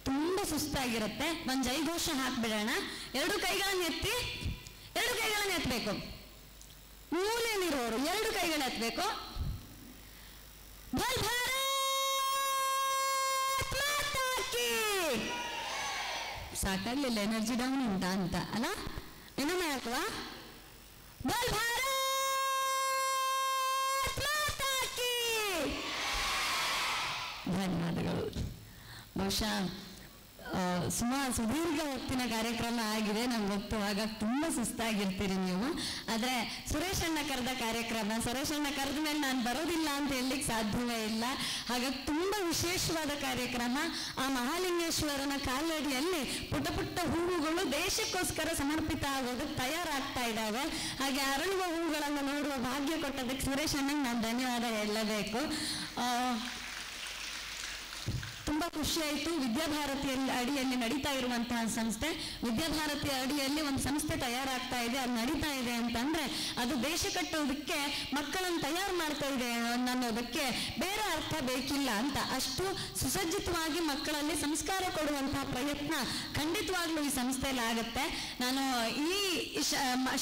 ತುಂಬಾ ಸುಸ್ತಾಗಿರುತ್ತೆ. ಒಂದು ಜೈಘೋಷ ಹಾಕ್ಬಿಡೋಣ. 2 ಕೈಗಳನ್ನು ಎತ್ತಿ, 2 ಕೈಗಳನ್ನು ಎತ್ತಬೇಕು. ಮೂಲೆಯಲ್ಲಿರೋರು 2 ಕೈಗಳು ಎತ್ತಬೇಕು. ಸಾಕಾಗ್ಲಿಲ್ಲ, ಎನರ್ಜಿ ಡೌನ್ ಉಂಟಾ ಅಂತ ಅಲ್ಲ? ಇನ್ನೊಮ್ಮೆ ಹಾಕುವ. ಧನ್ಯವಾದಗಳು. ಬಹುಶಃ ಸುದೀರ್ಘ ಹೊತ್ತಿನ ಕಾರ್ಯಕ್ರಮ ಆಗಿದೆ, ನಮ್ಗೆ ಗೊತ್ತು. ಹಾಗಾಗಿ ತುಂಬಾ ಸುಸ್ತಾಗಿರ್ತೀರಿ ನೀವು. ಆದ್ರೆ ಸುರೇಶ್ ಅಣ್ಣ ಕರೆದ ಕಾರ್ಯಕ್ರಮ, ಸುರೇಶ್ ಅಣ್ಣ ಕರೆದ ಮೇಲೆ ನಾನು ಬರೋದಿಲ್ಲ ಅಂತ ಹೇಳಲಿಕ್ಕೆ ಸಾಧ್ಯವೇ ಇಲ್ಲ. ಹಾಗಾಗಿ ತುಂಬಾ ವಿಶೇಷವಾದ ಕಾರ್ಯಕ್ರಮ. ಆ ಮಹಾಲಿಂಗೇಶ್ವರನ ಕಾಲಡಿಯಲ್ಲಿ ಪುಟ್ಟ ಪುಟ್ಟ ಹೂವುಗಳು ದೇಶಕ್ಕೋಸ್ಕರ ಸಮರ್ಪಿತ ಆಗೋದಕ್ಕೆ ತಯಾರಾಗ್ತಾ ಇದ್ದಾವೆ. ಹಾಗೆ ಅರಳುವ ಹೂವುಗಳನ್ನು ನೋಡುವ ಭಾಗ್ಯ ಕೊಟ್ಟದಕ್ಕೆ ಸುರೇಶ್ ಅಣ್ಣಂಗೆ ನಾನು ಧನ್ಯವಾದ ಹೇಳಲೇಬೇಕು. ತುಂಬಾ ಖುಷಿ ಆಯಿತು. ವಿದ್ಯಾಭಾರತಿಯಲ್ಲಿ ಅಡಿಯಲ್ಲಿ ನಡೀತಾ ಇರುವಂತಹ ಸಂಸ್ಥೆ, ವಿದ್ಯಾಭಾರತಿಯ ಅಡಿಯಲ್ಲಿ ಒಂದು ಸಂಸ್ಥೆ ತಯಾರಾಗ್ತಾ ಇದೆ, ಅದು ನಡೀತಾ ಇದೆ ಅಂತಂದ್ರೆ ಅದು ದೇಶ ಕಟ್ಟೋದಕ್ಕೆ ಮಕ್ಕಳನ್ನು ತಯಾರು ಮಾಡ್ತಾ ಇದೆ ಅನ್ನೋದಕ್ಕೆ ಬೇರೆ ಅರ್ಥ ಬೇಕಿಲ್ಲ ಅಂತ. ಅಷ್ಟು ಸುಸಜ್ಜಿತವಾಗಿ ಮಕ್ಕಳಲ್ಲಿ ಸಂಸ್ಕಾರ ಕೊಡುವಂತಹ ಪ್ರಯತ್ನ ಖಂಡಿತವಾಗ್ಲೂ ಈ ಸಂಸ್ಥೆಯಲ್ಲಿ ಆಗುತ್ತೆ. ನಾನು ಈ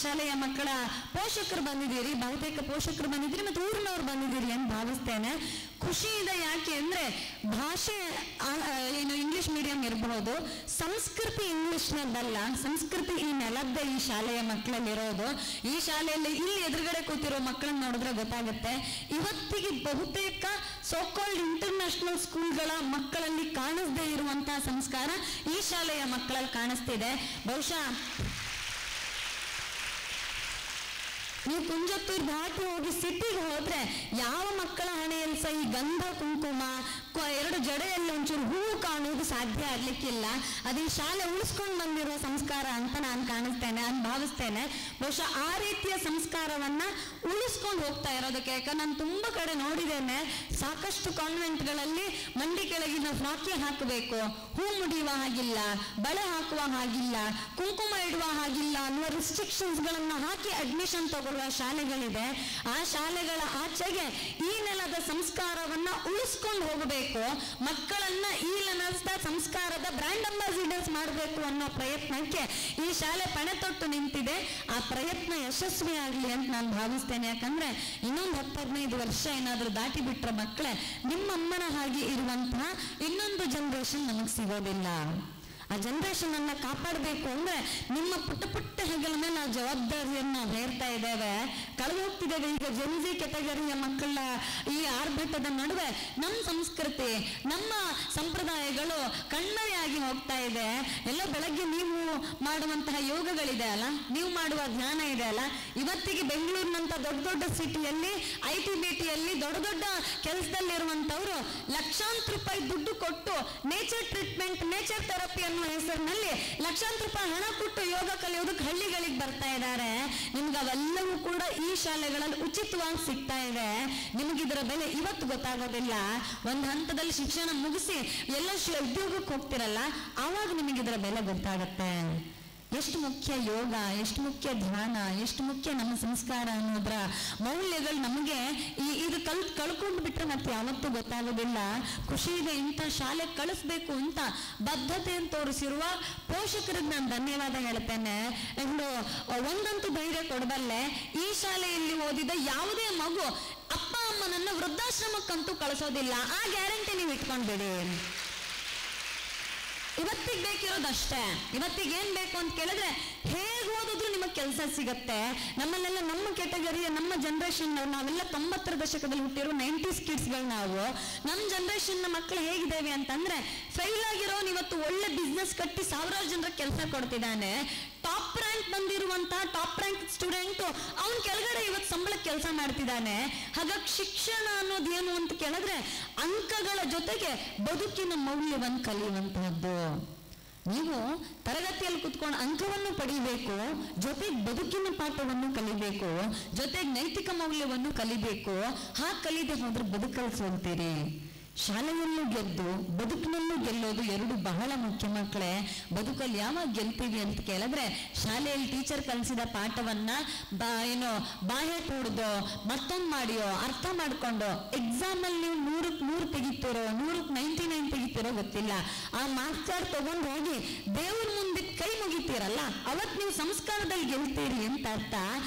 ಶಾಲೆಯ ಮಕ್ಕಳ ಪೋಷಕರು ಬಂದಿದ್ದೀರಿ, ಬಹುತೇಕ ಪೋಷಕರು ಬಂದಿದ್ದೀರಿ ಮತ್ತು ಊರಿನವ್ರು ಬಂದಿದ್ದೀರಿ ಅಂತ ಭಾವಿಸ್ತೇನೆ. ಖುಷಿ ಇದೆ. ಯಾಕೆ ಅಂದ್ರೆ ಭಾಷೆ ಏನು ಇಂಗ್ಲಿಷ್ ಮೀಡಿಯಂ ಇರಬಹುದು, ಸಂಸ್ಕೃತಿ ಇಂಗ್ಲಿಷ್ನದ್ದಲ್ಲ, ಸಂಸ್ಕೃತಿ ಈ ನೆಲದ್ದೇ ಈ ಶಾಲೆಯ ಮಕ್ಕಳಲ್ಲಿರೋದು. ಈ ಶಾಲೆಯಲ್ಲಿ ಇಲ್ಲಿ ಎದುರುಗಡೆ ಕೂತಿರೋ ಮಕ್ಕಳನ್ನ ನೋಡಿದ್ರೆ ಗೊತ್ತಾಗುತ್ತೆ. ಇವತ್ತಿಗೆ ಬಹುತೇಕ ಸೋಕಾಲ್ಡ್ ಇಂಟರ್ನ್ಯಾಷನಲ್ ಸ್ಕೂಲ್ಗಳ ಮಕ್ಕಳಲ್ಲಿ ಕಾಣಿಸದೇ ಇರುವಂತಹ ಸಂಸ್ಕಾರ ಈ ಶಾಲೆಯ ಮಕ್ಕಳಲ್ಲಿ ಕಾಣಿಸ್ತಿದೆ. ಬಹುಶಃ ನೀವು ಕುಂಜತ್ತೂರು ದಾಟಿ ಹೋಗಿ ಸಿಟಿಗೆ ಹೋದ್ರೆ ಯಾವ ಮಕ್ಕಳ ಹಣೆಯಲ್ಲಿ ಸಹ ಈ ಗಂಧ ಕುಂಕುಮ 2 ಜಡೆಯಲ್ಲಿ ಒಂಚೂರು ಹೂವು ಕಾಣುವುದು ಸಾಧ್ಯ ಆಗ್ಲಿಕ್ಕಿಲ್ಲ. ಅದು ಈ ಶಾಲೆ ಉಳಿಸ್ಕೊಂಡು ಬಂದಿರುವ ಸಂಸ್ಕಾರ ಅಂತ ನಾನು ಭಾವಿಸ್ತೇನೆ. ಬಹುಶಃ ಆ ರೀತಿಯ ಸಂಸ್ಕಾರವನ್ನ ಉಳಿಸ್ಕೊಂಡು ಹೋಗ್ತಾ ಇರೋದಕ್ಕೆ. ಯಾಕಂದ್ರೆ ನಾನು ತುಂಬಾ ಕಡೆ ನೋಡಿದ್ದೇನೆ, ಸಾಕಷ್ಟು ಕಾನ್ವೆಂಟ್ಗಳಲ್ಲಿ ಮಂಡಿ ಕೆಳಗಿನ ಫ್ರಾಕಿ ಹಾಕಬೇಕು, ಹೂ ಮುಡಿಯುವ ಹಾಗಿಲ್ಲ, ಬಳೆ ಹಾಕುವ ಹಾಗಿಲ್ಲ, ಕುಂಕುಮ ಇಡುವ ಹಾಗಿಲ್ಲ ಅನ್ನುವ ರಿಸ್ಟ್ರಿಕ್ಷನ್ಸ್ ಗಳನ್ನ ಹಾಕಿ ಅಡ್ಮಿಷನ್ ತಗೊಳ್ಳುವ ಶಾಲೆಗಳಿದೆ. ಆ ಶಾಲೆಗಳ ಆಚೆಗೆ ಈ ನೆಲದ ಸಂಸ್ಕಾರವನ್ನ ಉಳಿಸ್ಕೊಂಡು ಹೋಗಬೇಕು, ಮಕ್ಕಳನ್ನ ಈ ನೆಲದ ಸಂಸ್ಕಾರದ ಬ್ರ್ಯಾಂಡ್ ಅಂಬಾಸಿಡರ್ಸ್ ಮಾಡಬೇಕು ಅನ್ನೋ ಪ್ರಯತ್ನಕ್ಕೆ ಈ ಶಾಲೆ ಪಣೆ ತೊಟ್ಟು ನಿಂತಿದೆ. ಆ ಪ್ರಯತ್ನ ಯಶಸ್ವಿ ಆಗಲಿ ಅಂತ ನಾನು ಭಾವಿಸ್ತೇನೆ. ಯಾಕಂದ್ರೆ ಇನ್ನೊಂದು 10-15 ವರ್ಷ ಏನಾದ್ರೂ ದಾಟಿ ಬಿಟ್ರೆ ಮಕ್ಕಳೇ, ನಿಮ್ಮಮ್ಮನ ಹಾಗೆ ಇರುವಂತಹ ಇನ್ನೊಂದು ಜನರೇಷನ್ ನಮಗೆ ಸಿಗೋದಿಲ್ಲ. ಆ ಜನರೇಷನ್ ಅನ್ನ ಕಾಪಾಡಬೇಕು ಅಂದ್ರೆ ನಿಮ್ಮ ಪುಟ್ಟ ಪುಟ್ಟ ಹೆಗಲ ಮೇಲೆ ಆ ಜವಾಬ್ದಾರಿಯನ್ನ ಹೇರ್ತಾ ಇದ್ದೇವೆ, ಕಳೆದು ಹೋಗ್ತಿದ್ದೇವೆ. ಈಗ ಜೆನ್ಜಿ ಕೆಟಗರಿಯ ಮಕ್ಕಳ ಈ ಆರ್ಭಟದ ನಡುವೆ ನಮ್ಮ ಸಂಸ್ಕೃತಿ, ನಮ್ಮ ಸಂಪ್ರದಾಯಗಳು ಕಣ್ಮರೆಯಾಗಿ ಹೋಗ್ತಾ ಇದೆ. ಎಲ್ಲ ಬೆಳಗ್ಗೆ ನೀವು ಮಾಡುವಂತಹ ಯೋಗಗಳಿದೆ ಅಲ್ಲ, ನೀವು ಮಾಡುವ ಧ್ಯಾನ ಇದೆ ಅಲ್ಲ, ಇವತ್ತಿಗೆ ಬೆಂಗಳೂರಿನಂತ ದೊಡ್ಡ ದೊಡ್ಡ ಸಿಟಿಯಲ್ಲಿ ITBTಯಲ್ಲಿ ದೊಡ್ಡ ದೊಡ್ಡ ಕೆಲಸದಲ್ಲಿರುವಂತವ್ರು ಲಕ್ಷಾಂತರ ರೂಪಾಯಿ ದುಡ್ಡು ಕೊಟ್ಟು ನೇಚರ್ ಟ್ರೀಟ್ಮೆಂಟ್, ನೇಚರ್ ಥೆರಪಿ ಅನ್ನೋ ಹೆಸರಿನಲ್ಲಿ ಲಕ್ಷಾಂತರ ರೂಪಾಯಿ ಹಣ ಕೊಟ್ಟು ಯೋಗ ಕಲಿಯೋದಕ್ಕೆ ಹಳ್ಳಿಗಳಿಗೆ ಬರ್ತಾ ಇದ್ದಾರೆ. ನಿಮ್ಗೆ ಅವೆಲ್ಲವೂ ಕೂಡ ಈ ಶಾಲೆಗಳಲ್ಲಿ ಉಚಿತವಾಗಿ ಸಿಗ್ತಾ ಇದೆ. ನಿಮಗಿದರ ಬೆಲೆ ಇವತ್ತು ಗೊತ್ತಾಗೋದಿಲ್ಲ. ಒಂದು ಹಂತದಲ್ಲಿ ಶಿಕ್ಷಣ ಮುಗಿಸಿ ಎಲ್ಲ ಉದ್ಯೋಗಕ್ಕೆ ಹೋಗ್ತಿರಲ್ಲ, ಆವಾಗ ನಿಮಗಿದರ ಬೆಲೆ ಗೊತ್ತಾಗತ್ತೆ. ಎಷ್ಟು ಮುಖ್ಯ ಯೋಗ, ಎಷ್ಟು ಮುಖ್ಯ ಧ್ಯಾನ, ಎಷ್ಟು ಮುಖ್ಯ ನಮ್ಮ ಸಂಸ್ಕಾರ ಅನ್ನೋದ್ರ ಮೌಲ್ಯಗಳು ನಮಗೆ ಇದು ಕಳ್ಕೊಂಡು ಬಿಟ್ರೆ ಮತ್ತೆ ಯಾವತ್ತೂ ಗೊತ್ತಾಗೋದಿಲ್ಲ. ಖುಷಿಯಿಂದ ಇಂಥ ಶಾಲೆ ಕಳಿಸ್ಬೇಕು ಅಂತ ಬದ್ಧತೆಯನ್ನು ತೋರಿಸಿರುವ ಪೋಷಕರಿಗೆ ನಾನು ಧನ್ಯವಾದ ಹೇಳ್ತೇನೆ. ಒಂದಂತೂ ಧೈರ್ಯ ಕೊಡಬಲ್ಲೆ, ಈ ಶಾಲೆಯಲ್ಲಿ ಓದಿದ ಯಾವುದೇ ಮಗು ಅಪ್ಪ ಅಮ್ಮನನ್ನ ವೃದ್ಧಾಶ್ರಮಕ್ಕಂತೂ ಕಳಿಸೋದಿಲ್ಲ. ಆ ಗ್ಯಾರಂಟಿ ನೀವು ಇಟ್ಕೊಂಡ್ಬಿಡಿ. ಇವತ್ತಿಗೆ ಬೇಕಿರೋದಷ್ಟೇ. ಇವತ್ತಿಗೆ ಏನ್ ಬೇಕು ಅಂತ ಕೇಳಿದ್ರೆ, ಹೇಗೆ ಓದಿದ್ರು ನಿಮಗೆ ಕೆಲಸ ಸಿಗತ್ತೆ. ನಮ್ಮಲ್ಲೆಲ್ಲ ನಮ್ಮ ಕೆಟಗರಿಯ ನಮ್ಮ ಜನರೇಷನ್ ನಾವೆಲ್ಲ 90ರ ದಶಕದಲ್ಲಿ ಹುಟ್ಟಿರೋ 90s ಕಿಡ್ಸ್ಗಳು ನಾವು. ನಮ್ಮ ಜನರೇಷನ್ ಮಕ್ಕಳು ಹೇಗಿದ್ದೇವೆ ಅಂತಂದ್ರೆ ಫೈಲ್ ಆಗಿರೋನು ಇವತ್ತು ಒಳ್ಳೆ ಬಿಸ್ನೆಸ್ ಕಟ್ಟಿ ಸಾವಿರಾರು ಜನರ ಕೆಲಸ ಕೊಡ್ತಿದ್ದಾನೆ. ಟಾಪ್ ರ್ಯಾಂಕ್ ಬಂದಿರುವಂತಹ ಟಾಪ್ ರ್ಯಾಂಕ್ ಸ್ಟೂಡೆಂಟ್ ಅವನ್ ಕೆಳಗಡೆ ಇವತ್ತು ಸಂಬಳಕ್ಕೆ ಕೆಲಸ ಮಾಡ್ತಿದ್ದಾನೆ. ಹಾಗಾಗಿ ಶಿಕ್ಷಣ ಅನ್ನೋದು ಏನು ಅಂತ ಕೇಳಿದ್ರೆ ಅಂಕಗಳ ಜೊತೆಗೆ ಬದುಕಿನ ಮೌಲ್ಯವನ್ನು ಕಲಿಯುವಂತಹದ್ದು. ನೀವು ತರಗತಿಯಲ್ಲಿ ಕುತ್ಕೊಂಡು ಅಂಕವನ್ನು ಪಡಿಬೇಕು, ಜೊತೆಗೆ ಬದುಕಿನ ಪಾಠವನ್ನು ಕಲಿಬೇಕು, ಜೊತೆಗೆ ನೈತಿಕ ಮೌಲ್ಯವನ್ನು ಕಲಿಬೇಕು. ಹಾಗೆ ಕಲಿದೆ ಹೋದ್ರೆ ಬದುಕಲ್ಲಿ ಸೋಲ್ತೀರಿ. ಶಾಲೆಯಲ್ಲೂ ಗೆದ್ದು ಬದುಕಿನಲ್ಲೂ ಗೆಲ್ಲೋದು ಎರಡು ಬಹಳ ಮುಖ್ಯ ಮಕ್ಕಳೇ. ಬದುಕಲ್ಲಿ ಯಾವಾಗ ಗೆಲ್ತೀವಿ ಅಂತ ಕೇಳಿದ್ರೆ ಶಾಲೆಯಲ್ಲಿ ಟೀಚರ್ ಕಲಿಸಿದ ಪಾಠವನ್ನ ಬಾಹೆ ಕೂಡ್ದೋ ಮತ್ತೊಂದು ಮಾಡಿಯೋ ಅರ್ಥ ಮಾಡ್ಕೊಂಡು ಎಕ್ಸಾಮಲ್ಲಿ ನೀವು 100ಕ್ಕೆ 100 ತೆಗಿತೀರೋ 100ಕ್ಕೆ 99 ತೆಗಿತೀರೋ ಗೊತ್ತಿಲ್ಲ, ಆ ಮಾರ್ಕ್ಸ್ ಕಾರ್ಡ್ ತಗೊಂಡು ಹೋಗಿ ದೇವ್ರ ಮುಂದೆ ಕೈ ಮುಗಿತೀರಲ್ಲ ಅವತ್ತು ನೀವು ಸಂಸ್ಕಾರದಲ್ಲಿ ಗೆಲ್ತೀರಿ ಅಂತ ಅರ್ಥ.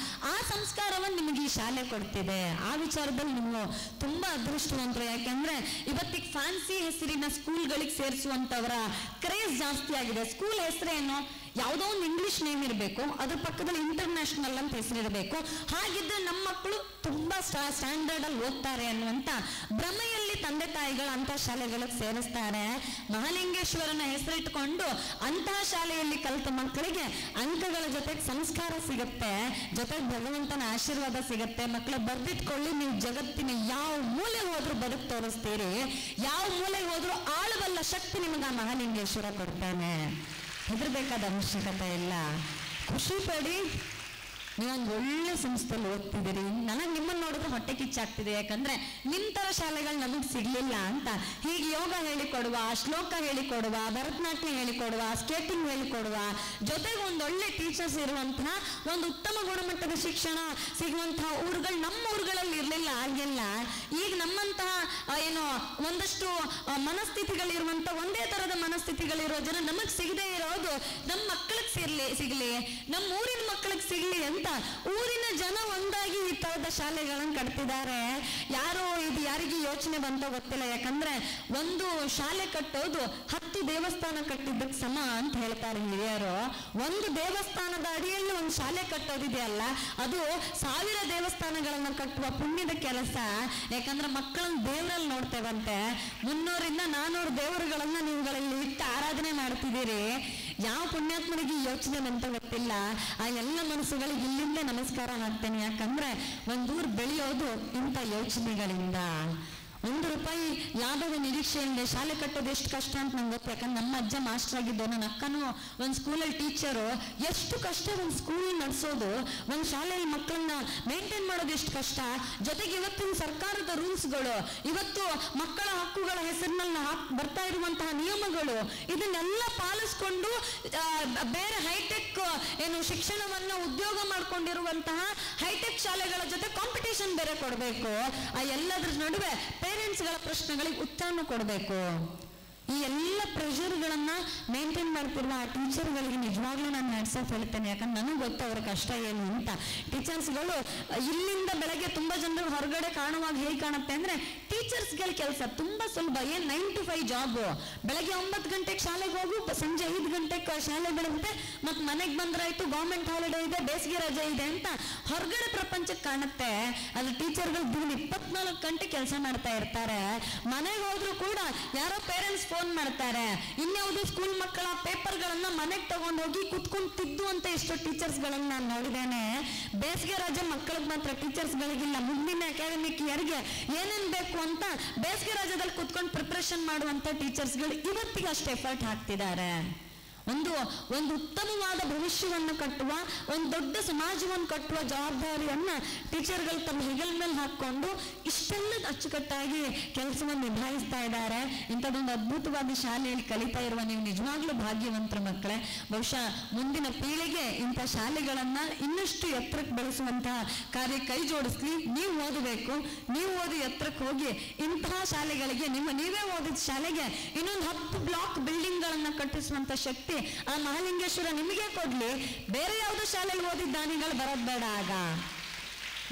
ಆ ಸಂಸ್ಕಾರವನ್ನು ನಿಮಗೆ ಈ ಶಾಲೆ ಕೊಡ್ತಿದೆ. ಆ ವಿಚಾರದಲ್ಲಿ ನೀವು ತುಂಬಾ ಅದೃಷ್ಟವಂತರು. ಯಾಕೆಂದ್ರೆ ಇವತ್ತಿಗೆ ಫ್ಯಾನ್ಸಿ ಹೆಸರಿನ ಸ್ಕೂಲ್ಗಳಿಗೆ ಸೇರಿಸುವಂತವರ ಕ್ರೇಜ್ ಜಾಸ್ತಿ ಆಗಿದೆ. ಸ್ಕೂಲ್ ಹೆಸರೇನು? ಯಾವುದೋ ಒಂದು ಇಂಗ್ಲಿಷ್ ನೇಮ್ ಇರಬೇಕು, ಅದ್ರ ಪಕ್ಕದಲ್ಲಿ ಇಂಟರ್ನ್ಯಾಷನಲ್ ಅಂತ ಹೆಸರಿರಬೇಕು. ಹಾಗಿದ್ರೆ ನಮ್ಮ ಮಕ್ಕಳು ತುಂಬಾ ಸ್ಟ್ಯಾಂಡರ್ಡ್ ಅಲ್ಲಿ ಓದ್ತಾರೆ ಅನ್ನುವಂತ ಭ್ರಮೆಯಲ್ಲಿ ತಂದೆ ತಾಯಿಗಳು ಅಂತಹ ಶಾಲೆಗಳಿಗೆ ಸೇರಿಸ್ತಾರೆ. ಮಹಾಲಿಂಗೇಶ್ವರನ ಹೆಸರಿಟ್ಕೊಂಡು ಅಂತಹ ಶಾಲೆಯಲ್ಲಿ ಕಲಿತ ಮಕ್ಕಳಿಗೆ ಅಂಕಗಳ ಜೊತೆಗೆ ಸಂಸ್ಕಾರ ಸಿಗುತ್ತೆ, ಜೊತೆಗೆ ಭಗವಂತನ ಆಶೀರ್ವಾದ ಸಿಗುತ್ತೆ. ಮಕ್ಕಳು ಬರ್ದಿಟ್ಕೊಳ್ಳಿ, ನೀವು ಜಗತ್ತಿನ ಯಾವ ಮೂಲೆ ಹೋದ್ರೂ ಬದುಕು ತೋರಿಸ್ತೀರಿ, ಯಾವ ಮೂಲೆ ಹೋದ್ರೂ ಆಳವಲ್ಲ ಶಕ್ತಿ ನಿಮಗೆ ಆ ಮಹಾಲಿಂಗೇಶ್ವರ ಕೊಡ್ತಾನೆ. ಹೆದರ್ಬೇಕಾದ ಅವಶ್ಯಕತೆ ಇಲ್ಲ. ಖುಷಿ ಪಡಿ, ನೀವೊಂದು ಒಳ್ಳೆ ಸಂಸ್ಥೆಯಲ್ಲಿ ಓದ್ತಿದ್ದೀರಿ. ನನಗೆ ನಿಮ್ಮನ್ನು ನೋಡಿದ್ರೆ ಹೊಟ್ಟೆ ಕಿಚ್ಚಾಗ್ತಿದೆ. ಯಾಕಂದ್ರೆ ನಿಮ್ ತರ ಶಾಲೆಗಳು ನಮಗೆ ಸಿಗ್ಲಿಲ್ಲ ಅಂತ. ಹೀಗೆ ಯೋಗ ಹೇಳಿಕೊಡುವ, ಶ್ಲೋಕ ಹೇಳಿಕೊಡುವ, ಭರತನಾಟ್ಯ ಹೇಳಿಕೊಡುವ, ಸ್ಕೇಟಿಂಗ್ ಹೇಳಿಕೊಡುವ, ಜೊತೆಗೆ ಒಂದೊಳ್ಳೆ ಟೀಚರ್ಸ್ ಇರುವಂತಹ ಒಂದು ಉತ್ತಮ ಗುಣಮಟ್ಟದ ಶಿಕ್ಷಣ ಸಿಗುವಂತಹ ಊರುಗಳು ನಮ್ಮ ಊರುಗಳಲ್ಲಿ ಇರಲಿಲ್ಲ. ಆಗಿಲ್ಲ. ಈಗ ನಮ್ಮಂತಹ ಒಂದಷ್ಟು ಮನಸ್ಥಿತಿಗಳಿರುವಂತ ಒಂದೇ ತರದ ಮನಸ್ಥಿತಿಗಳಿರೋ ಜನ ನಮಗ್ ಸಿಗದೆ ಇರೋದು ನಮ್ಮ ಮಕ್ಕಳಿಗೆ ಸಿಗ್ಲಿ, ನಮ್ಮ ಊರಿನ ಮಕ್ಕಳಿಗೆ ಸಿಗ್ಲಿ ಅಂತ ಊರಿನ ಜನ ಒಂದಾಗಿ ಈ ತರದ ಶಾಲೆಗಳನ್ನು ಕಟ್ತಿದ್ದಾರೆ. ಯಾರೋ ಇದು ಯಾರಿಗೆ ಯೋಚನೆ ಬಂತೋ ಗೊತ್ತಿಲ್ಲ. ಯಾಕಂದ್ರೆ ಒಂದು ಶಾಲೆ ಕಟ್ಟೋದು 10 ದೇವಸ್ಥಾನ ಕಟ್ಟಿದ್ದಕ್ಕೆ ಸಮ ಅಂತ ಹೇಳ್ತಾರೆ ಹಿರಿಯರು. ಒಂದು ದೇವಸ್ಥಾನದ ಅಡಿಯಲ್ಲಿ ಒಂದು ಶಾಲೆ ಕಟ್ಟೋದಿದೆಯಲ್ಲ, ಅದು 1000 ದೇವಸ್ಥಾನಗಳನ್ನ ಕಟ್ಟುವ ಪುಣ್ಯದ ಕೆಲಸ. ಯಾಕಂದ್ರೆ ಮಕ್ಕಳನ್ನ ದೇವರಲ್ಲಿ ನೋಡ್ತೇವಂತೆ. 300ರಿಂದ 400 ದೇವರುಗಳನ್ನ ನೀವುಗಳಲ್ಲಿ ಇಟ್ಟು ಆರಾಧನೆ ಮಾಡ್ತಿದ್ದೀರಿ. ಯಾವ ಪುಣ್ಯಾತ್ಮನಿಗೆ ಯೋಚನೆ ಅಂತ ಗೊತ್ತಿಲ್ಲ. ಆ ಎಲ್ಲ ಮನಸ್ಸುಗಳಿಗೆ ಇಲ್ಲಿಂದ ನಮಸ್ಕಾರ ಹಾಕ್ತೇನೆ. ಯಾಕಂದ್ರೆ ಒಂದೂರು ಬೆಳೆಯೋದು ಇಂಥ ಯೋಚನೆಗಳಿಂದ. 1 ರೂಪಾಯಿ ಲಾಭದ ನಿರೀಕ್ಷೆಯಿಂದ ಶಾಲೆ ಕಟ್ಟೋದು ಎಷ್ಟು ಕಷ್ಟ ಅಂತ ನಂಗೆ ಗೊತ್ತು. ಯಾಕಂದ್ರೆ ನಮ್ಮ ಅಜ್ಜ ಮಾಸ್ಟರ್ ಆಗಿದ್ದು, ನನ್ನ ಅಕ್ಕನೂ ಒಂದು ಸ್ಕೂಲಲ್ಲಿ ಟೀಚರು. ಎಷ್ಟು ಕಷ್ಟ ಒಂದು ಸ್ಕೂಲ್ ನಡೆಸೋದು, ಒಂದು ಶಾಲೆಯಲ್ಲಿ ಮಕ್ಕಳನ್ನ ಮೇಂಟೈನ್ ಮಾಡೋದು ಎಷ್ಟು ಕಷ್ಟ. ಜೊತೆಗೆ ಇವತ್ತಿನ ಸರ್ಕಾರದ ರೂಲ್ಸ್ಗಳು, ಇವತ್ತು ಮಕ್ಕಳ ಹಕ್ಕುಗಳ ಹೆಸರಿನಲ್ಲಿ ಬರ್ತಾ ಇರುವಂತಹ ನಿಯಮಗಳು, ಇದನ್ನೆಲ್ಲ ಪಾಲಿಸ್ಕೊಂಡು ಬೇರೆ ಹೈಟೆಕ್ ಶಿಕ್ಷಣವನ್ನ ಉದ್ಯೋಗ ಮಾಡ್ಕೊಂಡಿರುವಂತಹ ಹೈಟೆಕ್ ಶಾಲೆಗಳ ಜೊತೆ ಕಾಂಪಿಟೇಷನ್ ಬೇರೆ ಕೊಡಬೇಕು. ಆ ಎಲ್ಲದ್ರ ನಡುವೆ ಪೇರೆಂಟ್ಸ್ಗಳ ಪ್ರಶ್ನೆಗಳಿಗೆ ಉತ್ತರವನ್ನು ಕೊಡಬೇಕು. ಈ ಎಲ್ಲ ಪ್ರೆಷರ್ಗಳನ್ನ ಮೇಂಟೈನ್ ಮಾಡ್ತಿರುವ ಆ ಟೀಚರ್ಗಳಿಗೆ ನಿಜವಾಗ್ಲೂ ನಾನು ನಡ್ಸೋಕೆ ಹೇಳ್ತೇನೆ. ಯಾಕಂದ್ರೆ ನನಗೆ ಗೊತ್ತು ಅವರ ಕಷ್ಟ ಏನು ಅಂತ. ಟೀಚರ್ಸ್ಗಳು ಇಲ್ಲಿಂದ ಬೆಳಗ್ಗೆ ತುಂಬಾ ಜನರು ಹೊರಗಡೆ ಕಾಣುವಾಗ ಹೇಗೆ ಕಾಣುತ್ತೆ ಅಂದ್ರೆ ಟೀಚರ್ಸ್ಗಳ ಕೆಲಸ ತುಂಬಾ ಸುಲಭ. 9 to 5 ಜಾಬ್. ಬೆಳಗ್ಗೆ 9 ಗಂಟೆಗೆ ಶಾಲೆಗೆ ಹೋಗು, ಸಂಜೆ 5 ಗಂಟೆಗೆ ಶಾಲೆ ಬಿಡುತ್ತೆ, ಮತ್ತೆ ಮನೆಗೆ ಬಂದ್ರಾಯ್ತು, ಗೌರ್ಮೆಂಟ್ ಹಾಲಿಡೇ ಇದೆ, ಬೇಸಿಗೆ ರಜೆ ಇದೆ ಅಂತ ಹೊರಗಡೆ ಪ್ರಪಂಚಕ್ಕೆ ಕಾಣುತ್ತೆ. ಅಲ್ಲಿ ಟೀಚರ್ಗಳು ದಿನ 24 ಗಂಟೆ ಕೆಲಸ ಮಾಡ್ತಾ ಇರ್ತಾರೆ. ಮನೆಗೆ ಹೋದ್ರು ಕೂಡ ಯಾರೋ ಪೇರೆಂಟ್ಸ್ ಫೋನ್ ಮಾಡ್ತಾರೆ, ಇನ್ಯಾವುದೋ ಸ್ಕೂಲ್ ಮಕ್ಕಳ ಪೇಪರ್ಗಳನ್ನ ಮನೆಗೆ ತಗೊಂಡು ಹೋಗಿ ಕುತ್ಕೊಂಡು ತಿದ್ದು ಅಂತ ಎಷ್ಟೋ ಟೀಚರ್ಸ್ ಗಳನ್ನ ನಾನು ನೋಡಿದ್ದೇನೆ. ಬೇಸಿಗೆ ರಜೆ ಮಕ್ಕಳಿಗೆ ಮಾತ್ರ, ಟೀಚರ್ಸ್ ಗಳಿಗಿಲ್ಲ. ಮುಂದಿನ ಅಕಾಡೆಮಿಕ್ ಇಯರ್ಗೆ ಏನೇನ್ ಬೇಕು ಅಂತ ಬೇಸಿಗೆ ರಜದಲ್ಲಿ ಕುತ್ಕೊಂಡು ಪ್ರಿಪರೇಷನ್ ಮಾಡುವಂತ ಟೀಚರ್ಸ್ಗಳು ಇವತ್ತಿಗೆ ಅಷ್ಟು ಎಫರ್ಟ್ ಹಾಕ್ತಿದ್ದಾರೆ. ಒಂದು ಉತ್ತಮವಾದ ಭವಿಷ್ಯವನ್ನು ಕಟ್ಟುವ, ಒಂದು ದೊಡ್ಡ ಸಮಾಜವನ್ನು ಕಟ್ಟುವ ಜವಾಬ್ದಾರಿಯನ್ನ ಟೀಚರ್ಗಳು ತಮ್ಮ ಹೆಗಲ ಮೇಲೆ ಹಾಕೊಂಡು ಇಷ್ಟೆಲ್ಲ ಅಚ್ಚುಕಟ್ಟಾಗಿ ಕೆಲಸವನ್ನು ನಿಭಾಯಿಸ್ತಾ ಇದ್ದಾರೆ. ಇಂಥದ್ದೊಂದು ಅದ್ಭುತವಾದ ಶಾಲೆಯಲ್ಲಿ ಕಲಿತಾ ಇರುವ ನೀವು ನಿಜವಾಗ್ಲೂ ಭಾಗ್ಯವಂತರ ಮಕ್ಕಳೇ. ಬಹುಶಃ ಮುಂದಿನ ಪೀಳಿಗೆ ಇಂಥ ಶಾಲೆಗಳನ್ನ ಇನ್ನಷ್ಟು ಎತ್ತರಕ್ಕೆ ಬೆಳೆಸುವಂತಹ ಕಾರ್ಯ ಕೈ ಜೋಡಿಸ್ಲಿ. ನೀವು ಓದಬೇಕು, ನೀವು ಓದಿ ಎತ್ತರಕ್ಕೆ ಹೋಗಿ ಇಂತಹ ಶಾಲೆಗಳಿಗೆ, ನೀವೇ ಓದಿದ ಶಾಲೆಗೆ ಇನ್ನೊಂದು 10 ಬ್ಲಾಕ್ ಬಿಲ್ಡಿಂಗ್ ಗಳನ್ನ ಕಟ್ಟಿಸುವಂತ ಶಕ್ತಿ ಆ ಮಹಾಲಿಂಗೇಶ್ವರ ನಿಮಗೆ ಕೊಡ್ಲಿ. ಬೇರೆ ಯಾವುದೋ ಶಾಲೆಯಲ್ಲಿ ಓದಿದ ದಾನಿಗಳು ಬರೋದ್ ಬೇಡ. ಆಗ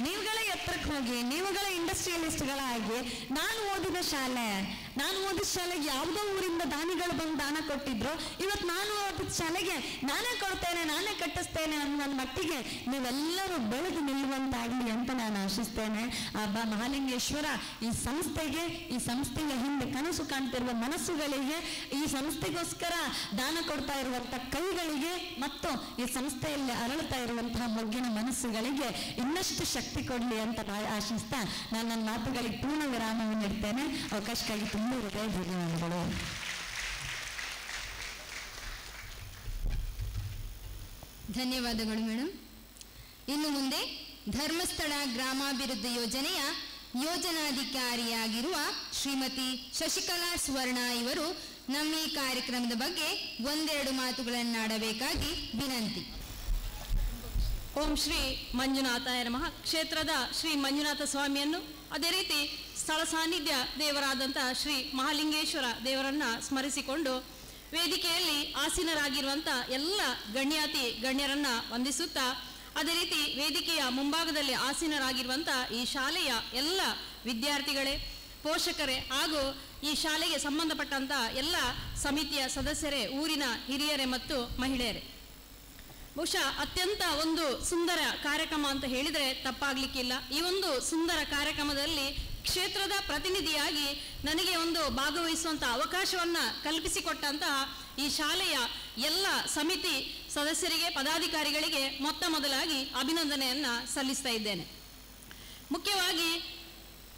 ನೀವುಗಳ ಎತ್ತರಕ್ಕೆ ಹೋಗಿ, ನೀವುಗಳ ಇಂಡಸ್ಟ್ರಿಯಲಿಸ್ಟ್ಗಳಾಗಿ ನಾನು ಓದಿದ ಶಾಲೆಗೆ ಯಾವುದೋ ಊರಿಂದ ದಾನಿಗಳು ಬಂದು ದಾನ ಕೊಟ್ಟಿದ್ರು, ಇವತ್ತು ನಾನು ಓದಿದ ಶಾಲೆಗೆ ನಾನೇ ಕೊಡ್ತೇನೆ, ನಾನೇ ಕಟ್ಟಿಸ್ತೇನೆ ಅನ್ನೋ ಮಟ್ಟಿಗೆ ನೀವೆಲ್ಲರೂ ಬೆಳೆದು ನಿಲ್ಲುವಂತಾಗಲಿ ಅಂತ ನಾನು ಆಶಿಸ್ತೇನೆ. ಮಹಾಲಿಂಗೇಶ್ವರ ಈ ಸಂಸ್ಥೆಯ ಹಿಂದೆ ಕನಸು ಕಾಣ್ತಿರುವ ಮನಸ್ಸುಗಳಿಗೆ, ಈ ಸಂಸ್ಥೆಗೋಸ್ಕರ ದಾನ ಕೊಡ್ತಾ ಇರುವಂತ ಕೈಗಳಿಗೆ ಮತ್ತು ಈ ಸಂಸ್ಥೆಯಲ್ಲಿ ಅರಳುತ್ತಾ ಇರುವಂತಹ ಮೊಗ್ಗಿನ ಮನಸ್ಸುಗಳಿಗೆ ಇನ್ನಷ್ಟು ಶಕ್ತಿ ಕೊಡ್ಲಿ ಅಂತ ಆಶಿಸ್ತಾ ನಾನು ನನ್ನ ಮಾತುಗಳಿಗೆ ಪೂರ್ಣ ವಿರಾಮವನ್ನು ನೀಡ್ತೇನೆ. ಅವಕಾಶಕ್ಕಾಗಿ ತುಂಬ ಹೃದಯ ಧನ್ಯವಾದಗಳು. ಧನ್ಯವಾದಗಳು ಮೇಡಮ್. ಇನ್ನು ಮುಂದೆ ಧರ್ಮಸ್ಥಳ ಗ್ರಾಮಾಭಿವೃದ್ಧಿ ಯೋಜನೆಯ ಯೋಜನಾಧಿಕಾರಿಯಾಗಿರುವ ಶ್ರೀಮತಿ ಶಶಿಕಲಾ ಸುವರ್ಣ ಇವರು ನಮ್ಮ ಈ ಕಾರ್ಯಕ್ರಮದ ಬಗ್ಗೆ ಒಂದೆರಡು ಮಾತುಗಳನ್ನಾಡಬೇಕಾಗಿ ವಿನಂತಿ. ಓಂ ಶ್ರೀ ಮಂಜುನಾಥಾಯ ನಮಃ. ಕ್ಷೇತ್ರದ ಶ್ರೀ ಮಂಜುನಾಥ ಸ್ವಾಮಿಯನ್ನು, ಅದೇ ರೀತಿ ಸ್ಥಳ ಸಾನ್ನಿಧ್ಯ ದೇವರಾದಂಥ ಶ್ರೀ ಮಹಾಲಿಂಗೇಶ್ವರ ದೇವರನ್ನ ಸ್ಮರಿಸಿಕೊಂಡು ವೇದಿಕೆಯಲ್ಲಿ ಆಸೀನರಾಗಿರುವಂಥ ಎಲ್ಲ ಗಣ್ಯರನ್ನ ವಂದಿಸುತ್ತಾ, ಅದೇ ರೀತಿ ವೇದಿಕೆಯ ಮುಂಭಾಗದಲ್ಲಿ ಆಸೀನರಾಗಿರುವಂಥ ಈ ಶಾಲೆಯ ಎಲ್ಲ ವಿದ್ಯಾರ್ಥಿಗಳೇ, ಪೋಷಕರೇ ಹಾಗೂ ಈ ಶಾಲೆಗೆ ಸಂಬಂಧಪಟ್ಟಂಥ ಎಲ್ಲ ಸಮಿತಿಯ ಸದಸ್ಯರೇ, ಊರಿನ ಹಿರಿಯರೇ ಮತ್ತು ಮಹಿಳೆಯರೇ, ಬಹುಶಃ ಅತ್ಯಂತ ಒಂದು ಸುಂದರ ಕಾರ್ಯಕ್ರಮ ಅಂತ ಹೇಳಿದರೆ ತಪ್ಪಾಗ್ಲಿಕ್ಕಿಲ್ಲ. ಈ ಒಂದು ಸುಂದರ ಕಾರ್ಯಕ್ರಮದಲ್ಲಿ ಕ್ಷೇತ್ರದ ಪ್ರತಿನಿಧಿಯಾಗಿ ನನಗೆ ಒಂದು ಭಾಗವಹಿಸುವಂಥ ಅವಕಾಶವನ್ನು ಕಲ್ಪಿಸಿಕೊಟ್ಟಂತಹ ಈ ಶಾಲೆಯ ಎಲ್ಲ ಸಮಿತಿ ಸದಸ್ಯರಿಗೆ, ಪದಾಧಿಕಾರಿಗಳಿಗೆ ಮೊದಲಾಗಿ ಅಭಿನಂದನೆಯನ್ನು ಸಲ್ಲಿಸ್ತಾ ಇದ್ದೇನೆ. ಮುಖ್ಯವಾಗಿ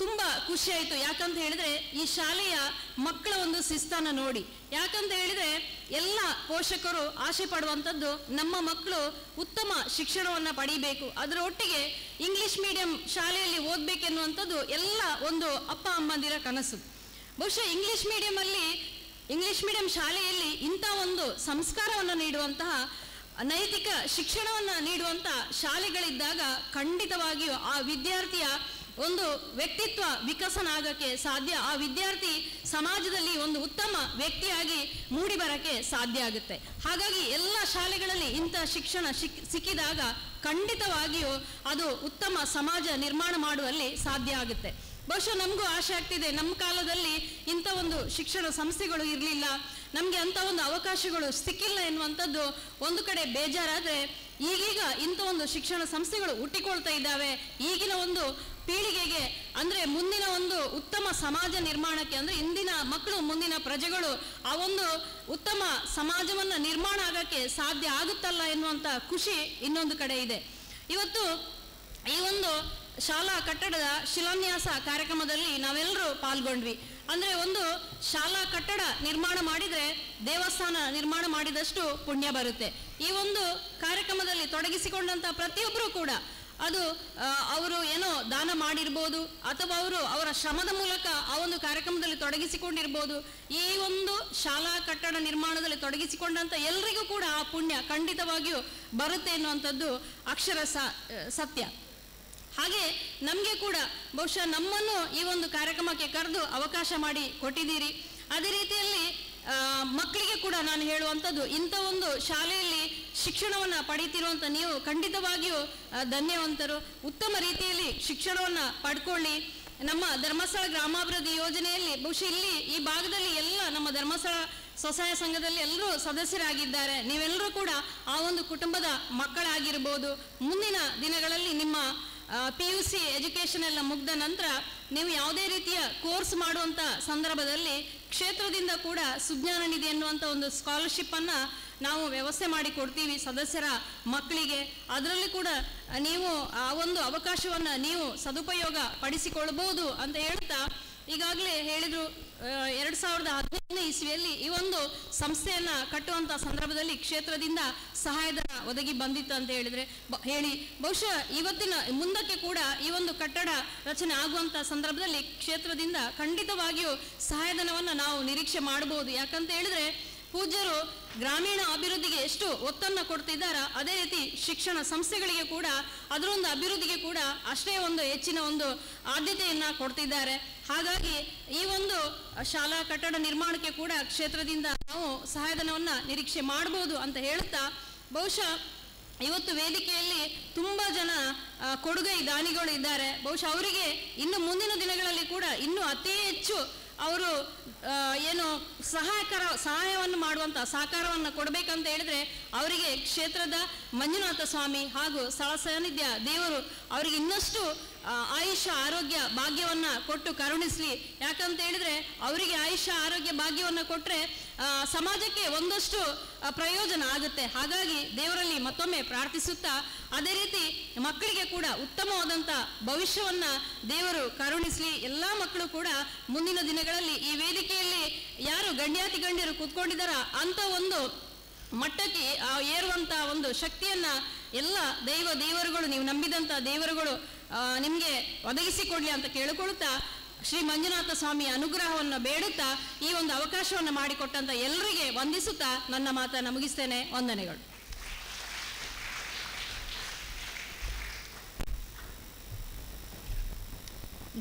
ತುಂಬ ಖುಷಿಯಾಯಿತು. ಯಾಕಂತ ಹೇಳಿದರೆ ಈ ಶಾಲೆಯ ಮಕ್ಕಳ ಒಂದು ಶಿಸ್ತನ್ನು ನೋಡಿ, ಯಾಕಂತ ಹೇಳಿದರೆ ಎಲ್ಲ ಪೋಷಕರು ಆಸೆ ಪಡುವಂಥದ್ದು ನಮ್ಮ ಮಕ್ಕಳು ಉತ್ತಮ ಶಿಕ್ಷಣವನ್ನು ಪಡೀಬೇಕು, ಅದರ ಒಟ್ಟಿಗೆ ಇಂಗ್ಲಿಷ್ ಮೀಡಿಯಂ ಶಾಲೆಯಲ್ಲಿ ಓದಬೇಕೆನ್ನುವಂಥದ್ದು ಎಲ್ಲ ಒಂದು ಅಪ್ಪ ಅಮ್ಮಂದಿರ ಕನಸು. ಬಹುಶಃ ಇಂಗ್ಲಿಷ್ ಮೀಡಿಯಂ ಶಾಲೆಯಲ್ಲಿ ಇಂಥ ಒಂದು ಸಂಸ್ಕಾರವನ್ನು ನೀಡುವಂತಹ, ನೈತಿಕ ಶಿಕ್ಷಣವನ್ನು ನೀಡುವಂಥ ಶಾಲೆಗಳಿದ್ದಾಗ ಖಂಡಿತವಾಗಿಯೂ ಆ ವಿದ್ಯಾರ್ಥಿಯ ಒಂದು ವ್ಯಕ್ತಿತ್ವ ವಿಕಸನ ಆಗಕ್ಕೆ ಸಾಧ್ಯ, ಆ ವಿದ್ಯಾರ್ಥಿ ಸಮಾಜದಲ್ಲಿ ಒಂದು ಉತ್ತಮ ವ್ಯಕ್ತಿಯಾಗಿ ಮೂಡಿ ಬರಕ್ಕೆ ಸಾಧ್ಯ ಆಗುತ್ತೆ. ಹಾಗಾಗಿ ಎಲ್ಲ ಶಾಲೆಗಳಲ್ಲಿ ಇಂಥ ಶಿಕ್ಷಣ ಸಿಕ್ಕಿದಾಗ ಖಂಡಿತವಾಗಿಯೂ ಅದು ಉತ್ತಮ ಸಮಾಜ ನಿರ್ಮಾಣ ಮಾಡುವಲ್ಲಿ ಸಾಧ್ಯ ಆಗುತ್ತೆ. ಬಹುಶಃ ನಮಗೂ ಆಸೆ ಆಗ್ತಿದೆ, ನಮ್ಮ ಕಾಲದಲ್ಲಿ ಇಂಥ ಒಂದು ಶಿಕ್ಷಣ ಸಂಸ್ಥೆಗಳು ಇರಲಿಲ್ಲ, ನಮಗೆ ಅಂಥ ಒಂದು ಅವಕಾಶಗಳು ಸಿಕ್ಕಿಲ್ಲ ಎನ್ನುವಂಥದ್ದು ಒಂದು ಕಡೆ ಬೇಜಾರಾದರೆ, ಈಗೀಗ ಇಂಥ ಒಂದು ಶಿಕ್ಷಣ ಸಂಸ್ಥೆಗಳು ಹುಟ್ಟಿಕೊಳ್ತಾ ಇದ್ದಾವೆ. ಈಗಿನ ಒಂದು ಪೀಳಿಗೆಗೆ ಅಂದರೆ ಮುಂದಿನ ಒಂದು ಉತ್ತಮ ಸಮಾಜ ನಿರ್ಮಾಣಕ್ಕೆ, ಅಂದರೆ ಇಂದಿನ ಮಕ್ಕಳು ಮುಂದಿನ ಪ್ರಜೆಗಳು ಆ ಒಂದು ಉತ್ತಮ ಸಮಾಜವನ್ನು ನಿರ್ಮಾಣ ಆಗೋಕ್ಕೆ ಸಾಧ್ಯ ಆಗುತ್ತಲ್ಲ ಎನ್ನುವಂಥ ಖುಷಿ ಇನ್ನೊಂದು ಕಡೆ ಇದೆ. ಇವತ್ತು ಈ ಒಂದು ಶಾಲಾ ಕಟ್ಟಡದ ಶಿಲಾನ್ಯಾಸ ಕಾರ್ಯಕ್ರಮದಲ್ಲಿ ನಾವೆಲ್ಲರೂ ಪಾಲ್ಗೊಂಡ್ವಿ. ಅಂದರೆ ಒಂದು ಶಾಲಾ ಕಟ್ಟಡ ನಿರ್ಮಾಣ ಮಾಡಿದರೆ ದೇವಸ್ಥಾನ ನಿರ್ಮಾಣ ಮಾಡಿದಷ್ಟು ಪುಣ್ಯ ಬರುತ್ತೆ. ಈ ಒಂದು ಕಾರ್ಯಕ್ರಮದಲ್ಲಿ ತೊಡಗಿಸಿಕೊಂಡಂಥ ಪ್ರತಿಯೊಬ್ಬರೂ ಕೂಡ ಅದು ಅವರು ಏನೋ ದಾನ ಮಾಡಿರ್ಬೋದು, ಅಥವಾ ಅವರ ಶ್ರಮದ ಮೂಲಕ ಆ ಒಂದು ಕಾರ್ಯಕ್ರಮದಲ್ಲಿ ತೊಡಗಿಸಿಕೊಂಡಿರ್ಬೋದು. ಈ ಒಂದು ಶಾಲಾ ಕಟ್ಟಡ ನಿರ್ಮಾಣದಲ್ಲಿ ತೊಡಗಿಸಿಕೊಂಡಂಥ ಎಲ್ಲರಿಗೂ ಕೂಡ ಆ ಪುಣ್ಯ ಖಂಡಿತವಾಗಿಯೂ ಬರುತ್ತೆ ಎನ್ನುವಂಥದ್ದು ಅಕ್ಷರ ಸತ್ಯ. ಹಾಗೆ ನಮಗೆ ಕೂಡ ಬಹುಶಃ ನಮ್ಮನ್ನು ಈ ಒಂದು ಕಾರ್ಯಕ್ರಮಕ್ಕೆ ಕರೆದು ಅವಕಾಶ ಮಾಡಿ ಕೊಟ್ಟಿದ್ದೀರಿ. ಅದೇ ರೀತಿಯಲ್ಲಿ ಮಕ್ಕಳಿಗೆ ಕೂಡ ನಾನು ಹೇಳುವಂಥದ್ದು, ಇಂಥ ಒಂದು ಶಾಲೆಯಲ್ಲಿ ಶಿಕ್ಷಣವನ್ನು ಪಡೀತಿರುವಂಥ ನೀವು ಖಂಡಿತವಾಗಿಯೂ ಧನ್ಯವಂತರು. ಉತ್ತಮ ರೀತಿಯಲ್ಲಿ ಶಿಕ್ಷಣವನ್ನು ಪಡ್ಕೊಳ್ಳಿ. ನಮ್ಮ ಧರ್ಮಸ್ಥಳ ಗ್ರಾಮಾಭಿವೃದ್ಧಿ ಯೋಜನೆಯಲ್ಲಿ ಬಹುಶಃ ಇಲ್ಲಿ ಈ ಭಾಗದಲ್ಲಿ ಎಲ್ಲ ನಮ್ಮ ಧರ್ಮಸ್ಥಳ ಸ್ವಸಹಾಯ ಸಂಘದಲ್ಲಿ ಎಲ್ಲರೂ ಸದಸ್ಯರಾಗಿದ್ದಾರೆ. ನೀವೆಲ್ಲರೂ ಕೂಡ ಆ ಒಂದು ಕುಟುಂಬದ ಮಕ್ಕಳಾಗಿರ್ಬೋದು. ಮುಂದಿನ ದಿನಗಳಲ್ಲಿ ನಿಮ್ಮ PUC ಎಜುಕೇಷನ್ ಎಲ್ಲ ಮುಗ್ದ ನಂತರ ನೀವು ಯಾವುದೇ ರೀತಿಯ ಕೋರ್ಸ್ ಮಾಡುವಂಥ ಸಂದರ್ಭದಲ್ಲಿ ಕ್ಷೇತ್ರದಿಂದ ಕೂಡ ಸುಜ್ಞಾನ ನಿಧಿ ಎನ್ನುವಂಥ ಒಂದು ಸ್ಕಾಲರ್ಶಿಪ್ಪನ್ನು ನಾವು ವ್ಯವಸ್ಥೆ ಮಾಡಿ ಕೊಡ್ತೀವಿ ಸದಸ್ಯರ ಮಕ್ಕಳಿಗೆ. ಅದರಲ್ಲಿ ಕೂಡ ನೀವು ಆ ಒಂದು ಅವಕಾಶವನ್ನು ನೀವು ಸದುಪಯೋಗ ಪಡಿಸಿಕೊಳ್ಬೋದು ಅಂತ ಹೇಳ್ತಾ, ಈಗಾಗಲೇ ಹೇಳಿದರು 2015ನೇ ಇಸ್ವಿಯಲ್ಲಿ ಈ ಒಂದು ಸಂಸ್ಥೆಯನ್ನು ಕಟ್ಟುವಂಥ ಸಂದರ್ಭದಲ್ಲಿ ಕ್ಷೇತ್ರದಿಂದ ಸಹಾಯಧನ ಒದಗಿ ಬಂದಿತ್ತು ಅಂತ ಹೇಳಿ ಬಹುಶಃ ಇವತ್ತಿನ ಮುಂದಕ್ಕೆ ಕೂಡ ಈ ಒಂದು ಕಟ್ಟಡ ರಚನೆ ಆಗುವಂಥ ಸಂದರ್ಭದಲ್ಲಿ ಕ್ಷೇತ್ರದಿಂದ ಖಂಡಿತವಾಗಿಯೂ ಸಹಾಯಧನವನ್ನು ನಾವು ನಿರೀಕ್ಷೆ ಮಾಡಬಹುದು. ಯಾಕಂತ ಹೇಳಿದ್ರೆ ಪೂಜ್ಯರು ಗ್ರಾಮೀಣ ಅಭಿವೃದ್ಧಿಗೆ ಎಷ್ಟು ಒತ್ತನ್ನು ಕೊಡ್ತಿದ್ದಾರೋ ಅದೇ ರೀತಿ ಶಿಕ್ಷಣ ಸಂಸ್ಥೆಗಳಿಗೆ ಕೂಡ ಅದರೊಂದು ಅಭಿವೃದ್ಧಿಗೆ ಕೂಡ ಅಷ್ಟೇ ಒಂದು ಹೆಚ್ಚಿನ ಒಂದು ಆದ್ಯತೆಯನ್ನು ಕೊಡ್ತಿದ್ದಾರೆ. ಹಾಗಾಗಿ ಈ ಒಂದು ಶಾಲಾ ಕಟ್ಟಡ ನಿರ್ಮಾಣಕ್ಕೆ ಕೂಡ ಕ್ಷೇತ್ರದಿಂದ ನಾವು ಸಹಾಯಧನವನ್ನು ನಿರೀಕ್ಷೆ ಮಾಡಬಹುದು ಅಂತ ಹೇಳುತ್ತಾ, ಬಹುಶಃ ಇವತ್ತು ವೇದಿಕೆಯಲ್ಲಿ ತುಂಬ ಜನ ಕೊಡುಗೈ ದಾನಿಗಳು ಇದ್ದಾರೆ. ಬಹುಶಃ ಅವರಿಗೆ ಇನ್ನು ಮುಂದಿನ ದಿನಗಳಲ್ಲಿ ಕೂಡ ಇನ್ನೂ ಅತಿ ಹೆಚ್ಚು ಅವರು ಏನು ಸಹಾಯವನ್ನು ಮಾಡುವಂಥ ಸಹಕಾರವನ್ನು ಕೊಡಬೇಕಂತ ಹೇಳಿದ್ರೆ ಅವರಿಗೆ ಕ್ಷೇತ್ರದ ಮಂಜುನಾಥ ಸ್ವಾಮಿ ಹಾಗೂ ಸ್ಥಳ ಸಾನ್ನಿಧ್ಯ ದೇವರು ಅವರಿಗೆ ಇನ್ನಷ್ಟು ಆಯುಷ್ಯ ಆರೋಗ್ಯ ಭಾಗ್ಯವನ್ನು ಕೊಟ್ಟು ಕರುಣಿಸಲಿ. ಯಾಕಂತ ಹೇಳಿದ್ರೆ ಅವರಿಗೆ ಆಯುಷ್ಯ ಆರೋಗ್ಯ ಭಾಗ್ಯವನ್ನು ಕೊಟ್ಟರೆ ಸಮಾಜಕ್ಕೆ ಒಂದಷ್ಟು ಪ್ರಯೋಜನ ಆಗುತ್ತೆ. ಹಾಗಾಗಿ ದೇವರಲ್ಲಿ ಮತ್ತೊಮ್ಮೆ ಪ್ರಾರ್ಥಿಸುತ್ತಾ ಅದೇ ರೀತಿ ಮಕ್ಕಳಿಗೆ ಕೂಡ ಉತ್ತಮವಾದಂಥ ಭವಿಷ್ಯವನ್ನು ದೇವರು ಕರುಣಿಸಲಿ. ಎಲ್ಲ ಮಕ್ಕಳು ಕೂಡ ಮುಂದಿನ ದಿನಗಳಲ್ಲಿ ಈ ವೇದಿಕೆಯಲ್ಲಿ ಯಾರು ಗಣ್ಯಾತಿ ಗಣ್ಯರು ಕೂತ್ಕೊಂಡಿದ್ದಾರ ಅಂತ ಒಂದು ಮಟ್ಟಕ್ಕೆ ಏರುವಂಥ ಒಂದು ಶಕ್ತಿಯನ್ನು ಎಲ್ಲ ದೇವರುಗಳು ನೀವು ನಂಬಿದಂಥ ದೇವರುಗಳು ನಿಮಗೆ ಒದಗಿಸಿಕೊಡ್ಲಿ ಅಂತ ಕೇಳಿಕೊಳ್ಳುತ್ತಾ ಶ್ರೀ ಮಂಜುನಾಥ ಸ್ವಾಮಿಯ ಅನುಗ್ರಹವನ್ನು ಬೇಡುತ್ತಾ ಈ ಒಂದು ಅವಕಾಶವನ್ನು ಮಾಡಿಕೊಟ್ಟಂತ ಎಲ್ಲರಿಗೆ ವಂದಿಸುತ್ತಾ ನನ್ನ ಮಾತನ್ನು ಮುಗಿಸ್ತೇನೆ. ವಂದನೆಗಳು.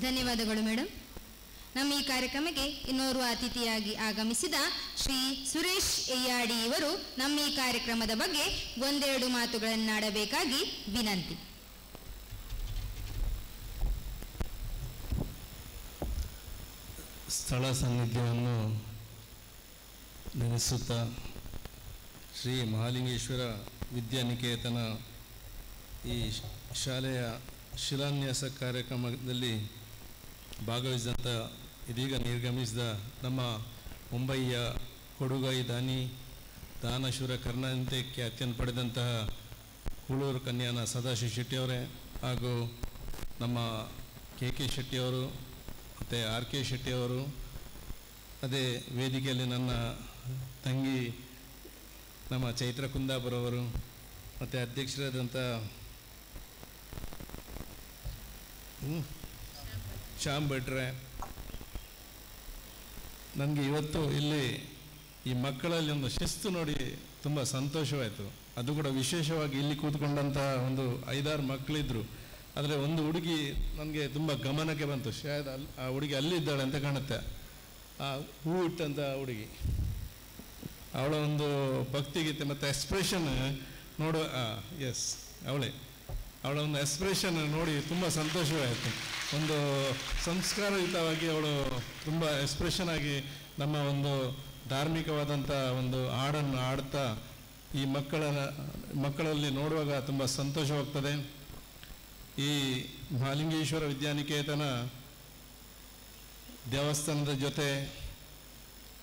ಧನ್ಯವಾದಗಳು ಮೇಡಮ್. ನಮ್ಮ ಈ ಕಾರ್ಯಕ್ರಮಕ್ಕೆ ಇನ್ನೋರ್ವ ಅತಿಥಿಯಾಗಿ ಆಗಮಿಸಿದ ಶ್ರೀ ಸುರೇಶ್ ಎಯ್ಯಾಡಿ ಇವರು ನಮ್ಮ ಈ ಕಾರ್ಯಕ್ರಮದ ಬಗ್ಗೆ ಒಂದೆರಡು ಮಾತುಗಳನ್ನಾಡಬೇಕಾಗಿ ವಿನಂತಿ. ಸ್ಥಳ ಸಾನ್ನಿಧ್ಯವನ್ನು ನೆನೆಸುತ್ತಾ ಶ್ರೀ ಮಹಾಲಿಂಗೇಶ್ವರ ವಿದ್ಯಾನಿಕೇತನ ಈ ಶಾಲೆಯ ಶಿಲಾನ್ಯಾಸ ಕಾರ್ಯಕ್ರಮದಲ್ಲಿ ಭಾಗವಹಿಸಿದಂಥ ಇದೀಗ ನಿರ್ಗಮಿಸಿದ ನಮ್ಮ ಮುಂಬಯಿಯ ಕೊಡುಗೈ ದಾನಶೂರ ಕರ್ಣಂತೆ ಖ್ಯಾತಿಯನ್ನು ಪಡೆದಂತಹ ಕೂಳೂರು ಕನ್ಯಾನ ಸದಾಶಿವ ಶೆಟ್ಟಿಯವರೇ ಹಾಗೂ ನಮ್ಮ ಕೆ ಶೆಟ್ಟಿಯವರು ಮತ್ತು ಆರ್ ಕೆ ಶೆಟ್ಟಿಯವರು, ಅದೇ ವೇದಿಕೆಯಲ್ಲಿ ನನ್ನ ತಂಗಿ ನಮ್ಮ ಚೈತ್ರ ಕುಂದಾಪುರವರು ಮತ್ತು ಅಧ್ಯಕ್ಷರಾದಂಥ ಶ್ಯಾಮ್ ಭಟ್ರೆ. ನನಗೆ ಇವತ್ತು ಇಲ್ಲಿ ಈ ಮಕ್ಕಳಲ್ಲಿ ಒಂದು ಶಿಸ್ತು ನೋಡಿ ತುಂಬ ಸಂತೋಷವಾಯಿತು. ಅದು ಕೂಡ ವಿಶೇಷವಾಗಿ ಇಲ್ಲಿ ಕೂತ್ಕೊಂಡಂಥ ಒಂದು 5-6 ಮಕ್ಕಳಿದ್ರು. ಆದರೆ ಒಂದು ಹುಡುಗಿ ನನಗೆ ತುಂಬ ಗಮನಕ್ಕೆ ಬಂತು. ಶಾಯದ್ ಆ ಹುಡುಗಿ ಅಲ್ಲಿದ್ದಾಳೆ ಅಂತ ಕಾಣುತ್ತೆ. ಆ ಹೂ ಇಟ್ಟಂಥ ಹುಡುಗಿ, ಅವಳ ಒಂದು ಭಕ್ತಿಗೀತೆ ಮತ್ತು ಎಕ್ಸ್ಪ್ರೆಷನ್ ನೋಡುವ ಎಸ್ ಅವಳ ಒಂದು ಎಕ್ಸ್ಪ್ರೆಷನ್ ನೋಡಿ ತುಂಬ ಸಂತೋಷವಾಯಿತು. ಒಂದು ಸಂಸ್ಕಾರಯುತವಾಗಿ ಅವಳು ತುಂಬ ಎಕ್ಸ್ಪ್ರೆಷನ್ ಆಗಿ ನಮ್ಮ ಒಂದು ಧಾರ್ಮಿಕವಾದಂಥ ಒಂದು ಹಾಡನ್ನು ಹಾಡ್ತಾ ಈ ಮಕ್ಕಳಲ್ಲಿ ನೋಡುವಾಗ ತುಂಬ ಸಂತೋಷವಾಗ್ತದೆ. ಈ ಮಹಾಲಿಂಗೇಶ್ವರ ವಿದ್ಯಾನಿಕೇತನ ದೇವಸ್ಥಾನದ ಜೊತೆ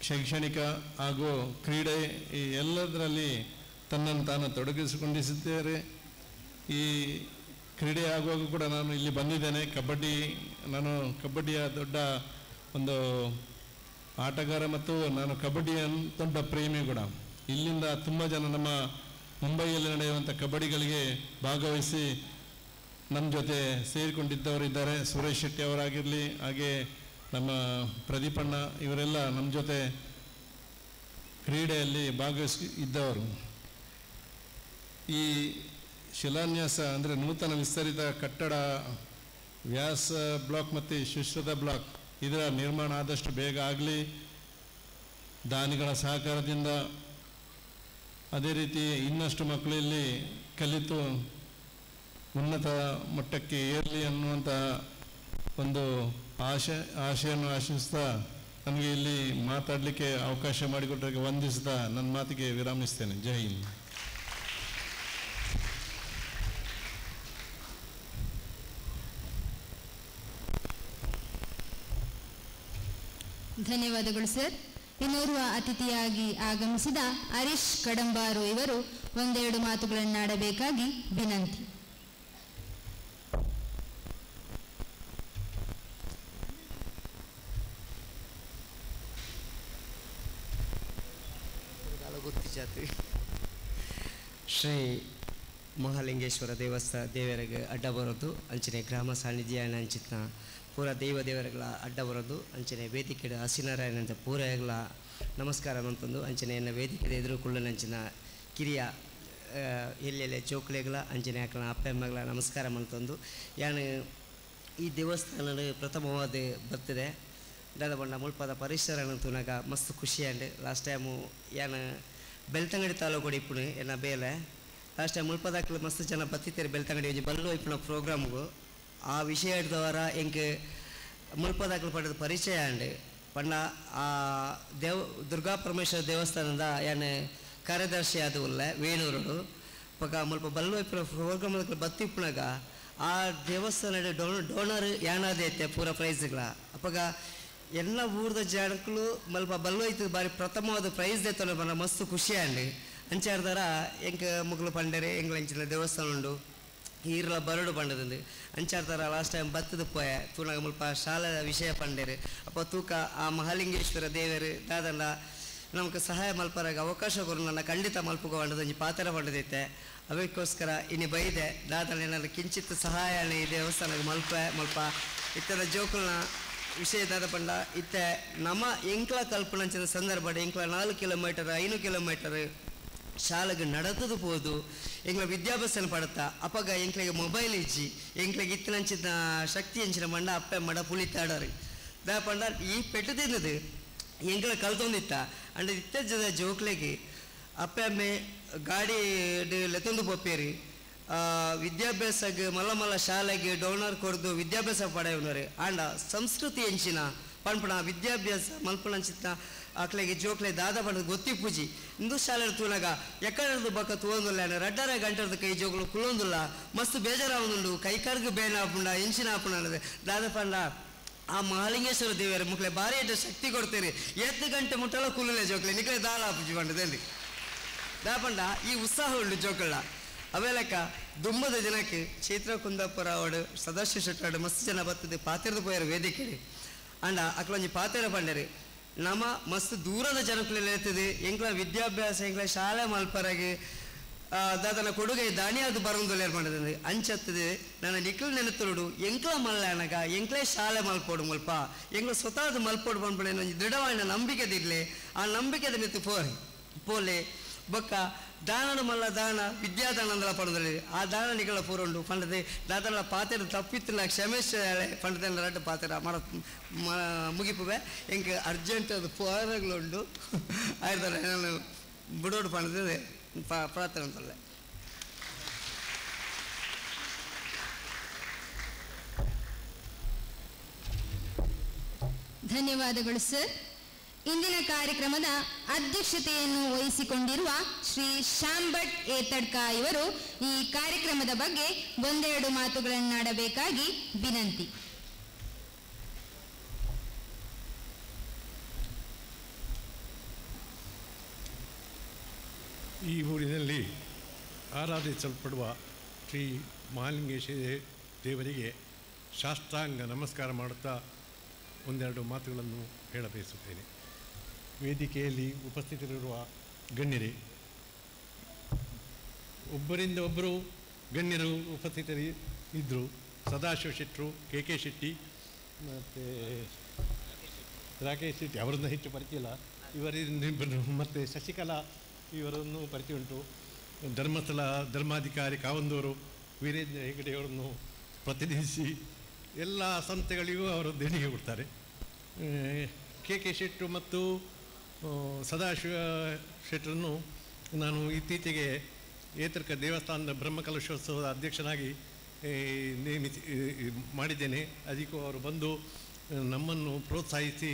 ಶೈಕ್ಷಣಿಕ ಹಾಗೂ ಕ್ರೀಡೆ ಈ ಎಲ್ಲದರಲ್ಲಿ ತನ್ನನ್ನು ತಾನು ತೊಡಗಿಸಿಕೊಂಡಿಸಿದ್ದಾರೆ. ಈ ಕ್ರೀಡೆ ಆಗುವಾಗ ಕೂಡ ನಾನು ಇಲ್ಲಿ ಬಂದಿದ್ದೇನೆ. ನಾನು ಕಬಡ್ಡಿಯ ದೊಡ್ಡ ಒಂದು ಆಟಗಾರ ಮತ್ತು ನಾನು ಕಬಡ್ಡಿಯ ದೊಡ್ಡ ಪ್ರೇಮಿ ಕೂಡ. ಇಲ್ಲಿಂದ ತುಂಬ ಜನ ನಮ್ಮ ಮುಂಬೈಯಲ್ಲಿ ನಡೆಯುವಂಥ ಕಬಡ್ಡಿಗಳಿಗೆ ಭಾಗವಹಿಸಿ ನಮ್ಮ ಜೊತೆ ಸೇರಿಕೊಂಡಿದ್ದವರಿದ್ದಾರೆ. ಸುರೇಶ್ ಶೆಟ್ಟಿ ಅವರಾಗಿರಲಿ, ಹಾಗೆ ನಮ್ಮ ಪ್ರದೀಪಣ್ಣ, ಇವರೆಲ್ಲ ನಮ್ಮ ಜೊತೆ ಕ್ರೀಡೆಯಲ್ಲಿ ಭಾಗವಹಿಸಿದ್ದವರು. ಈ ಶಿಲಾನ್ಯಾಸ ಅಂದರೆ ನೂತನ ವಿಸ್ತರಿತ ಕಟ್ಟಡ ವ್ಯಾಸ ಬ್ಲಾಕ್ ಮತ್ತು ಸುಶ್ರುತ ಬ್ಲಾಕ್ ಇದರ ನಿರ್ಮಾಣ ಆದಷ್ಟು ಬೇಗ ಆಗಲಿ, ದಾನಿಗಳ ಸಹಕಾರದಿಂದ. ಅದೇ ರೀತಿ ಇನ್ನಷ್ಟು ಮಕ್ಕಳು ಇಲ್ಲಿ ಕಲಿತು ಉನ್ನತ ಮಟ್ಟಕ್ಕೆ ಏರಲಿ ಅನ್ನುವಂಥ ಒಂದು ಆಶೆಯನ್ನು ಆಶಿಸ್ತಾ ನನಗೆ ಇಲ್ಲಿ ಮಾತಾಡಲಿಕ್ಕೆ ಅವಕಾಶ ಮಾಡಿಕೊಟ್ಟರಿಗೆ ವಂದಿಸ್ತಾ ನನ್ನ ಮಾತಿಗೆ ವಿರಾಮಿಸ್ತೇನೆ. ಜೈ ಹಿಂದ್. ಧನ್ಯವಾದಗಳು ಸರ್. ಇನ್ನೋರ್ವ ಅತಿಥಿಯಾಗಿ ಆಗಮಿಸಿದ ಹರೀಶ್ ಕಡಂಬಾರು ಇವರು ಒಂದೆರಡು ಮಾತುಗಳನ್ನಾಡಬೇಕಾಗಿ ವಿನಂತಿ. ಶ್ರೀ ಮಹಾಲಿಂಗೇಶ್ವರ ದೇವರಿಗೆ ಅಡ್ಡ ಬರೋದು ಅಂಚನೆ ಗ್ರಾಮ ಸಾನ್ನಿಧ್ಯ ಅಂಚಿನ ಪೂರ ದೇವರುಗಳ ಅಡ್ಡ ಬರೋದು ಅಂಚನೆ ವೇದಿಕೆ ಹಸಿನಾರಾಯಣ ಅಂತ ಪೂರಗಳ ನಮಸ್ಕಾರ ಅಂತಂದು ಅಂಚನೆ ವೇದಿಕೆ ಎದುರುಕೊಳ್ಳನಂಚಿನ ಕಿರಿಯ ಎಲ್ಲೆಲ್ಲೆ ಚೌಕಲೆಗಳ ಅಂಚನೆ ಹಾಕಲ ಅಪ್ಪಮ್ಮಗಳ ನಮಸ್ಕಾರ ಅಂತಂದು ಯಾನು ಈ ದೇವಸ್ಥಾನ ಪ್ರಥಮವಾದ ಬರ್ತದೆ. ದಾದ ಬಣ್ಣ ಮುಳ್ಪದ ಪರಿಸರ ತುನಾಗ ಮಸ್ತ್ ಖುಷಿ ಅಂಡ್ ಲಾಸ್ಟ್ ಟೈಮು ಯಾನು ಬೆಳ್ತಂಗಡಿ ತಾಲೂಕು ಇಪ್ಪುಣು ಎನ್ನ ಬೇಲೆ ಲಾಸ್ಟ್ ಟೈಮ್ ಮುಲ್ಪದಾಕ್ಲು ಮಸ್ತ್ ಜನ ಬತ್ತಿತ್ತೇರಿ ಬೆಳ್ತಂಗಡಿ ಒಂಜಿ ಬಲ್ಲು ಇಪ್ಪುನ ಪ್ರೋಗ್ರಾಮ್ಗು ಆ ವಿಷಯ ಹಿಡ್ದವರ ಎಂಕ್ ಮುಲ್ಪದಾಕ್ಲು ಪಡೆದ ಪರಿಚಯ ಅಂಡ್ ಪಂಡ ಆ ದುರ್ಗಾ ಪರಮೇಶ್ವರ ದೇವಸ್ಥಾನದ ಯಾನೆ ಕಾರ್ಯದರ್ಶಿ ಅದು ಉಲ್ಲೆ ವೇಣೂರು ಪಕ್ಕ ಮುಲ್ಪ ಬಲ್ಲು ಇಪ್ಪುನ ಪ್ರೋಗ್ರಾಮ್ ಬತ್ತಿಪ್ಪುನಾಗ ಆ ದೇವಸ್ಥಾನ ಡೋನರ್ ಯಾನಾದೈತೆ ಪೂರ ಪ್ರೈಸ್ಗಳ ಅಪ್ಪಗ ಎಲ್ಲ ಊರದ ಜನಕ್ಕಳು ಮಲ್ಪ ಬಲ್ಲೋಯ್ತು ಬಾರಿ ಪ್ರಥಮವಾದ ಪ್ರೈಸ್ ದೆತ್ತೊಂಡು ಬನ್ನ ಮಸ್ತ್ ಖುಷಿ ಅಂಡಿ ಅಂಚಾರ್ದಾರ ಎಂಕ ಮುಗ್ಲು ಪಂಡರೆ ಎಂಗ್ಲ ಅಂಚಿನ ದೇವಸ್ಥಾನ ಉಂಡು ಈರ್ಲ ಬರಡು ಪಂಡದಂದು ಅಂಚಾರ್ದಾರ ಲಾಸ್ಟ್ ಟೈಮ್ ಬತ್ತದ ಪೋಯ ತೂನಾಗ ಮುಲ್ಪ ಶಾಲಾ ವಿಷಯ ಪಂಡೇರು ಅಪ್ಪ ತೂಕ ಆ ಮಹಾಲಿಂಗೇಶ್ವರ ದೇವರು ದಾದಂಡ ನಮ್ಗೆ ಸಹಾಯ ಮಲ್ಪರಾಗ ಅವಕಾಶ ಕೊಡು ನನ್ನ ಖಂಡಿತ ಮಲ್ಪುಗ ಪಂಡದಂಜಿ ಪಾತ್ರ ಪಂಡದೈತೆ ಅದಕ್ಕೋಸ್ಕರ ಇನ್ನು ಬೈದೆ ದಾದನ ಏನಾದ್ರು ಕಿಂಚಿತ್ ಸಹಾಯ ಈ ದೇವಸ್ಥಾನಕ್ಕೆ ಮಲ್ಪ ಇತ್ತರ ಜೋಕುಲ್ನ ವಿಷಯದಾದ ಪಂಡ ಇತ್ತೆ ನಮ್ಮ ಎಂಕ್ಲ ಕಲ್ಪನಂಚಿನ ಸಂದರ್ಭ ಎಂಕ್ಲ 4 ಕಿಲೋಮೀಟರ್ 5 ಕಿಲೋಮೀಟರ್ ಶಾಲೆಗೆ ನಡೆದು ಹೋದು ಎಂಗ್ಲ ವಿದ್ಯಾಭ್ಯಾಸ ಪಡುತ್ತಾ ಅಪ್ಪಗ ಎಂಕ್ಲಿಗೆ ಮೊಬೈಲ್ ಇಜ್ಜಿ ಎಂಕ್ಲಿಗೆ ಇತ್ತಿನಂಚಿನ ಶಕ್ತಿ ಹೆಂಚಿನ ಮಂಡ ಅಪ್ಪೆ ಮಡ ಪುಳಿತಾಡೋರು ದಾ ಪಂಡ ಈ ಪೆಟ್ಟು ತಿನ್ನದು ಎಂಕ್ಲ ಕಲ್ತೊಂದಿತ್ತ ಅಂಡ್ ಇತ್ತೆಜ್ಜದ ಜೋಕ್ಲೆಗೆ ಅಪ್ಪೆ ಅಮ್ಮೆ ಗಾಡಿ ಲೆತ್ತೊಂದು ಪೊಪ್ಪೇರಿ ವಿದ್ಯಾಭ್ಯಾಸಕ್ಕೆ ಮಲ್ಲ ಶಾಲೆಗೆ ಡೋನರ್ ಕೊಡ್ದು ವಿದ್ಯಾಭ್ಯಾಸ ಪಡೆಯುವರೆ ಆಂಡ ಸಂಸ್ಕೃತಿ ಹೆಂಚಿನ ಪಣ್ಪಣ ವಿದ್ಯಾಭ್ಯಾಸ ಮಲ್ಪಣಂಚಿನ ಅಕ್ಲೆಗೆ ಜೋಕ್ಲೆ ದಾದ ಪಂಡ ಗೊತ್ತಿ ಪೂಜಿ ಇಂದು ಶಾಲೆ ತೂನಾಗ ಎಕ್ಕಡದು ಬಕ್ಕ ತೂಂದುಲ್ಲ ರಡ್ಡರ ಗಂಟದ ಕೈ ಜೋಗಳು ಕುಳೊಂದುಲ್ಲ ಮಸ್ತ್ ಬೇಜಾರಾವುದುಂಡು ಕೈಕಾರ್ಗೆ ಬೇನ ಆಪುಂಡ ಹೆಂಚಿನ ಆಪುಂಡ ಅನ್ನೋದು ದಾದ ಪಂಡ ಆ ಮಹಾಲಿಂಗೇಶ್ವರ ದೇವರ ಮುಕ್ಲೆ ಭಾರಿ ಶಕ್ತಿ ಕೊಡ್ತೀರಿ 8 ಗಂಟೆ ಮುಟ್ಟಲ ಕುಲ್ಲಲೆ ಜೋಕ್ಲೆ ನಿಕ್ಲೆ ದಾಲ ಆಪುಜಿ ಪಂಡದಲ್ಲಿ ದಾಪಂಡ ಈ ಉತ್ಸಾಹ ಉಂಡು ಜೋಕಳ್ಳ ಅವೇಲಕ್ಕ ದುಂಬದ ಜನಕ್ಕೆ ಚೈತ್ರ ಕುಂದಾಪುರ ಅವಡು ಸದಾಶಿವ ಶೆಟ್ಟಾಡು ಮಸ್ತ್ ಜನ ಬರ್ತದೆ ಪಾತ್ರದ ಪೋಯರು ವೇದಿಕೆ ಅಂಡ ಅಕ್ಲೊಂಜಿ ಪಾತ್ರ ಪಂಡರಿ ನಮ್ಮ ಮಸ್ತ್ ದೂರದ ಜನಕ್ಕಳೆಲ್ಲ ಇರ್ತದೆ ಎಂಕ್ಲ ವಿದ್ಯಾಭ್ಯಾಸ ಎಂಕ್ಲ ಶಾಲೆ ಮಲ್ಪರಾಗಿ ದಾದನ ಕೊಡುಗೆ ದಾಣಿಯಾದ ಬರೋದು ಮಾಡಿದೆ ಅಂಚತ್ತದೆ ನನ್ನ ನಿಕ್ಲು ನೆನತುರುಡು ಎಂಕ್ಲ ಮಲ್ಲಾನಗ ಎಂಕ್ಲೇ ಶಾಲೆ ಮಲ್ಪೋಡು ಮಲ್ಪ ಎಂಕ್ಲ ಸ್ವತಃ ಮಲ್ಪೋಡು ಬಂದ್ಬಿಡ ದೃಢವಾದ ನಂಬಿಕೆ ದಿಗ್ಲೆ ಆ ನಂಬಿಕೆದ ಮಿತ್ತು ಪೋಲೆ ಬೊಕ್ಕ ದಾನನು ಮಲ್ಲ ದಾನ ವಿದ್ಯಾದಾನ ಅಂದಲ ಪಂಡದಲ್ಲಿ ಆ ದಾನ ನಿಗಳ ಪೂರುಂಡು ಪಂಡದೆ ದಾದನ ಪಾತ್ರ ತಪ್ಪಿತ್ತಿನ ಕ್ಷಮಿಸ್ತಾಳೆ ಪಂಡದಲ್ಲಿ ರಡ್ಡು ಪಾತ್ರ ಮಾಡ ಮುಗಿಪುವೆ ಎಂಕ ಅರ್ಜೆಂಟ್ ಅದು ಪೋರಗಳುಂಡು ಆಯ್ತಾರೆ ನಾನು ಬಿಡೋಡು ಪಂಡದೆ ಪ್ರಾರ್ಥನೆ ಅಂತಲ್ಲ ಧನ್ಯವಾದಗಳು ಸರ್. ಇಂದಿನ ಕಾರ್ಯಕ್ರಮದ ಅಧ್ಯಕ್ಷತೆಯನ್ನು ವಹಿಸಿಕೊಂಡಿರುವ ಶ್ರೀ ಶ್ಯಾಮ್ ಭಟ್ ಏತಡ್ಕ ಇವರು ಈ ಕಾರ್ಯಕ್ರಮದ ಬಗ್ಗೆ ಒಂದೆರಡು ಮಾತುಗಳನ್ನಾಡಬೇಕಾಗಿ ವಿನಂತಿ. ಈ ಊರಿನಲ್ಲಿ ಆರಾಧಿಸಲ್ಪಡುವ ಶ್ರೀ ಮಹಾಲಿಂಗೇಶ್ವರ ದೇವರಿಗೆ ಸಾಷ್ಟಾಂಗ ನಮಸ್ಕಾರ ಮಾಡುತ್ತಾ ಒಂದೆರಡು ಮಾತುಗಳನ್ನು ಹೇಳಬಯಸುತ್ತೇನೆ. ವೇದಿಕೆಯಲ್ಲಿ ಉಪಸ್ಥಿತರಿರುವ ಗಣ್ಯರೇ, ಒಬ್ಬರಿಂದ ಒಬ್ಬರು ಗಣ್ಯರು ಉಪಸ್ಥಿತರು ಇದ್ದರು. ಸದಾಶಿವ ಶೆಟ್ಟರು, ಕೆ ಶೆಟ್ಟಿ ಮತ್ತು ರಾಕೇಶ್ ಶೆಟ್ಟಿ ಅವರನ್ನು ಹೆಚ್ಚು ಪರಿಚಯ ಇಲ್ಲ. ಇವರಿಬ್ಬರು ಮತ್ತು ಶಶಿಕಲಾ ಇವರನ್ನು ಪರಿಚಯ ಉಂಟು. ಧರ್ಮಸ್ಥಳ ಧರ್ಮಾಧಿಕಾರಿ ಕಾವಂದೂರು ವೀರೇಂದ್ರ ಹೆಗಡೆಯವರನ್ನು ಪ್ರತಿನಿಧಿಸಿ ಎಲ್ಲ ಸಂಸ್ಥೆಗಳಿಗೂ ಅವರು ದೇಣಿಗೆ ಕೊಡ್ತಾರೆ. ಕೆ ಶೆಟ್ಟರು ಮತ್ತು ಸದಾಶಿವ ಶೆಟ್ಟರನ್ನು ನಾನು ಇತ್ತೀಚೆಗೆ ಏತರ್ಕ ದೇವಸ್ಥಾನದ ಬ್ರಹ್ಮಕಲಶೋತ್ಸವದ ಅಧ್ಯಕ್ಷನಾಗಿ ಮಾಡಿದ್ದೇನೆ. ಅದಕ್ಕೂ ಅವರು ಬಂದು ನಮ್ಮನ್ನು ಪ್ರೋತ್ಸಾಹಿಸಿ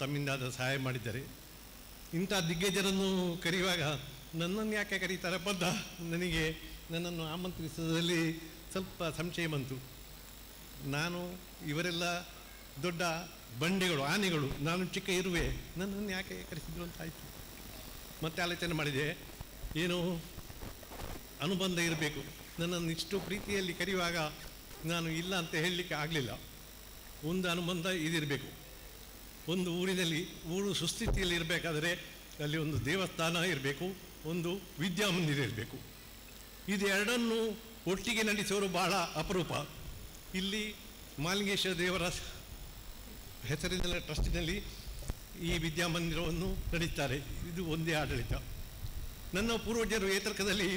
ತಮ್ಮಿಂದಾದ ಸಹಾಯ ಮಾಡಿದ್ದಾರೆ. ಇಂಥ ದಿಗ್ಗಜರನ್ನು ಕರೆಯುವಾಗ ನನ್ನನ್ನು ಯಾಕೆ ಕರೀತಾರಪ್ಪ ಅಂತ ನನಗೆ ನನ್ನನ್ನು ಆಮಂತ್ರಿಸುವುದರಲ್ಲಿ ಸ್ವಲ್ಪ ಸಂಶಯ ಬಂತು. ನಾನು ಇವರೆಲ್ಲ ದೊಡ್ಡ ಬಂಡೆಗಳು, ಆನೆಗಳು, ನಾನು ಚಿಕ್ಕ ಇರುವೆ, ನನ್ನನ್ನು ಯಾಕೆ ಕರೆಸಿದ್ರು ಅಂತ ಆಯಿತು. ಮತ್ತೆ ಆಲೋಚನೆ ಮಾಡಿದೆ, ಏನು ಅನುಬಂಧ ಇರಬೇಕು. ನನ್ನನ್ನು ಇಷ್ಟು ಪ್ರೀತಿಯಲ್ಲಿ ಕರೆಯುವಾಗ ನಾನು ಇಲ್ಲ ಅಂತ ಹೇಳಲಿಕ್ಕೆ ಆಗಲಿಲ್ಲ. ಒಂದು ಅನುಬಂಧ ಇದಿರಬೇಕು. ಒಂದು ಊರಿನಲ್ಲಿ ಊರು ಸುಸ್ಥಿತಿಯಲ್ಲಿ ಇರಬೇಕಾದರೆ ಅಲ್ಲಿ ಒಂದು ದೇವಸ್ಥಾನ ಇರಬೇಕು, ಒಂದು ವಿದ್ಯಾಮಂದಿರ ಇರಬೇಕು. ಇದೆರಡನ್ನು ಒಟ್ಟಿಗೆ ನಡೆಸೋರು ಭಾಳ ಅಪರೂಪ. ಇಲ್ಲಿ ಮಹಾಲಿಂಗೇಶ್ವರ ದೇವರ ಹೆಸರಿನ ಟ್ರಸ್ಟಿನಲ್ಲಿ ಈ ವಿದ್ಯಾಮಂದಿರವನ್ನು ನಡೆಸ್ತಾರೆ. ಇದು ಒಂದೇ ಆಡಳಿತ. ನನ್ನ ಪೂರ್ವಜರು ಏತರ್ಕದಲ್ಲಿ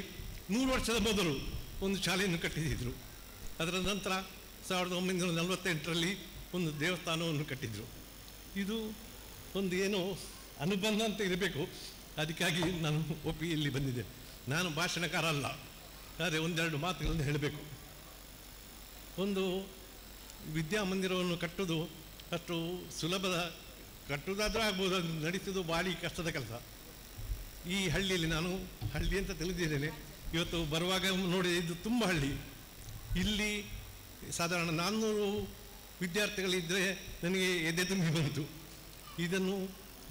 100 ವರ್ಷದ ಮೊದಲು ಒಂದು ಶಾಲೆಯನ್ನು ಕಟ್ಟಿಸಿದರು. ಅದರ ನಂತರ 1948ರಲ್ಲಿ ಒಂದು ದೇವಸ್ಥಾನವನ್ನು ಕಟ್ಟಿದರು. ಇದು ಒಂದು ಏನೋ ಅನುಬಂಧ ಅಂತ ಇರಬೇಕು. ಅದಕ್ಕಾಗಿ ನಾನು ಒಪ್ಪಿ ಇಲ್ಲಿ ಬಂದಿದ್ದೆ. ನಾನು ಭಾಷಣಕಾರ ಅಲ್ಲ, ಆದರೆ ಒಂದೆರಡು ಮಾತುಗಳನ್ನು ಹೇಳಬೇಕು. ಒಂದು ವಿದ್ಯಾಮಂದಿರವನ್ನು ಕಟ್ಟುವುದು ಅಷ್ಟು ಸುಲಭದ, ಕಟ್ಟುವುದಾದರೂ ಆಗ್ಬೋದು, ಅದು ನಡೆಸುವುದು ಭಾರಿ ಕಷ್ಟದ ಕೆಲಸ. ಈ ಹಳ್ಳಿಯಲ್ಲಿ ನಾನು ಹಳ್ಳಿ ಅಂತ ತಿಳಿದಿದ್ದೇನೆ, ಇವತ್ತು ಬರುವಾಗ ನೋಡಿ ಇದು ತುಂಬ ಹಳ್ಳಿ. ಇಲ್ಲಿ ಸಾಧಾರಣ 400 ವಿದ್ಯಾರ್ಥಿಗಳಿದ್ದರೆ ನನಗೆ ಎದೆ ತುಂಬಿ ಬಂತು. ಇದನ್ನು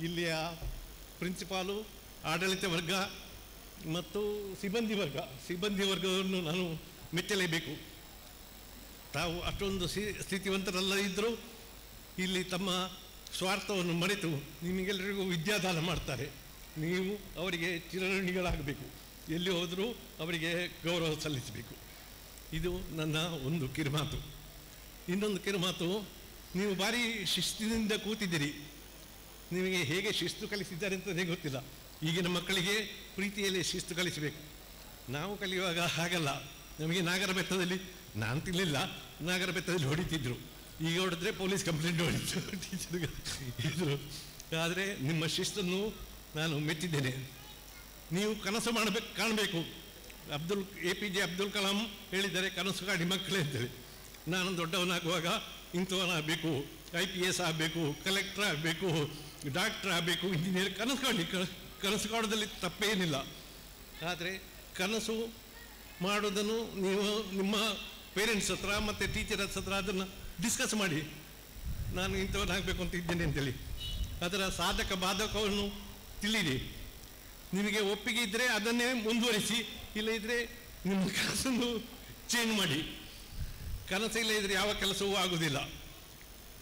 ಇಲ್ಲಿಯ ಪ್ರಿನ್ಸಿಪಾಲು, ಆಡಳಿತ ವರ್ಗ ಮತ್ತು ಸಿಬ್ಬಂದಿ ವರ್ಗವನ್ನು ನಾನು ಮೆಚ್ಚಲೇಬೇಕು. ತಾವು ಅಷ್ಟೊಂದು ಸ್ಥಿತಿವಂತರೆಲ್ಲ ಇದ್ದರೂ ಇಲ್ಲಿ ತಮ್ಮ ಸ್ವಾರ್ಥವನ್ನು ಮರೆತು ನಿಮಗೆಲ್ಲರಿಗೂ ವಿದ್ಯಾದಾನ ಮಾಡ್ತಾರೆ. ನೀವು ಅವರಿಗೆ ಚಿರಋಣಿಗಳಾಗಬೇಕು, ಎಲ್ಲಿ ಹೋದರೂ ಅವರಿಗೆ ಗೌರವ ಸಲ್ಲಿಸಬೇಕು. ಇದು ನನ್ನ ಒಂದು ಕಿರುಮಾತು. ಇನ್ನೊಂದು ಕಿರುಮಾತು, ನೀವು ಭಾರಿ ಶಿಸ್ತಿನಿಂದ ಕೂತಿದ್ದೀರಿ. ನಿಮಗೆ ಹೇಗೆ ಶಿಸ್ತು ಕಲಿಸಿದ್ದಾರೆ ಅಂತಲೇ ಗೊತ್ತಿಲ್ಲ. ಈಗಿನ ಮಕ್ಕಳಿಗೆ ಪ್ರೀತಿಯಲ್ಲಿ ಶಿಸ್ತು ಕಲಿಸಬೇಕು. ನಾವು ಕಲಿಯುವಾಗ ಹಾಗಲ್ಲ. ನಮಗೆ ನಾಗರ ಬೆತ್ತದಲ್ಲಿ, ನಾನು ತಿನ್ನಲಿಲ್ಲ, ನಾಗರ ಬೆತ್ತದಲ್ಲಿ ಹೊಡಿತಿದ್ರು. ಈಗ ಹೊಡೆದ್ರೆ ಪೊಲೀಸ್ ಕಂಪ್ಲೇಂಟ್ ಹೊಡಿತು ಟೀಚರ್ಗಳು. ಆದರೆ ನಿಮ್ಮ ಶಿಸ್ತನ್ನು ನಾನು ಮೆಚ್ಚಿದ್ದೇನೆ. ನೀವು ಕನಸು ಕಾಣಬೇಕು. APJ ಅಬ್ದುಲ್ ಕಲಾಂ ಹೇಳಿದ್ದಾರೆ, ಕನಸು ಕಾಡಿ ಮಕ್ಕಳೇ ಅಂತೇಳಿ. ನಾನು ದೊಡ್ಡವನಾಗುವಾಗ ಇಂಥವನಾಗಬೇಕು, IPS ಆಗಬೇಕು, ಕಲೆಕ್ಟರ್ ಆಗಬೇಕು, ಡಾಕ್ಟರ್ ಆಗಬೇಕು, ಇಂಜಿನಿಯರ್, ಕನಸು ಕಾಣೋದಲ್ಲಿ ತಪ್ಪೇನಿಲ್ಲ. ಆದರೆ ಕನಸು ಮಾಡೋದನ್ನು ನೀವು ನಿಮ್ಮ ಪೇರೆಂಟ್ಸ್ ಹತ್ರ ಮತ್ತು ಟೀಚರ್ಸ್ ಹತ್ರ ಅದನ್ನು ಡಿಸ್ಕಸ್ ಮಾಡಿ, ನಾನು ಇಂಥವನಾಗಬೇಕು ಅಂತ ಇದ್ದೇನೆ ಅಂತೇಳಿ. ಅದರ ಸಾಧಕ ಬಾಧಕವನ್ನು ತಿಳಿಯಿರಿ. ನಿಮಗೆ ಒಪ್ಪಿಗೆ ಇದ್ದರೆ ಅದನ್ನೇ ಮುಂದುವರಿಸಿ, ಇಲ್ಲದಿದ್ದರೆ ನಿಮ್ಮ ಕನಸನ್ನು ಚೇಂಜ್ ಮಾಡಿ. ಕನಸಿಲ್ಲ ಇದ್ದರೆ ಯಾವ ಕೆಲಸವೂ ಆಗುವುದಿಲ್ಲ.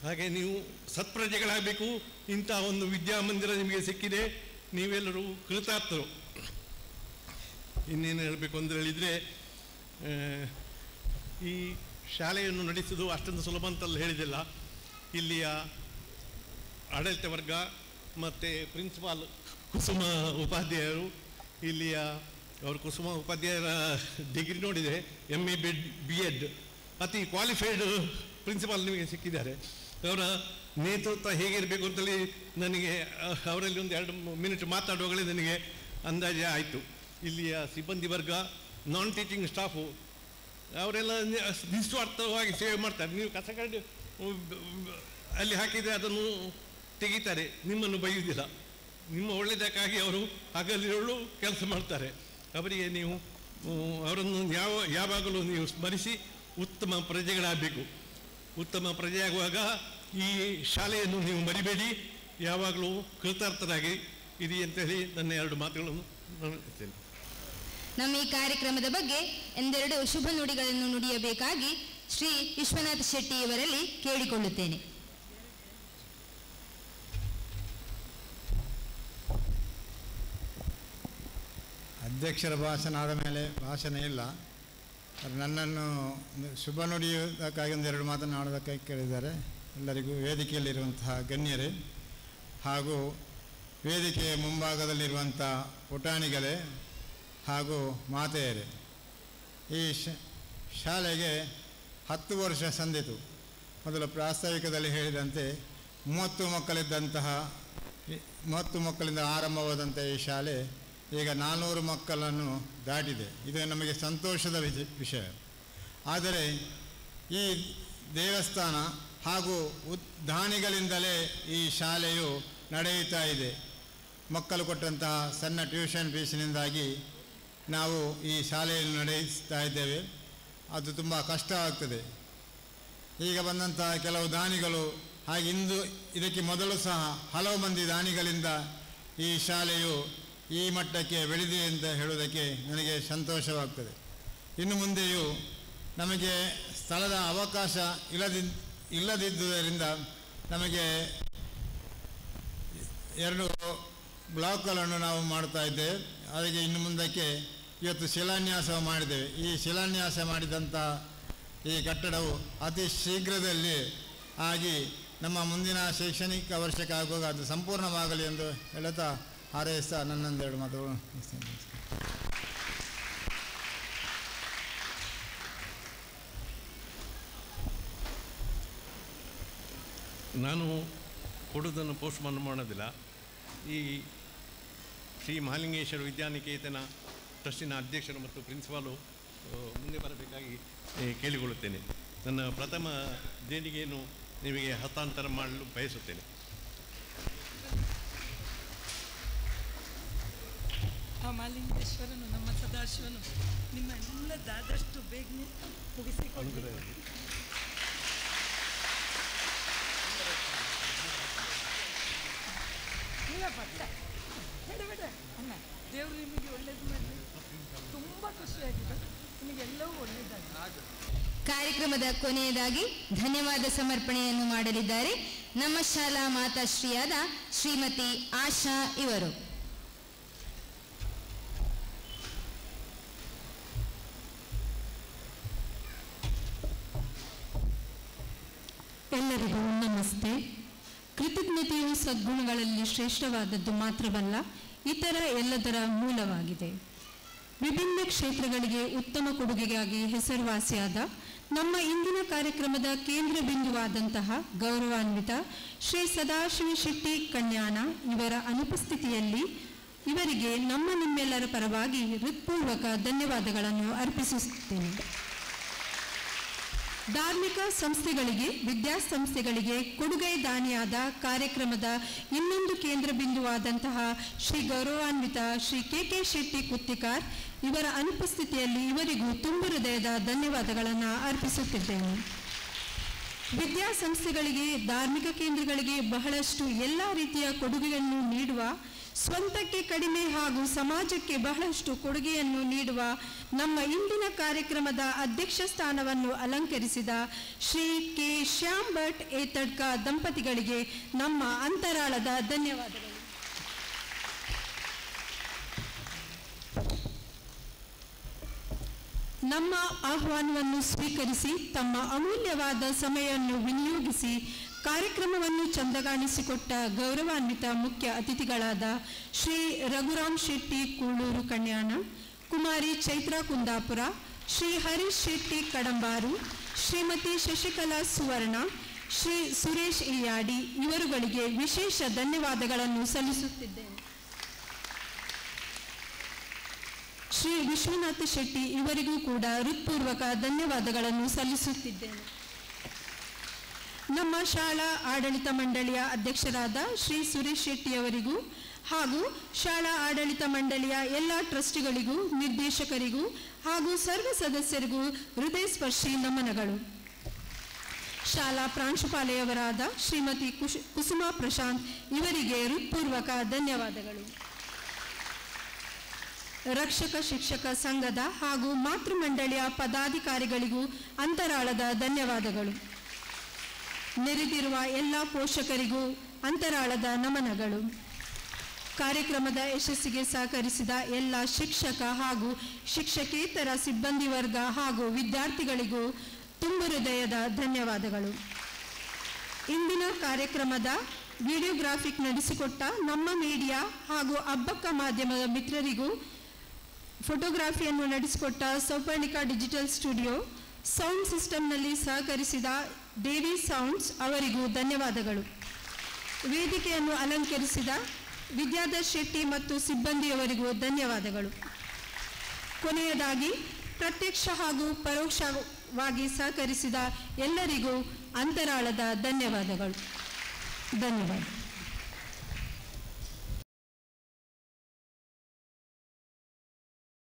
ಹಾಗೆ ನೀವು ಸತ್ಪ್ರಜೆಗಳಾಗಬೇಕು. ಇಂಥ ಒಂದು ವಿದ್ಯಾಮಂದಿರ ನಿಮಗೆ ಸಿಕ್ಕಿದೆ, ನೀವೆಲ್ಲರೂ ಕೃತಾರ್ಥರು. ಇನ್ನೇನು ಹೇಳಬೇಕು ಅಂತ ಹೇಳಿದರೆ, ಈ ಶಾಲೆಯನ್ನು ನಡೆಸುವುದು ಅಷ್ಟೊಂದು ಸುಲಭ ಅಂತಲ್ಲ ಹೇಳಿದಿಲ್ಲ. ಇಲ್ಲಿಯ ಆಡಳಿತ ವರ್ಗ ಮತ್ತು ಪ್ರಿನ್ಸಿಪಾಲ್ ಕುಸುಮ ಉಪಾಧ್ಯಾಯರು, ಇಲ್ಲಿಯ ಅವರು ಕುಸುಮ ಉಪಾಧ್ಯಾಯರ ಡಿಗ್ರಿ ನೋಡಿದೆ, MA B.Ed, ಅತಿ ಕ್ವಾಲಿಫೈಡ್ ಪ್ರಿನ್ಸಿಪಾಲ್ ನಿಮಗೆ ಸಿಕ್ಕಿದ್ದಾರೆ. ಅವರ ನೇತೃತ್ವ ಹೇಗಿರಬೇಕು ಅಂತೇಳಿ ನನಗೆ ಅವರಲ್ಲಿ ಒಂದು 2 ಮಿನಿಟ್ ಮಾತಾಡುವಾಗಲೇ ನನಗೆ ಅಂದಾಜೆ ಆಯಿತು. ಇಲ್ಲಿಯ ಸಿಬ್ಬಂದಿ ವರ್ಗ, ನಾನ್ ಟೀಚಿಂಗ್ ಸ್ಟಾಫು, ಅವರೆಲ್ಲ ನಿಸ್ವಾರ್ಥವಾಗಿ ಸೇವೆ ಮಾಡ್ತಾರೆ. ನೀವು ಕಸಕಡ್ಡಿ ಅಲ್ಲಿ ಹಾಕಿದರೆ ಅದನ್ನು ತೆಗಿತಾರೆ, ನಿಮ್ಮನ್ನು ಬೈಯುವುದಿಲ್ಲ. ನಿಮ್ಮ ಒಳ್ಳೆಯದಕ್ಕಾಗಿ ಅವರು ಹಗಲಿರುಳು ಕೆಲಸ ಮಾಡ್ತಾರೆ. ಅವರಿಗೆ ನೀವು ಅವರನ್ನು ಯಾವಾಗಲೂ ನೀವು ಸ್ಮರಿಸಿ ಉತ್ತಮ ಪ್ರಜೆಗಳಾಗಬೇಕು. ಉತ್ತಮ ಪ್ರಜೆಯಾಗುವಾಗ ಈ ಶಾಲೆಯನ್ನು ನೀವು ಮರಿಬೇಡಿ, ಯಾವಾಗಲೂ ಕೃತಾರ್ಥರಾಗಿ ಇರಿ ಅಂತೇಳಿ ನನ್ನ 2 ಮಾತುಗಳನ್ನು ನಾನು ಹೇಳ್ತೇನೆ. ನಮ್ಮ ಈ ಕಾರ್ಯಕ್ರಮದ ಬಗ್ಗೆ ಎಂದೆರಡು ಶುಭ ನುಡಿಗಳನ್ನು ನುಡಿಯಬೇಕಾಗಿ ಶ್ರೀ ವಿಶ್ವನಾಥ ಶೆಟ್ಟಿ ಇವರಲ್ಲಿ ಕೇಳಿಕೊಳ್ಳುತ್ತೇನೆ. ಅಧ್ಯಕ್ಷರ ಭಾಷಣ ಆದ ಮೇಲೆ ಭಾಷಣ ಇಲ್ಲ. ನನ್ನನ್ನು ಶುಭ ನುಡಿಯುವುದಕ್ಕಾಗಿ 2 ಮಾತನಾಡೋದಕ್ಕಾಗಿ ಕೇಳಿದ್ದಾರೆ. ಎಲ್ಲರಿಗೂ ವೇದಿಕೆಯಲ್ಲಿರುವಂತಹ ಗಣ್ಯರೇ ಹಾಗೂ ವೇದಿಕೆಯ ಮುಂಭಾಗದಲ್ಲಿರುವಂಥ ಪುಟಾಣಿಗಳೇ ಹಾಗೂ ಮಾತೆಯರೇ, ಈ ಶಾಲೆಗೆ 10 ವರ್ಷ ಸಂದಿತು. ಮೊದಲು ಪ್ರಾಸ್ತಾವಿಕದಲ್ಲಿ ಹೇಳಿದಂತೆ 30 ಮಕ್ಕಳಿಂದ ಆರಂಭವಾದಂಥ ಈ ಶಾಲೆ ಈಗ 400 ಮಕ್ಕಳನ್ನು ದಾಟಿದೆ. ಇದು ನಮಗೆ ಸಂತೋಷದ ವಿಷಯ. ಆದರೆ ಈ ದೇವಸ್ಥಾನ ಹಾಗೂ ದಾನಿಗಳಿಂದಲೇ ಈ ಶಾಲೆಯು ನಡೆಯುತ್ತಾ ಇದೆ. ಮಕ್ಕಳು ಕೊಟ್ಟಂತಹ ಸಣ್ಣ ಟ್ಯೂಷನ್ ಫೀಸಿನಿಂದಾಗಿ ನಾವು ಈ ಶಾಲೆಯನ್ನು ನಡೆಸ್ತಾ ಇದ್ದೇವೆ. ಅದು ತುಂಬ ಕಷ್ಟ ಆಗ್ತದೆ. ಈಗ ಬಂದಂತಹ ಕೆಲವು ದಾನಿಗಳು, ಹಾಗೆ ಇದಕ್ಕೆ ಮೊದಲು ಸಹ ಹಲವು ಮಂದಿ ದಾನಿಗಳಿಂದ ಈ ಶಾಲೆಯು ಈ ಮಟ್ಟಕ್ಕೆ ಬೆಳೆದಿದೆ ಅಂತ ಹೇಳುವುದಕ್ಕೆ ನನಗೆ ಸಂತೋಷವಾಗ್ತದೆ. ಇನ್ನು ಮುಂದೆಯೂ ನಮಗೆ ಸ್ಥಳದ ಅವಕಾಶ ಇಲ್ಲದಿದ್ದುದರಿಂದ ನಮಗೆ 2 ಬ್ಲಾಕ್ಗಳನ್ನು ನಾವು ಮಾಡ್ತಾ ಇದ್ದೇವೆ. ಅದಕ್ಕೆ ಇನ್ನು ಮುಂದಕ್ಕೆ ಇವತ್ತು ಶಿಲಾನ್ಯಾಸ ಮಾಡಿದ್ದೇವೆ. ಈ ಶಿಲಾನ್ಯಾಸ ಮಾಡಿದಂಥ ಈ ಕಟ್ಟಡವು ಅತಿ ಶೀಘ್ರದಲ್ಲಿ ಆಗಿ ನಮ್ಮ ಮುಂದಿನ ಶೈಕ್ಷಣಿಕ ವರ್ಷಕ್ಕಾಗುವಾಗ ಅದು ಸಂಪೂರ್ಣವಾಗಲಿ ಎಂದು ಹೇಳುತ್ತಾ ಹಾರೈಸ್ತಾ ನನ್ನೊಂದೆರಡು ಮಾತುಗಳು. ನಾನು ಕೊಡುವುದನ್ನು ಪೋಸ್ಟ್ಮಾನ್ ಮಾಡೋದಿಲ್ಲ. ಈ ಶ್ರೀ ಮಹಾಲಿಂಗೇಶ್ವರ ವಿದ್ಯಾನಿಕೇತನ ಟ್ರಸ್ಟಿನ ಅಧ್ಯಕ್ಷರು ಮತ್ತು ಪ್ರಿನ್ಸಿಪಾಲು ಮುಂದೆ ಬರಬೇಕಾಗಿ ಕೇಳಿಕೊಳ್ಳುತ್ತೇನೆ. ನನ್ನ ಪ್ರಥಮ ದೇಣಿಗೆಯನ್ನು ನಿಮಗೆ ಹಸ್ತಾಂತರ ಮಾಡಲು ಬಯಸುತ್ತೇನೆ. ಆ ಮಹಾಲಿಂಗೇಶ್ವರನು ನಮ್ಮ ಸದಾಶಿವನು ನಿಮ್ಮ ಎಲ್ಲದಾದಷ್ಟು ಬೇಗನೆ ಮುಗಿಸಿಕೊಂಡು ಬೇಡ ಅಣ್ಣ, ದೇವರು ನಿಮಗೆ ಒಳ್ಳೇದು ಮಾಡಲಿ. ತುಂಬ ಖುಷಿಯಾಗಿದೆ, ನಿಮಗೆಲ್ಲವೂ ಒಳ್ಳೆಯದಾಗಿದೆ. ಕಾರ್ಯಕ್ರಮದ ಕೊನೆಯದಾಗಿ ಧನ್ಯವಾದ ಸಮರ್ಪಣೆಯನ್ನು ಮಾಡಲಿದ್ದಾರೆ ನಮ್ಮ ಶಾಲಾ ಮಾತಾಶ್ರೀಯಾದ ಶ್ರೀಮತಿ ಆಶಾ ಇವರು. ಎಲ್ಲರಿಗೂ ನಮಸ್ತೆ. ಕೃತಜ್ಞತೆಯು ಸದ್ಗುಣಗಳಲ್ಲಿ ಶ್ರೇಷ್ಠವಾದದ್ದು ಮಾತ್ರವಲ್ಲ, ಇತರ ಎಲ್ಲದರ ಮೂಲವಾಗಿದೆ. ವಿಭಿನ್ನ ಕ್ಷೇತ್ರಗಳಿಗೆ ಉತ್ತಮ ಕೊಡುಗೆಗಾಗಿ ಹೆಸರುವಾಸಿಯಾದ ನಮ್ಮ ಇಂದಿನ ಕಾರ್ಯಕ್ರಮದ ಕೇಂದ್ರ ಬಿಂದುವಾದಂತಹ ಗೌರವಾನ್ವಿತ ಶ್ರೀ ಸದಾಶಿವ ಶೆಟ್ಟಿ ಕನ್ಯಾಣ ಇವರ ಅನುಪಸ್ಥಿತಿಯಲ್ಲಿ ಇವರಿಗೆ ನಿಮ್ಮೆಲ್ಲರ ಪರವಾಗಿ ಹೃತ್ಪೂರ್ವಕ ಧನ್ಯವಾದಗಳನ್ನು ಅರ್ಪಿಸುತ್ತೇನೆ. ಧಾರ್ಮಿಕ ಸಂಸ್ಥೆಗಳಿಗೆ, ವಿದ್ಯಾಸಂಸ್ಥೆಗಳಿಗೆ ಕೊಡುಗೈ ದಾನಿಯಾದ ಕಾರ್ಯಕ್ರಮದ ಇನ್ನೊಂದು ಕೇಂದ್ರ ಬಿಂದುವಾದಂತಹ ಶ್ರೀ ಗೌರವಾನ್ವಿತ ಶ್ರೀ ಕೆ ಶೆಟ್ಟಿ ಕುತ್ತಿಕಾರ್ ಇವರ ಅನುಪಸ್ಥಿತಿಯಲ್ಲಿ ಇವರಿಗೂ ತುಂಬು ಹೃದಯದ ಧನ್ಯವಾದಗಳನ್ನು ಅರ್ಪಿಸುತ್ತಿದ್ದೇನೆ. ವಿದ್ಯಾಸಂಸ್ಥೆಗಳಿಗೆ, ಧಾರ್ಮಿಕ ಕೇಂದ್ರಗಳಿಗೆ ಬಹಳಷ್ಟು ಎಲ್ಲ ರೀತಿಯ ಕೊಡುಗೆಯನ್ನು ನೀಡುವ, ಸ್ವಂತಕ್ಕೆ ಕಡಿಮೆ ಹಾಗೂ ಸಮಾಜಕ್ಕೆ ಬಹಳಷ್ಟು ಕೊಡುಗೆಯನ್ನು ನೀಡುವ ನಮ್ಮ ಇಂದಿನ ಕಾರ್ಯಕ್ರಮದ ಅಧ್ಯಕ್ಷ ಸ್ಥಾನವನ್ನು ಅಲಂಕರಿಸಿದ ಶ್ರೀ ಕೆ ಶ್ಯಾಮ್ ಭಟ್ ಏತಡ್ಕ ದಂಪತಿಗಳಿಗೆ ನಮ್ಮ ಅಂತರಾಳದ ಧನ್ಯವಾದಗಳು. ನಮ್ಮ ಆಹ್ವಾನವನ್ನು ಸ್ವೀಕರಿಸಿ ತಮ್ಮ ಅಮೂಲ್ಯವಾದ ಸಮಯವನ್ನು ವಿನಿಯೋಗಿಸಿ ಕಾರ್ಯಕ್ರಮವನ್ನು ಚಂದಗಾಣಿಸಿಕೊಟ್ಟ ಗೌರವಾನ್ವಿತ ಮುಖ್ಯ ಅತಿಥಿಗಳಾದ ಶ್ರೀ ರಘುರಾಮ್ ಶೆಟ್ಟಿ ಕೂಳೂರು ಕನ್ಯಾಣ, ಕುಮಾರಿ ಚೈತ್ರಾ ಕುಂದಾಪುರ, ಶ್ರೀ ಹರೀಶ್ ಶೆಟ್ಟಿ ಕಡಂಬಾರು, ಶ್ರೀಮತಿ ಶಶಿಕಲಾ ಸುವರ್ಣ, ಶ್ರೀ ಸುರೇಶ್ ಇಯಾಡಿ ಇವರುಗಳಿಗೆ ವಿಶೇಷ ಧನ್ಯವಾದಗಳನ್ನು ಸಲ್ಲಿಸುತ್ತಿದ್ದೇನೆ. ಶ್ರೀ ವಿಶ್ವನಾಥ ಶೆಟ್ಟಿ ಇವರಿಗೂ ಕೂಡ ಹೃತ್ಪೂರ್ವಕ ಧನ್ಯವಾದಗಳನ್ನು ಸಲ್ಲಿಸುತ್ತಿದ್ದೇನೆ. ನಮ್ಮ ಶಾಲಾ ಆಡಳಿತ ಮಂಡಳಿಯ ಅಧ್ಯಕ್ಷರಾದ ಶ್ರೀ ಸುರೇಶ್ ಶೆಟ್ಟಿಯವರಿಗೂ ಹಾಗೂ ಶಾಲಾ ಆಡಳಿತ ಮಂಡಳಿಯ ಎಲ್ಲ ಟ್ರಸ್ಟಿಗಳಿಗೂ, ನಿರ್ದೇಶಕರಿಗೂ ಹಾಗೂ ಸರ್ವ ಸದಸ್ಯರಿಗೂ ಹೃದಯಸ್ಪರ್ಶಿ ನಮನಗಳು. ಶಾಲಾ ಪ್ರಾಂಶುಪಾಲೆಯವರಾದ ಶ್ರೀಮತಿ ಕುಸುಮಾ ಪ್ರಶಾಂತ್ ಇವರಿಗೆ ಹೃತ್ಪೂರ್ವಕ ಧನ್ಯವಾದಗಳು. ರಕ್ಷಕ ಶಿಕ್ಷಕ ಸಂಘದ ಹಾಗೂ ಮಾತೃಮಂಡಳಿಯ ಪದಾಧಿಕಾರಿಗಳಿಗೂ ಅಂತರಾಳದ ಧನ್ಯವಾದಗಳು. ನೆರೆದಿರುವ ಎಲ್ಲ ಪೋಷಕರಿಗೂ ಅಂತರಾಳದ ನಮನಗಳು. ಕಾರ್ಯಕ್ರಮದ ಯಶಸ್ಸಿಗೆ ಸಹಕರಿಸಿದ ಎಲ್ಲ ಶಿಕ್ಷಕ ಹಾಗೂ ಶಿಕ್ಷಕೇತರ ಸಿಬ್ಬಂದಿ ವರ್ಗ ಹಾಗೂ ವಿದ್ಯಾರ್ಥಿಗಳಿಗೂ ತುಂಬು ಹೃದಯದ ಧನ್ಯವಾದಗಳು. ಇಂದಿನ ಕಾರ್ಯಕ್ರಮದ ವಿಡಿಯೋಗ್ರಾಫಿಕ್ ನಡೆಸಿಕೊಟ್ಟ ನಮ್ಮ ಮೀಡಿಯಾ ಹಾಗೂ ಅಬ್ಬಕ್ಕ ಮಾಧ್ಯಮದ ಮಿತ್ರರಿಗೂ, ಫೋಟೋಗ್ರಾಫಿಯನ್ನು ನಡೆಸಿಕೊಟ್ಟ ಸೌಪರ್ಣಿಕ ಡಿಜಿಟಲ್ ಸ್ಟುಡಿಯೋ, ಸೌಂಡ್ ಸಿಸ್ಟಮ್ನಲ್ಲಿ ಸಹಕರಿಸಿದ ದೇವಿ ಸೌಂಡ್ಸ್ ಅವರಿಗೂ ಧನ್ಯವಾದಗಳು. ವೇದಿಕೆಯನ್ನು ಅಲಂಕರಿಸಿದ ವಿದ್ಯಾಧರ್ ಶೆಟ್ಟಿ ಮತ್ತು ಸಿಬ್ಬಂದಿಯವರಿಗೂ ಧನ್ಯವಾದಗಳು. ಕೊನೆಯದಾಗಿ ಪ್ರತ್ಯಕ್ಷ ಹಾಗೂ ಪರೋಕ್ಷವಾಗಿ ಸಹಕರಿಸಿದ ಎಲ್ಲರಿಗೂ ಅಂತರಾಳದ ಧನ್ಯವಾದಗಳು. ಧನ್ಯವಾದ.